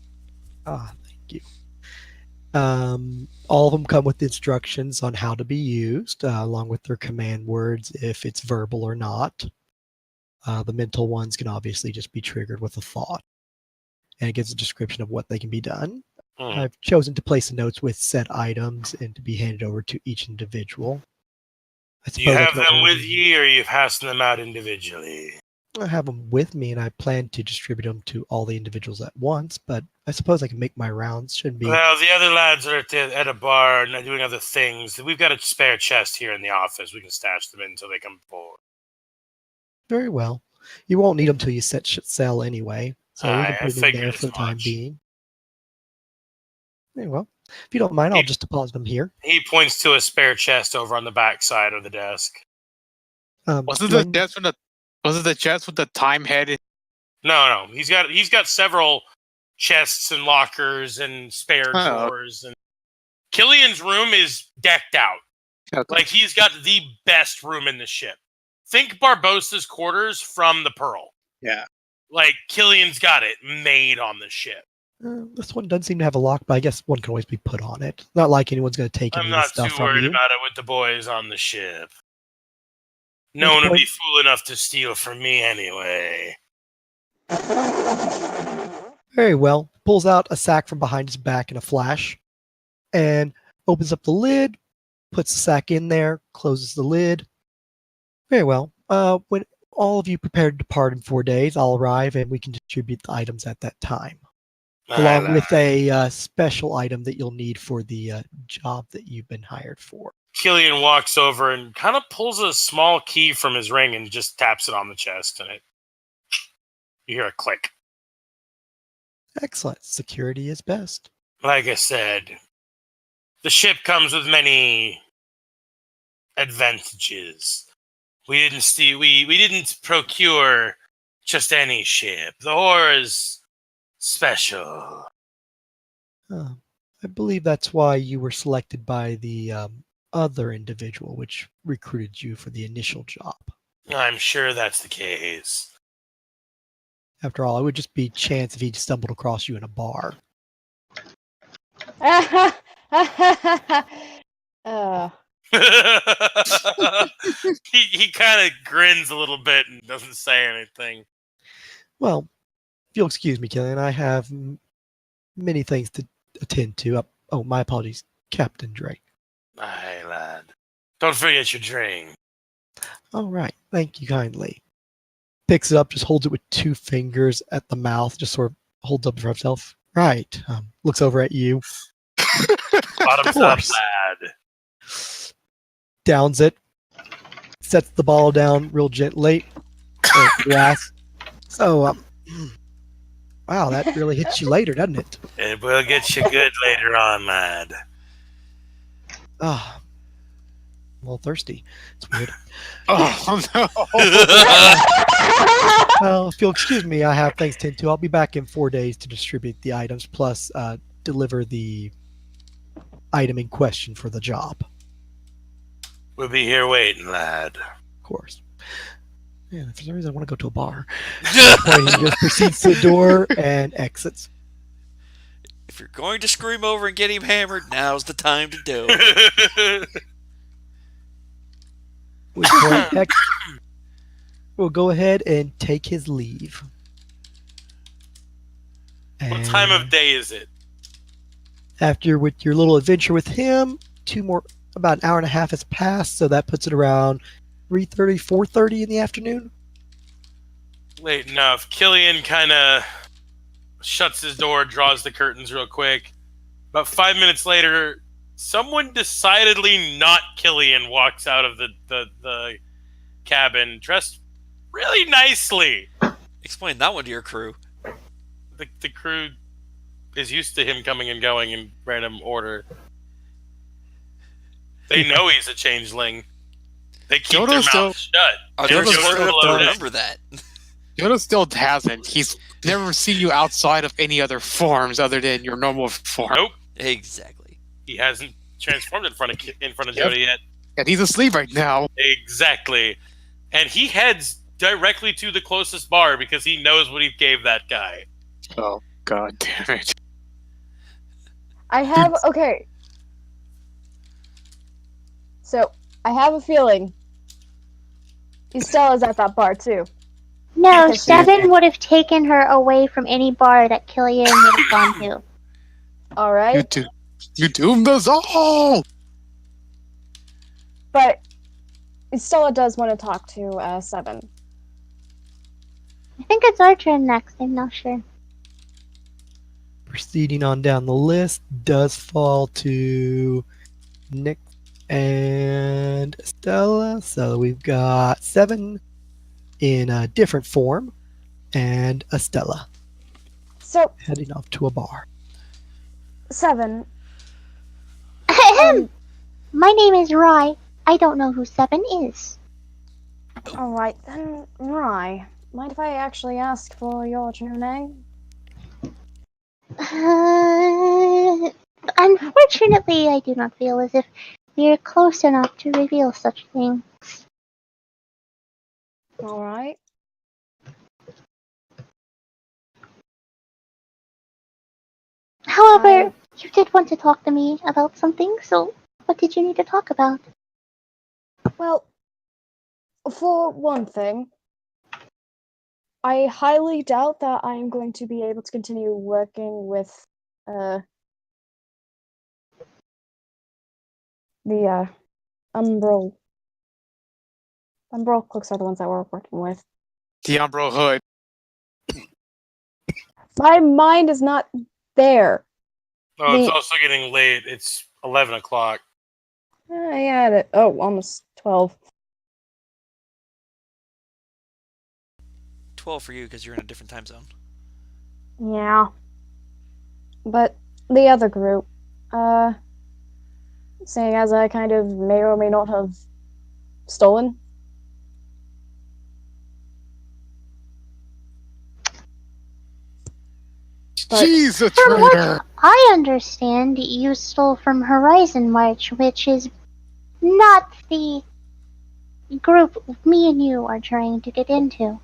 Speaker 4: Thank you. All of them come with instructions on how to be used, along with their command words if it's verbal or not. The mental ones can obviously just be triggered with a thought. And it gives a description of what they can be done. I've chosen to place the notes with said items and to be handed over to each individual.
Speaker 3: Do you have them with you, or are you passing them out individually?
Speaker 4: I have them with me, and I plan to distribute them to all the individuals at once, but I suppose I can make my rounds. Shouldn't be...
Speaker 3: Well, the other lads are at a bar and doing other things. We've got a spare chest here in the office. We can stash them in until they come forward.
Speaker 4: Very well. You won't need them till you set sail anyway, so we can
Speaker 3: I
Speaker 4: put it in there
Speaker 3: figured
Speaker 4: for the
Speaker 3: as
Speaker 4: time
Speaker 3: much.
Speaker 4: being. Very well. If you don't mind, I'll just deposit them here.
Speaker 3: He points to a spare chest over on the back side of the desk.
Speaker 1: Wasn't the chest with the time head?
Speaker 3: No. He's got several chests and lockers and spare drawers. And Killian's room is decked out.
Speaker 1: Okay.
Speaker 3: Like, he's got the best room in the ship. Think Barbossa's quarters from the Pearl.
Speaker 1: Yeah.
Speaker 3: Like, Killian's got it made on the ship.
Speaker 4: This one doesn't seem to have a lock, but I guess one can always be put on it. Not like anyone's going to take any
Speaker 3: I'm
Speaker 4: of the
Speaker 3: not
Speaker 4: stuff
Speaker 3: too
Speaker 4: from
Speaker 3: worried
Speaker 4: you.
Speaker 3: about it with the boys on the ship. No one would be fool enough to steal from me anyway.
Speaker 4: Very well. Pulls out a sack from behind his back in a flash and opens up the lid, puts the sack in there, closes the lid. Very well. When all of you prepare to depart in 4 days, I'll arrive and we can distribute the items at that time. Along with a special item that you'll need for the job that you've been hired for.
Speaker 3: Killian walks over and kind of pulls a small key from his ring and just taps it on the chest, and you hear a click.
Speaker 4: Excellent. Security is best.
Speaker 3: Like I said, the ship comes with many advantages. We didn't procure just any ship. The Whore is special.
Speaker 4: I believe that's why you were selected by the other individual, which recruited you for the initial job.
Speaker 3: I'm sure that's the case.
Speaker 4: After all, it would just be chance if he stumbled across you in a bar.
Speaker 7: uh,
Speaker 3: he kind of grins a little bit and doesn't say anything.
Speaker 4: Well, if you'll excuse me, Killian, I have many things to attend to. Oh, my apologies, Captain Drake.
Speaker 3: Aye, lad. Don't forget your drink.
Speaker 4: All right, thank you kindly. Picks it up, just holds it with 2 fingers at the mouth, just sort of holds up for himself. Right. Looks over at you.
Speaker 3: Bottoms
Speaker 4: Of
Speaker 3: up,
Speaker 4: course.
Speaker 3: lad.
Speaker 4: Downs it. Sets the bottle down real gently. Glass. So, wow, that really hits you later, doesn't it?
Speaker 3: It will get you good later on, lad.
Speaker 4: Ah, I'm a little thirsty. It's weird.
Speaker 1: Oh no!
Speaker 4: Well, if you'll excuse me, I have things to tend to. I'll be back in 4 days to distribute the items, plus deliver the item in question for the job.
Speaker 3: We'll be here waiting, lad.
Speaker 4: Of course. Yeah, for some reason I want to go to a bar. He just proceeds to the door and exits.
Speaker 2: If you're going to screw him over and get him hammered, now's the time to do it.
Speaker 4: We'll go ahead and take his leave.
Speaker 3: What time of day is it?
Speaker 4: After with your little adventure with him, about an hour and a half has passed, so that puts it around 3:30, 4:30 in the afternoon.
Speaker 3: Late enough. Killian kind of shuts his door, draws the curtains real quick. About 5 minutes later, someone decidedly not Killian walks out of the cabin, dressed really nicely.
Speaker 2: Explain that one to your crew.
Speaker 3: The crew is used to him coming and going in random order. They know he's a changeling. They keep their mouths shut.
Speaker 2: Are they
Speaker 1: Jonas
Speaker 2: smart enough to
Speaker 3: loaded.
Speaker 2: remember that?
Speaker 1: Jonas still hasn't. He's never seen you outside of any other forms other than your normal form.
Speaker 3: Nope,
Speaker 2: Exactly.
Speaker 3: he hasn't transformed in front of
Speaker 1: Yep.
Speaker 3: Jody yet.
Speaker 1: And he's asleep right now.
Speaker 3: Exactly, and he heads directly to the closest bar because he knows what he gave that guy.
Speaker 1: Oh, god damn it.
Speaker 7: I have okay. So I have a feeling Estella's at that bar too.
Speaker 5: No,
Speaker 7: Okay, so-
Speaker 5: Seven would have taken her away from any bar that Killian would have gone to.
Speaker 7: All right,
Speaker 1: You doomed us all!
Speaker 7: but Estella does want to talk to Seven.
Speaker 5: I think it's our turn next. I'm not sure.
Speaker 4: Proceeding on down the list does fall to Nick and Estella. So we've got 7 in a different form and Estella
Speaker 7: So
Speaker 4: heading off to a bar.
Speaker 7: Seven,
Speaker 5: My name is Rye. I don't know who Seven is.
Speaker 7: all right then, Rye. Mind if I actually ask for your true name?
Speaker 5: Unfortunately, I do not feel as if we are close enough to reveal such things.
Speaker 7: All right.
Speaker 5: However, you did want to talk to me about something, so what did you need to talk about?
Speaker 7: Well, for one thing, I highly doubt that I am going to be able to continue working with the Umbral. Umbral cooks are the ones that we're working with.
Speaker 1: The Umbro Hood.
Speaker 7: My mind is not there.
Speaker 3: Oh, it's
Speaker 7: The-
Speaker 3: also getting late. It's 11 o'clock.
Speaker 7: Yeah, almost 12.
Speaker 2: 12 for you because you're in a different time zone.
Speaker 7: Yeah. But the other group, seeing as I kind of may or may not have stolen. But-
Speaker 1: She's a
Speaker 5: From what
Speaker 1: traitor!
Speaker 5: I understand, you stole from Horizon March, which is not the group me and you are trying to get into.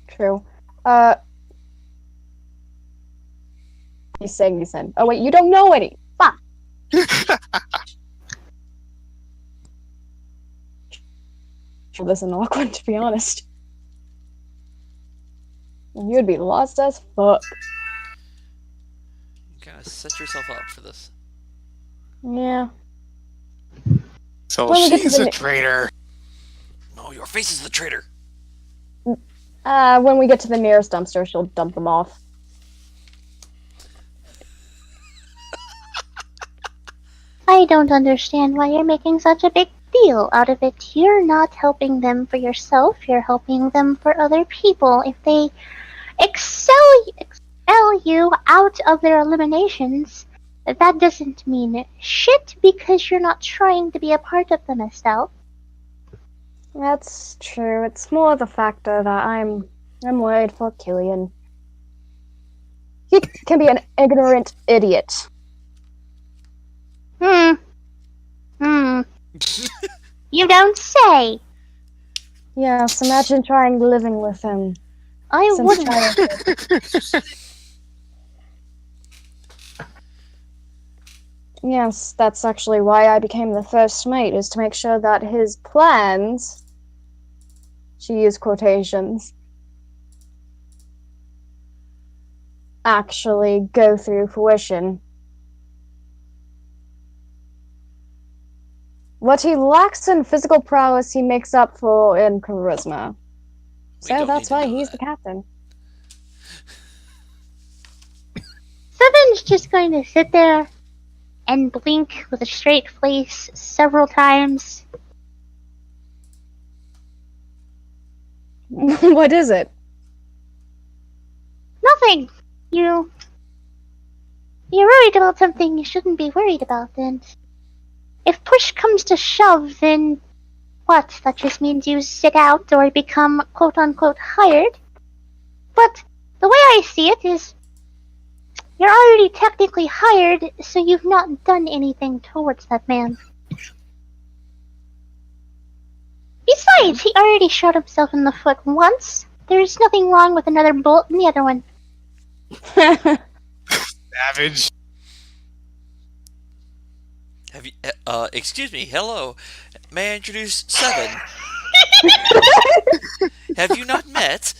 Speaker 7: True. He's saying these then. Oh wait, you don't know any. Fuck. This is awkward, to be honest. You'd be lost as fuck.
Speaker 2: You gotta set yourself up for this.
Speaker 7: Yeah.
Speaker 1: So
Speaker 7: When we get to
Speaker 1: she's
Speaker 7: the
Speaker 1: a
Speaker 7: ne-
Speaker 1: traitor.
Speaker 2: No, your face is the traitor.
Speaker 7: When we get to the nearest dumpster, she'll dump them off.
Speaker 5: I don't understand why you're making such a big deal out of it. You're not helping them for yourself, you're helping them for other people. If they expel you out of their eliminations, that doesn't mean shit because you're not trying to be a part of them, Estelle.
Speaker 7: That's true. It's more the factor that I'm worried for Killian. He can be an ignorant idiot.
Speaker 5: You don't say.
Speaker 7: Yes, imagine trying living with him.
Speaker 5: I
Speaker 7: Since
Speaker 5: wouldn't.
Speaker 7: childhood. Yes, that's actually why I became the first mate, is to make sure that his plans, she used quotations, actually go through fruition. What he lacks in physical prowess, he makes up for in charisma. So
Speaker 2: don't
Speaker 7: that's
Speaker 2: need to
Speaker 7: why
Speaker 2: know
Speaker 7: he's
Speaker 2: that.
Speaker 7: the captain.
Speaker 5: Seven's just going to sit there and blink with a straight face several times.
Speaker 7: What is it?
Speaker 5: Nothing. You're worried about something you shouldn't be worried about, then. If push comes to shove, then what? That just means you sit out or become quote-unquote hired? But the way I see it is, you're already technically hired, so you've not done anything towards that man. Besides, he already shot himself in the foot once. There's nothing wrong with another bullet in the other one.
Speaker 1: Savage.
Speaker 2: Have you? Excuse me. Hello. May I introduce Seven? Have you not met?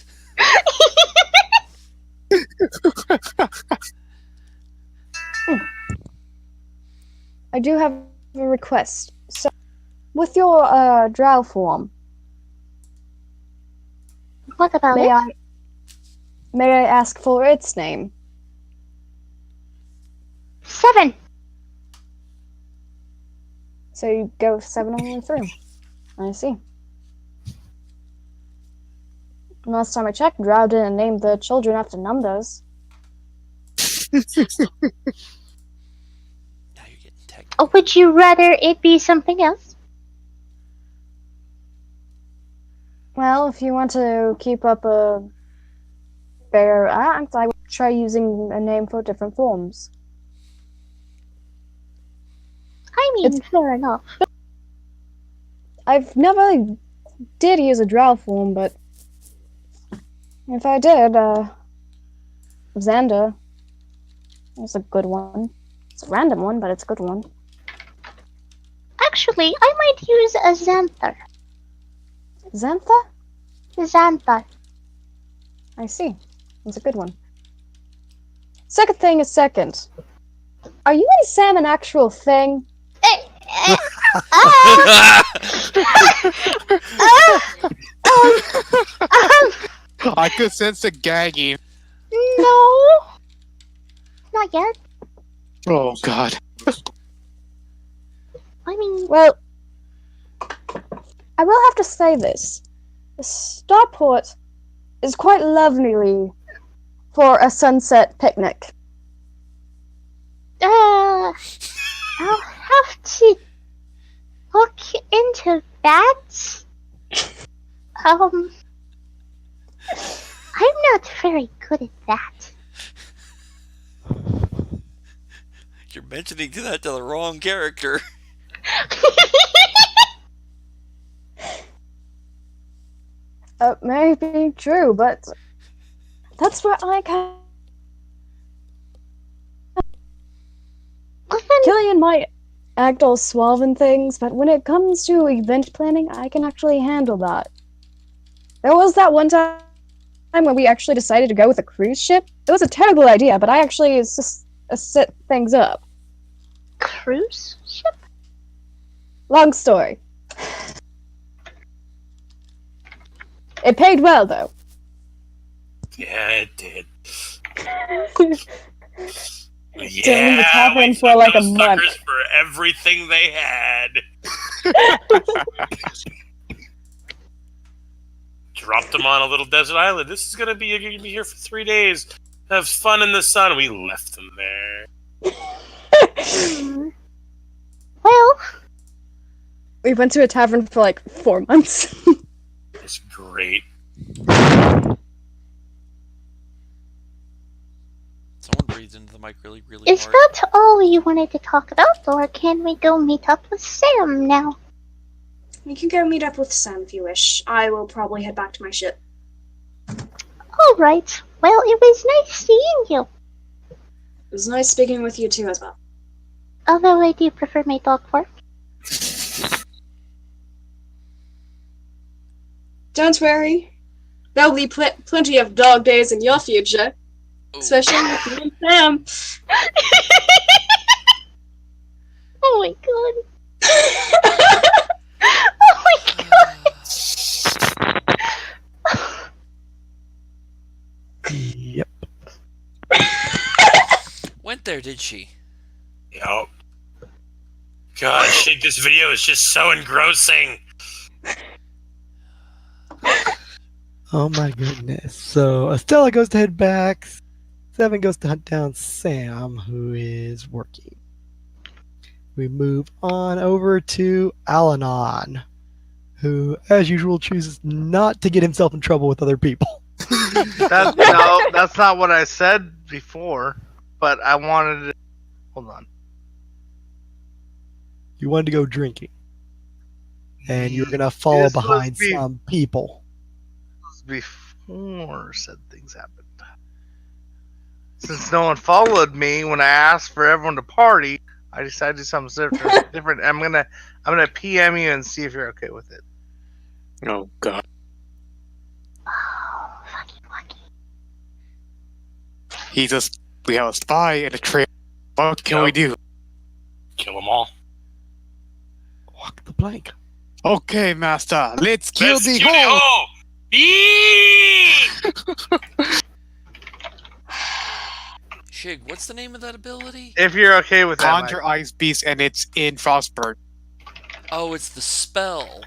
Speaker 7: I do have a request. So, with your drow form,
Speaker 5: What about
Speaker 7: may
Speaker 5: it?
Speaker 7: I ask for its name?
Speaker 5: 7.
Speaker 7: So you go 7 all the way through. I see. Last time I checked, drow didn't name the children after numbers.
Speaker 2: Now you're getting technical.
Speaker 5: Would you rather it be something else?
Speaker 7: Well, if you want to keep up a fair act, I would try using a name for different forms.
Speaker 5: I mean, fair enough.
Speaker 7: I've never did use a drow form, but if I did, Xander was a good one. It's a random one, but it's a good one.
Speaker 5: Actually, I might use a Xanther.
Speaker 7: Xantha?
Speaker 5: Xanther.
Speaker 7: I see. It's a good one. Second thing is second. Are you and Sam an actual thing?
Speaker 1: I could sense the gagging.
Speaker 5: No. Not yet.
Speaker 1: Oh god.
Speaker 5: I mean,
Speaker 7: Well, I will have to say this. The starport is quite lovely for a sunset picnic.
Speaker 5: I'll have to look into that. I'm not very good at that.
Speaker 2: You're mentioning that to the wrong character.
Speaker 7: May be true, but that's where I kind Killian might act all suave and things, but when it comes to event planning, I can actually handle that. There was that one time when we actually decided to go with a cruise ship. It was a terrible idea, but I actually set things up.
Speaker 5: Cruise ship?
Speaker 7: Long story. It paid well, though.
Speaker 3: Yeah, it did.
Speaker 7: Staying in the
Speaker 3: Yeah,
Speaker 7: tavern
Speaker 3: we
Speaker 7: for
Speaker 3: took
Speaker 7: like a
Speaker 3: those
Speaker 7: month.
Speaker 3: suckers for everything they had. Dropped them on a little desert island. This is gonna be you're gonna be here for 3 days. Have fun in the sun. We left them there.
Speaker 5: Well,
Speaker 7: We went to a tavern for like 4 months.
Speaker 3: It's great.
Speaker 2: Someone breathed into the mic really, really
Speaker 5: is
Speaker 2: hard.
Speaker 5: that all you wanted to talk about, or can we go meet up with Sam now?
Speaker 8: You can go meet up with Sam if you wish. I will probably head back to my ship.
Speaker 5: Alright. Well, it was nice seeing you.
Speaker 8: It was nice speaking with you too as well.
Speaker 5: Although I do prefer my dog fork.
Speaker 8: Don't worry. There'll be plenty of dog days in your future.
Speaker 2: Ooh.
Speaker 8: Especially with you and Sam.
Speaker 5: Oh my god. Oh my god.
Speaker 4: Yep.
Speaker 2: Went there, did she?
Speaker 3: Yup. God, shit, this video is just so engrossing.
Speaker 4: Oh my goodness. So Estella goes to head back. Seven goes to hunt down Sam, who is working. We move on over to Alanon, who, as usual, chooses not to get himself in trouble with other people.
Speaker 6: No, that's not what I said before. But I wanted to. Hold on.
Speaker 4: You wanted to go drinking. And you're going to follow
Speaker 6: This was
Speaker 4: behind some people.
Speaker 6: Before said things happened. Since no one followed me when I asked for everyone to party, I decided to do something different. I'm gonna PM you and see if you're okay with it.
Speaker 1: Oh god.
Speaker 5: Oh, lucky.
Speaker 1: We have a spy and a traitor. What can we do?
Speaker 3: Kill them all.
Speaker 4: Walk the plank.
Speaker 1: Okay, master. Let's kill
Speaker 3: Let's
Speaker 1: the
Speaker 3: kill
Speaker 1: whole.
Speaker 3: hole. Eee!
Speaker 2: Shig, what's the name of that ability?
Speaker 6: If you're okay with that,
Speaker 1: Conjure
Speaker 6: Mike.
Speaker 1: ice beast, and it's in Frostburn.
Speaker 2: Oh, it's the spell.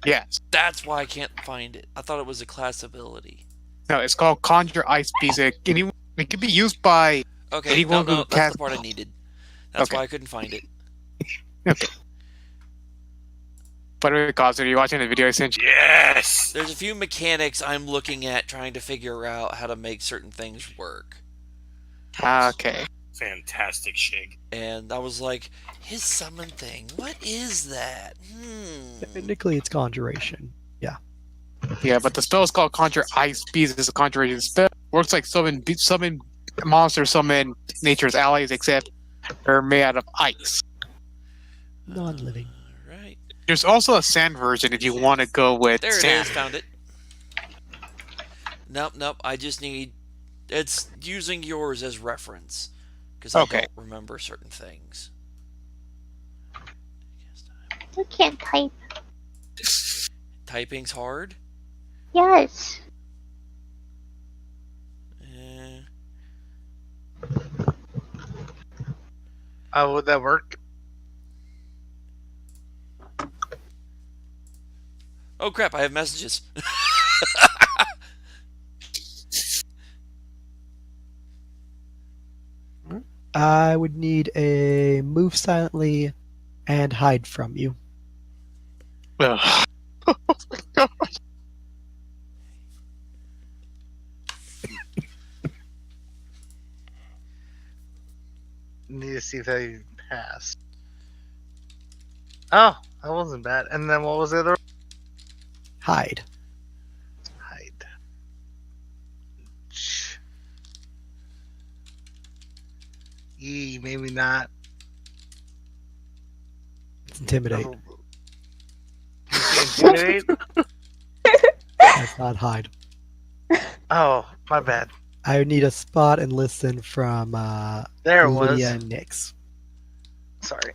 Speaker 1: Yes.
Speaker 2: That's why I can't find it. I thought it was a class ability.
Speaker 1: No, it's called Conjure Ice Beast. It can be used by.
Speaker 2: Okay,
Speaker 1: Anyone
Speaker 2: no,
Speaker 1: who
Speaker 2: that's
Speaker 1: casts-
Speaker 2: the part I needed. That's
Speaker 1: Okay.
Speaker 2: why I couldn't find it.
Speaker 1: Okay. By the way, Cos, are you watching the video I sent you?
Speaker 3: Yes.
Speaker 2: There's a few mechanics I'm looking at trying to figure out how to make certain things work.
Speaker 1: Okay.
Speaker 3: Fantastic, Shig.
Speaker 2: And I was like, his summon thing, what is that?
Speaker 4: Technically, it's conjuration.
Speaker 1: Yeah, but the spell is called Conjure Ice Beast. It's a conjuration spell. Works like summon monsters, summon nature's allies, except they're made out of ice.
Speaker 4: Non-living.
Speaker 2: Right.
Speaker 1: There's also a sand version if you want to go with
Speaker 2: There it
Speaker 1: sand.
Speaker 2: is, found it. Nope, I just need... It's using yours as reference. Because I
Speaker 1: Okay.
Speaker 2: don't remember certain things.
Speaker 5: You can't type.
Speaker 2: Typing's hard?
Speaker 5: Yes.
Speaker 6: How would that work?
Speaker 2: Oh crap, I have messages.
Speaker 4: I would need a move silently and hide from you.
Speaker 1: Ugh. Oh my god.
Speaker 6: Need to see if they passed. Oh, that wasn't bad. And then what was the other?
Speaker 4: Hide.
Speaker 6: Hide. Maybe not.
Speaker 4: Intimidate.
Speaker 6: Intimidate?
Speaker 4: That's not hide.
Speaker 6: Oh, my bad.
Speaker 4: I would need a spot and listen from
Speaker 6: There it
Speaker 4: Lydia
Speaker 6: was.
Speaker 4: and Nyx.
Speaker 6: Sorry.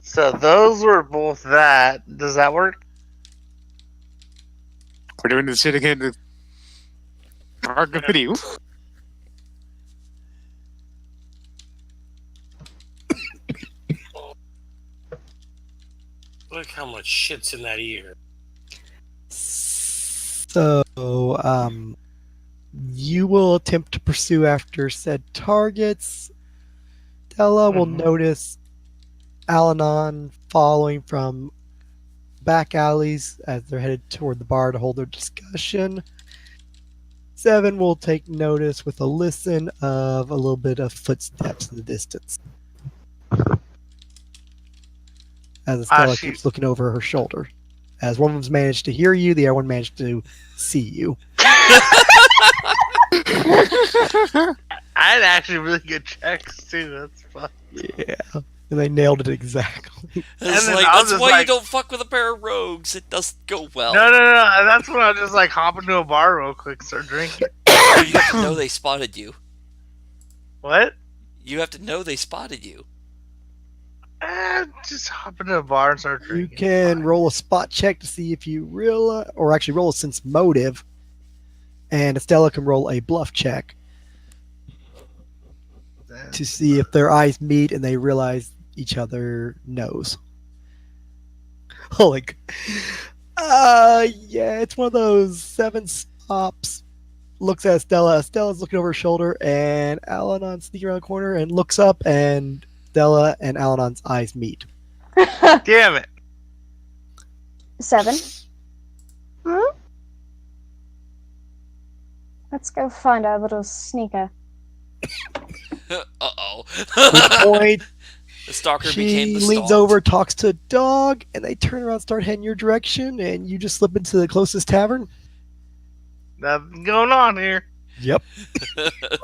Speaker 6: So those were both that. Does that work?
Speaker 1: We're doing this shit again. Mark the video.
Speaker 3: Look how much shit's in that ear.
Speaker 4: So, you will attempt to pursue after said targets. Della will
Speaker 6: Mhm.
Speaker 4: notice Alanon following from back alleys as they're headed toward the bar to hold their discussion. Seven will take notice with a listen of a little bit of footsteps in the distance. As Estella
Speaker 6: she-
Speaker 4: keeps looking over her shoulder. As one of them's managed to hear you, the other one managed to see you.
Speaker 6: I had actually really good checks too. That's fun.
Speaker 4: Yeah. And they nailed it exactly.
Speaker 2: It's
Speaker 6: then
Speaker 2: like,
Speaker 6: I was
Speaker 2: that's
Speaker 6: just
Speaker 2: why you
Speaker 6: like-
Speaker 2: don't fuck with a pair of rogues. It doesn't go well.
Speaker 6: No. That's when I just like hop into a bar real quick, start drinking.
Speaker 2: You have to know they spotted you.
Speaker 6: What?
Speaker 2: You have to know they spotted you.
Speaker 6: Just hop into a bar and start
Speaker 4: You
Speaker 6: drinking.
Speaker 4: can
Speaker 6: Fine.
Speaker 4: roll a spot check to see if you realize, or actually roll a sense motive. And Estella can roll a bluff check to see if their eyes meet and they realize each other knows. Oh, like, yeah, it's one of those. Seven stops, looks at Stella. Stella's looking over her shoulder, and Alanon sneaking around the corner and looks up, and Stella and Alanon's eyes meet.
Speaker 6: Damn it.
Speaker 7: 7.
Speaker 5: Hmm?
Speaker 7: Let's go find our little sneaker.
Speaker 2: Uh-oh.
Speaker 4: Good point.
Speaker 2: The stalker
Speaker 4: She
Speaker 2: became the
Speaker 4: leans
Speaker 2: stalked.
Speaker 4: over, talks to a dog, and they turn around, start heading your direction, and you just slip into the closest tavern.
Speaker 6: Nothing going on here.
Speaker 4: Yep.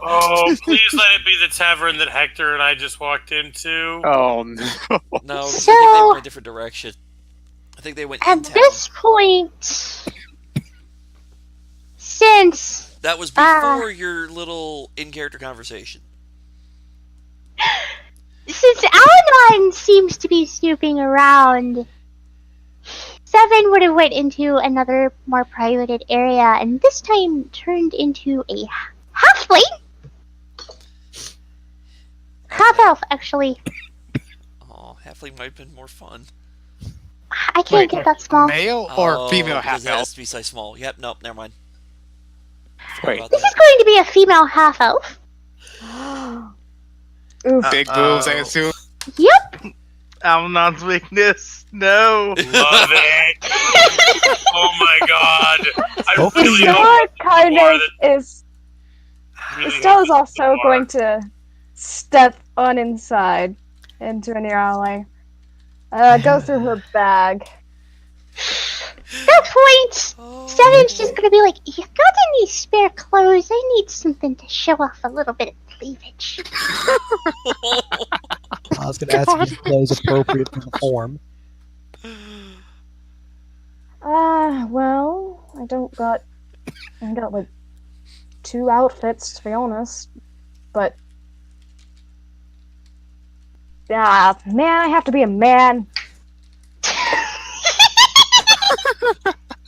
Speaker 3: Oh, please let it be the tavern that Hector and I just walked into.
Speaker 1: Oh no.
Speaker 2: No, 'cause I think they
Speaker 5: So-
Speaker 2: went a different direction. I think they went in
Speaker 5: At
Speaker 2: town.
Speaker 5: this point, since
Speaker 2: That was before your little in-character conversation.
Speaker 5: Alanon seems to be snooping around, Seven would have went into another more privated area, and this time turned into a halfling. Half elf, actually.
Speaker 2: Oh, halfling might have been more fun.
Speaker 5: I can't get that small.
Speaker 1: Male or
Speaker 2: Oh,
Speaker 1: female
Speaker 2: because
Speaker 1: half
Speaker 2: it has
Speaker 1: elf?
Speaker 2: to be size small. Yep, nope, never mind. Forgot
Speaker 1: Wait.
Speaker 2: about
Speaker 5: This
Speaker 2: that.
Speaker 5: is going to be a female half elf.
Speaker 7: Oof.
Speaker 1: Big boobs, I
Speaker 6: Uh-oh.
Speaker 1: assume.
Speaker 5: Yep.
Speaker 6: Almanon's weakness. No.
Speaker 3: Love it. Oh my god. I
Speaker 4: Hopefully
Speaker 3: really
Speaker 4: you-
Speaker 3: hope
Speaker 7: What kind
Speaker 3: more
Speaker 7: of
Speaker 3: that-
Speaker 7: is
Speaker 3: really
Speaker 7: Stella's
Speaker 3: hope
Speaker 7: also
Speaker 3: more.
Speaker 7: going to step on inside into a near ally. Go through her bag.
Speaker 5: That point,
Speaker 2: Oh,
Speaker 5: Seven's just gonna be like, "You got any spare clothes? I need something to show off a little bit of cleavage."
Speaker 4: I was going to ask if clothes appropriate for the form.
Speaker 7: Well, I got like 2 outfits to be honest, but man, I have to be a man.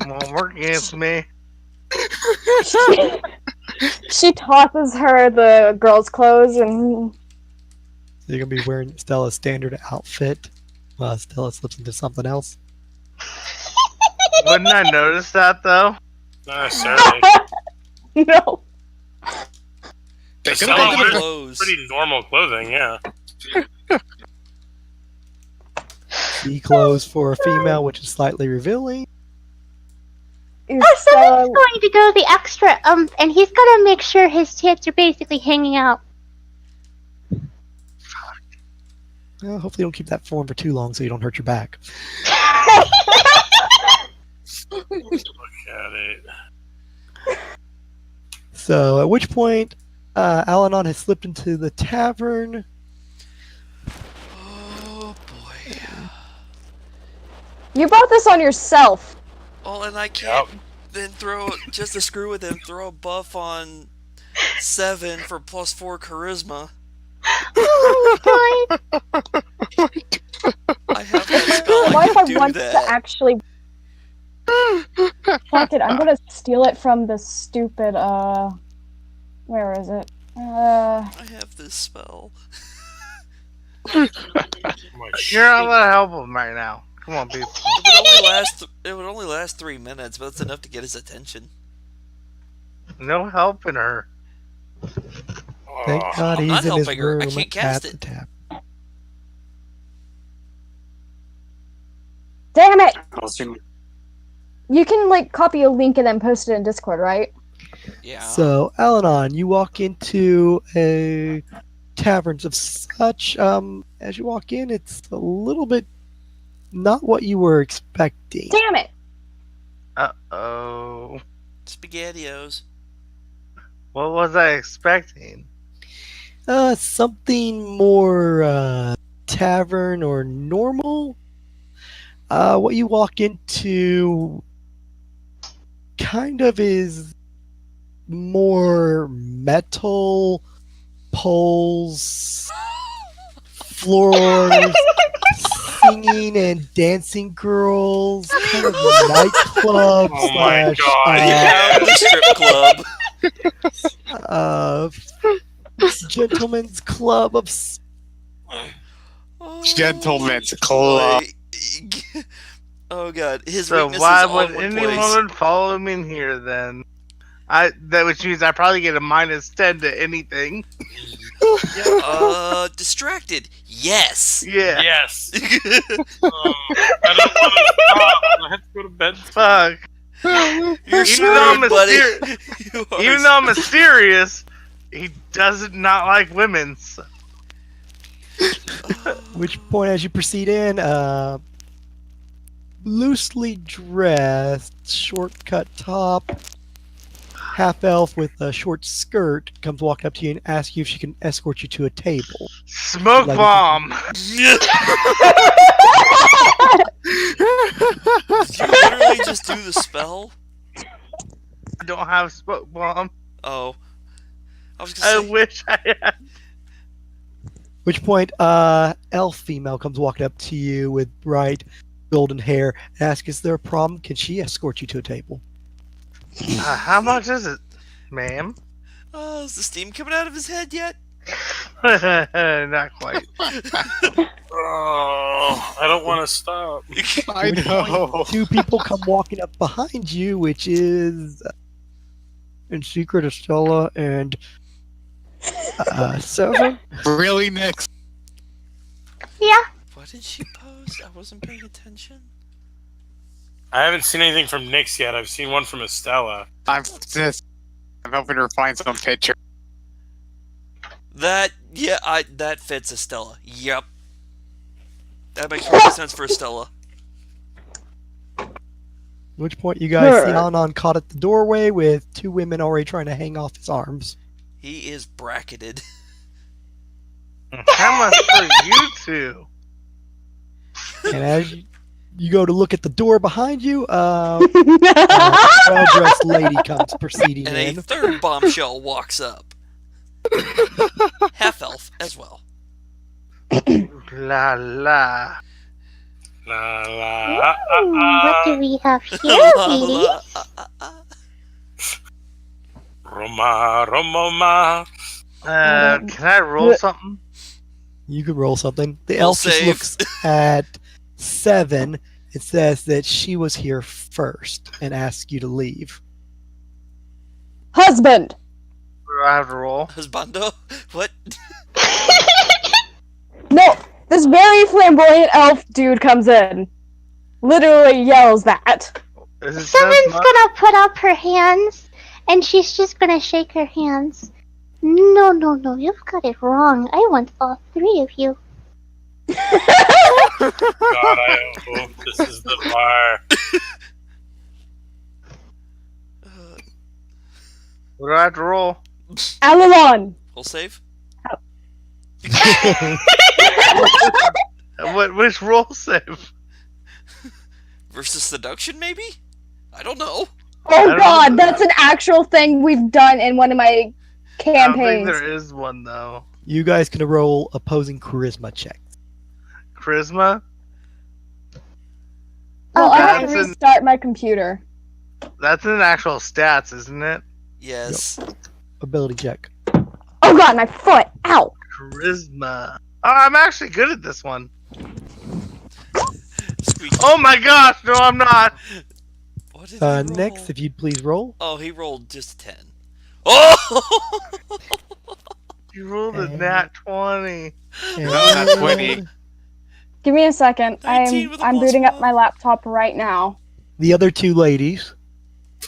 Speaker 6: Won't work against me.
Speaker 7: She tosses her the girl's clothes and
Speaker 4: So you're going to be wearing Stella's standard outfit while Stella slips into something else.
Speaker 6: Wouldn't I notice that though?
Speaker 3: Not necessarily.
Speaker 7: no.
Speaker 1: They
Speaker 3: Just
Speaker 1: could
Speaker 3: sell
Speaker 1: have
Speaker 3: it
Speaker 1: done
Speaker 3: with
Speaker 1: it.
Speaker 2: clothes.
Speaker 3: pretty normal clothing, yeah.
Speaker 4: See clothes for a female, which is slightly revealing.
Speaker 7: Is
Speaker 5: Seven's going to go the extra and he's gonna make sure his tits are basically hanging out.
Speaker 4: Well, hopefully you don't keep that form for too long so you don't hurt your back.
Speaker 3: Look at it.
Speaker 4: So at which point, Alanon has slipped into the tavern.
Speaker 2: Oh boy.
Speaker 7: You brought this on yourself.
Speaker 2: Oh, and I can't then throw just to screw with him. Throw a buff on 7 for +4 charisma.
Speaker 5: Oh my god.
Speaker 2: I have that spell.
Speaker 7: What
Speaker 2: I
Speaker 7: if
Speaker 2: can
Speaker 7: I
Speaker 2: do
Speaker 7: want
Speaker 2: that.
Speaker 7: to actually... Fuck it, I'm gonna steal it from the stupid, where is it?
Speaker 2: I have this spell.
Speaker 3: My
Speaker 6: You're not allowed to help him right now. Come on, people.
Speaker 2: It would only last 3 minutes, but that's enough to get his attention.
Speaker 6: No helping her.
Speaker 4: Thank God
Speaker 2: I'm
Speaker 4: he's
Speaker 2: not
Speaker 4: in his
Speaker 2: helping her. I
Speaker 4: room
Speaker 2: can't cast
Speaker 4: at
Speaker 2: it.
Speaker 4: the tap.
Speaker 7: Damn it!
Speaker 1: Awesome.
Speaker 7: You can, like, copy a link and then post it in Discord, right?
Speaker 2: Yeah.
Speaker 4: So, Alanon, you walk into a taverns of such. As you walk in, it's a little bit not what you were expecting.
Speaker 7: Damn it!
Speaker 6: Uh-oh.
Speaker 2: SpaghettiOs.
Speaker 6: What was I expecting?
Speaker 4: Something more tavern or normal. What you walk into kind of is more metal poles, floors, singing and dancing girls, kind of nightclub
Speaker 3: Oh my
Speaker 4: slash
Speaker 3: God.
Speaker 2: The strip club.
Speaker 4: gentleman's club of
Speaker 1: Gentlemen's club.
Speaker 2: Oh god, his
Speaker 6: So
Speaker 2: weakness
Speaker 6: why
Speaker 2: is all
Speaker 6: would
Speaker 2: in one
Speaker 6: any
Speaker 2: place.
Speaker 6: woman follow me in here then? Which means I probably get a -10 to anything.
Speaker 2: Distracted. Yes.
Speaker 6: Yeah.
Speaker 3: Yes. I don't want to stop. I have to go to bed.
Speaker 6: Fuck.
Speaker 2: You're
Speaker 6: Even though I'm
Speaker 2: screwed, buddy.
Speaker 6: mysterious, even though I'm mysterious, he doesn't not like women. So.
Speaker 4: which point as you proceed in, loosely dressed, short cut top, half elf with a short skirt comes walking up to you and asks you if she can escort you to a table.
Speaker 6: Smoke
Speaker 4: Like-
Speaker 6: bomb.
Speaker 2: Did you literally just do the spell?
Speaker 6: I don't have smoke bomb.
Speaker 2: Oh. I was
Speaker 6: I
Speaker 2: gonna say.
Speaker 6: wish I had.
Speaker 4: Which point, elf female comes walking up to you with bright golden hair and asks, "Is there a problem? Can she escort you to a table?"
Speaker 6: How much is it, ma'am?
Speaker 2: Oh, is the steam coming out of his head yet?
Speaker 6: Not quite.
Speaker 3: Oh, I don't want to stop.
Speaker 1: I know.
Speaker 4: Two people come walking up behind you, which is in secret Estella and Seven.
Speaker 1: Really, next?
Speaker 5: Yeah.
Speaker 2: What did she post? I wasn't paying attention.
Speaker 3: I haven't seen anything from Nyx yet. I've seen one from Estella.
Speaker 1: I'm hoping to find some picture.
Speaker 2: That fits Estella. Yep. That makes perfect sense for Estella.
Speaker 4: At which point you guys see
Speaker 7: Sure.
Speaker 4: Anon caught at the doorway with two women already trying to hang off his arms.
Speaker 2: He is bracketed.
Speaker 6: How much for you two?
Speaker 4: And as you go to look at the door behind you, a well-dressed lady comes proceeding
Speaker 2: And a
Speaker 4: in.
Speaker 2: third bombshell walks up. Half elf as well.
Speaker 6: La la.
Speaker 3: La la.
Speaker 5: What do we have here, ladies?
Speaker 3: Roma, Roma.
Speaker 6: Can I roll something?
Speaker 4: You could roll something. The
Speaker 2: Roll
Speaker 4: elf just
Speaker 2: save.
Speaker 4: looks at Seven. It says that she was here first and asks you to leave.
Speaker 7: Husband!
Speaker 6: Do I have to roll?
Speaker 2: Husbando? What?
Speaker 7: No, this very flamboyant elf dude comes in. Literally yells that.
Speaker 6: Is it
Speaker 5: Someone's gonna put up her hands, and she's just gonna shake her hands. No, no, no, you've got it wrong. I want all three of you.
Speaker 3: God, I hope this is the bar.
Speaker 6: What do I have to roll?
Speaker 7: Alalon!
Speaker 2: Full save?
Speaker 6: Which roll save?
Speaker 2: Versus seduction, maybe? I don't know.
Speaker 7: Oh
Speaker 6: don't
Speaker 7: god,
Speaker 6: know.
Speaker 7: that's an actual thing we've done in one of my
Speaker 6: I don't think
Speaker 7: campaigns.
Speaker 6: there is one though.
Speaker 4: You guys can roll opposing charisma checks.
Speaker 6: Charisma.
Speaker 7: Well, I have to
Speaker 6: That's an-
Speaker 7: restart my computer.
Speaker 6: That's in actual stats, isn't it?
Speaker 2: Yes.
Speaker 4: Ability check.
Speaker 7: Oh god, my foot! Ow!
Speaker 6: Charisma. Oh, I'm actually good at this one.
Speaker 2: Squeaky.
Speaker 6: Oh my gosh, no, I'm not.
Speaker 2: What did he roll?
Speaker 4: Next, if you'd please roll.
Speaker 2: Oh, he rolled just a 10. Oh!
Speaker 6: You rolled a nat 20.
Speaker 1: That's 20.
Speaker 7: Give me a second.
Speaker 2: 19 with a
Speaker 7: I'm
Speaker 2: plus
Speaker 7: booting up
Speaker 2: 1.
Speaker 7: my laptop right now.
Speaker 4: The other two ladies.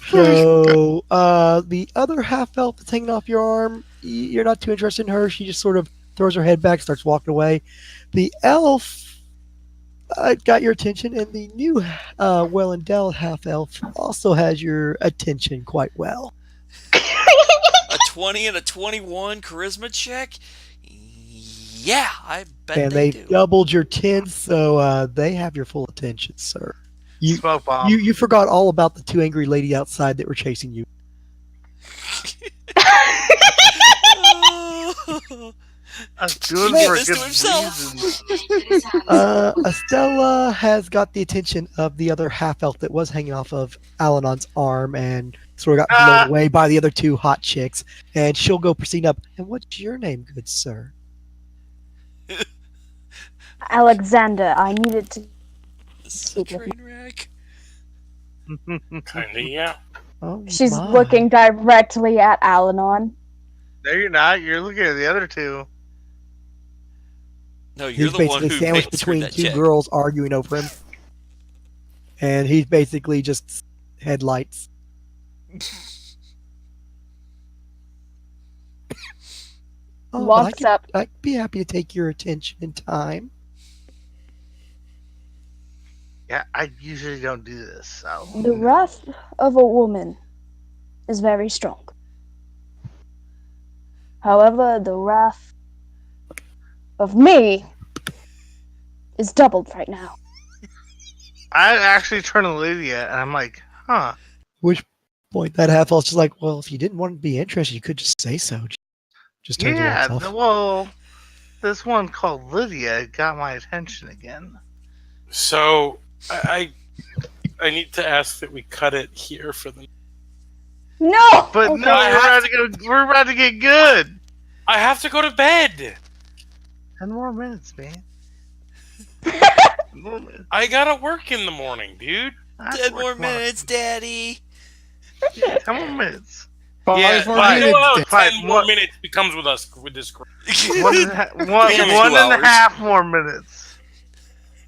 Speaker 4: So, the other half elf that's hanging off your arm, you're not too interested in her. She just sort of throws her head back, starts walking away. The elf got your attention, and the new, well-endowed half elf also has your attention quite well.
Speaker 2: A 20 and a 21 charisma check? Yeah, I bet
Speaker 4: And
Speaker 2: they
Speaker 4: they've
Speaker 2: do.
Speaker 4: doubled your 10, so they have your full attention, sir. You,
Speaker 6: Smoke bomb.
Speaker 4: you forgot all about the two angry lady outside that were chasing you.
Speaker 6: I'm doing
Speaker 7: Wait,
Speaker 6: for a
Speaker 2: this to
Speaker 6: good
Speaker 2: himself.
Speaker 6: reason.
Speaker 4: Estella has got the attention of the other half elf that was hanging off of Alanon's arm and sort of got blown away by the other two hot chicks. And she'll go proceeding up. And what's your name, good sir?
Speaker 7: Alexander, I needed to.
Speaker 2: This is a train wreck.
Speaker 3: Kinda, yeah.
Speaker 4: Oh,
Speaker 7: She's
Speaker 4: my.
Speaker 7: looking directly at Alanon.
Speaker 6: No, you're not. You're looking at the other two.
Speaker 2: No, you're
Speaker 4: He's
Speaker 2: the one
Speaker 4: basically
Speaker 2: who
Speaker 4: sandwiched
Speaker 2: answered
Speaker 4: between
Speaker 2: that
Speaker 4: two
Speaker 2: check.
Speaker 4: girls arguing over him. And he's basically just headlights. But
Speaker 7: Walks up.
Speaker 4: I'd be happy to take your attention in time.
Speaker 6: Yeah, I usually don't do this, so.
Speaker 7: The wrath of a woman is very strong. However, the wrath of me is doubled right now.
Speaker 6: I actually turn to Lydia and I'm like, huh.
Speaker 4: Which point that half elf's just like, well, if you didn't want to be interested, you could just say so. Just turns
Speaker 6: Yeah,
Speaker 4: around itself.
Speaker 6: well, this one called Lydia got my attention again.
Speaker 3: So I need to ask that we cut it here for the.
Speaker 7: No!
Speaker 6: But
Speaker 7: Okay.
Speaker 6: no, we're about to get good.
Speaker 3: I have to go to bed.
Speaker 6: 10 more minutes, man. 10 more minutes.
Speaker 3: I gotta work in the morning, dude.
Speaker 2: 10 more minutes, Daddy.
Speaker 6: 10 more minutes.
Speaker 1: 5 more
Speaker 3: I know how
Speaker 1: minutes.
Speaker 3: 10 more minutes becomes with us with this group.
Speaker 6: One and a
Speaker 2: Becomes
Speaker 6: one
Speaker 2: 2
Speaker 6: and a
Speaker 2: hours.
Speaker 6: half more minutes.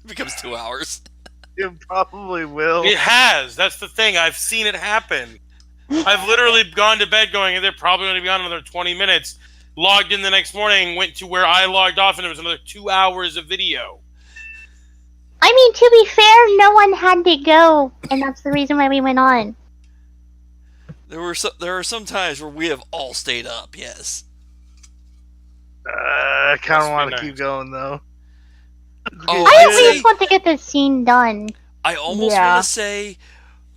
Speaker 2: Becomes 2 hours.
Speaker 6: It probably will.
Speaker 3: It has. That's the thing. I've seen it happen. I've literally gone to bed going, they're probably going to be on another 20 minutes. Logged in the next morning, went to where I logged off, and there was another 2 hours of video.
Speaker 5: I mean, to be fair, no one had to go, and that's the reason why we went on.
Speaker 2: There are some times where we have all stayed up, yes.
Speaker 6: I kind
Speaker 3: Must
Speaker 6: of
Speaker 3: be
Speaker 6: want to
Speaker 3: nice.
Speaker 6: keep going, though.
Speaker 2: Oh,
Speaker 5: I
Speaker 2: I'd
Speaker 5: at
Speaker 2: say-
Speaker 5: least want to get this scene done.
Speaker 2: I almost
Speaker 7: Yeah.
Speaker 2: want to say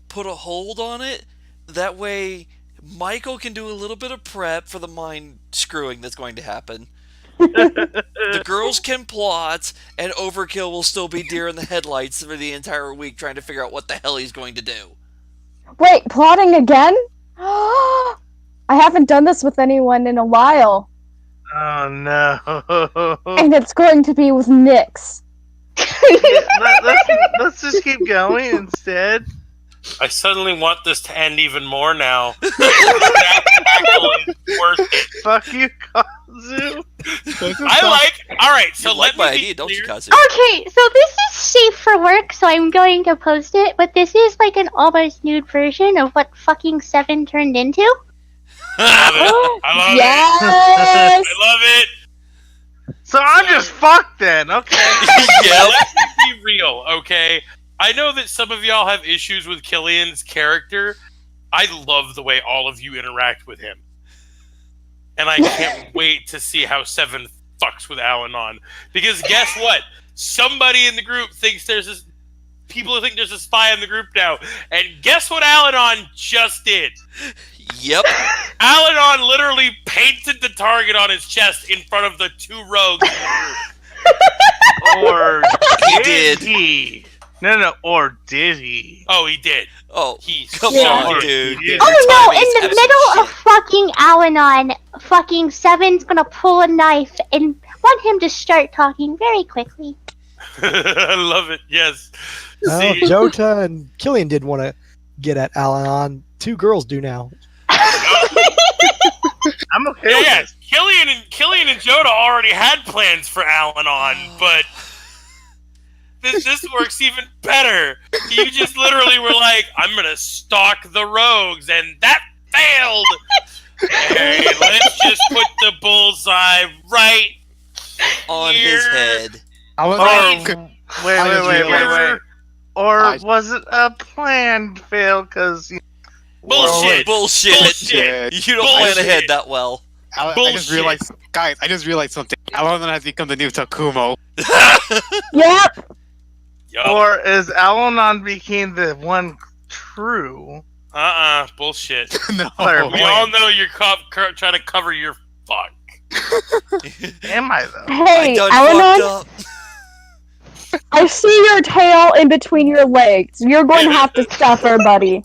Speaker 2: put a hold on it. That way Michael can do a little bit of prep for the mind screwing that's going to happen. The girls can plot, and Overkill will still be deer in the headlights for the entire week trying to figure out what the hell he's going to do.
Speaker 7: Wait, plotting again? I haven't done this with anyone in a while,
Speaker 6: Oh, no.
Speaker 7: and it's going to be with Nyx.
Speaker 6: Let's just keep going instead.
Speaker 3: I suddenly want this to end even more now. Worth it.
Speaker 6: Fuck you, Kazu.
Speaker 3: Alright, so
Speaker 2: You like
Speaker 3: let
Speaker 2: my
Speaker 3: me
Speaker 2: idea,
Speaker 3: be
Speaker 2: don't you,
Speaker 3: clear.
Speaker 2: Kazu?
Speaker 5: Okay, so this is safe for work, so I'm going to post it, but this is like an almost nude version of what fucking 7 turned into.
Speaker 3: I love
Speaker 7: Yes!
Speaker 3: it. I love it.
Speaker 6: So I'm just fucked then, okay.
Speaker 2: Yeah.
Speaker 3: Let's be real, okay? I know that some of y'all have issues with Killian's character. I love the way all of you interact with him. And I can't wait to see how 7 fucks with Al-Anon. Because guess what? Somebody in the group thinks there's this people think there's a spy in the group now. And guess what Al-Anon just did?
Speaker 2: Yep.
Speaker 3: Al-Anon literally painted the target on his chest in front of the 2 rogues in the group.
Speaker 6: Or
Speaker 2: He
Speaker 6: did
Speaker 2: did.
Speaker 6: he? No. Or did he?
Speaker 3: Oh, he did.
Speaker 2: Oh,
Speaker 3: He
Speaker 2: come
Speaker 6: Yeah.
Speaker 2: on, dude.
Speaker 6: Yeah.
Speaker 2: Your
Speaker 5: Oh no,
Speaker 2: timing is
Speaker 5: in the
Speaker 2: absolute
Speaker 5: middle of
Speaker 2: shit.
Speaker 5: fucking Al-Anon, fucking Seven's gonna pull a knife and want him to start talking very quickly.
Speaker 3: I love it. Yes.
Speaker 4: Well,
Speaker 3: See,
Speaker 4: Jota and Killian did want to get at Al-Anon. 2 girls do now.
Speaker 6: I'm okay with
Speaker 3: yeah,
Speaker 6: this.
Speaker 3: Killian and Joda already had plans for Al-Anon, but this works even better. You just literally were like, I'm gonna stalk the rogues, and that failed. Hey, let's just put the bullseye right
Speaker 2: On
Speaker 3: here.
Speaker 2: his head.
Speaker 1: I was
Speaker 6: Or wait. Or
Speaker 1: I-
Speaker 6: was it a planned fail? Because
Speaker 3: Bullshit.
Speaker 2: Bullshit.
Speaker 1: Bullshit.
Speaker 2: You don't plan
Speaker 3: Bullshit.
Speaker 2: ahead that well.
Speaker 1: I just
Speaker 3: Bullshit.
Speaker 1: realized, guys. I just realized something. Al-Anon has become the new Takumo.
Speaker 7: Yep.
Speaker 3: Yup.
Speaker 6: or is Al-Anon became the one true?
Speaker 3: Bullshit.
Speaker 1: No.
Speaker 6: Claire,
Speaker 3: We all know you're trying to cover your fuck.
Speaker 6: Am I though?
Speaker 2: I
Speaker 7: Hey,
Speaker 2: done
Speaker 7: Al-Anon,
Speaker 2: fucked up.
Speaker 7: I see your tail in between your legs. You're going to have to suffer, buddy.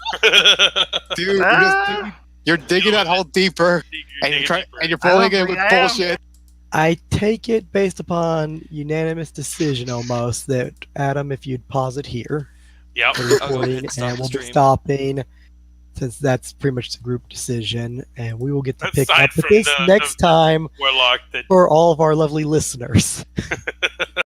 Speaker 1: Dude,
Speaker 6: Ah.
Speaker 1: you're digging that hole deeper, and you're pulling it with
Speaker 6: I am.
Speaker 1: bullshit.
Speaker 4: I take it based upon unanimous decision almost that, Adam, if you'd pause it here,
Speaker 3: Yep.
Speaker 4: the
Speaker 2: I'll go ahead
Speaker 4: recording,
Speaker 2: and stop
Speaker 4: and
Speaker 2: the
Speaker 4: we'll be
Speaker 2: stream.
Speaker 4: stopping since that's pretty much the group decision, and we will get to pick
Speaker 3: Aside
Speaker 4: up with
Speaker 3: from
Speaker 4: this
Speaker 3: the-
Speaker 4: next time
Speaker 3: Warlock that
Speaker 4: for all of our lovely listeners.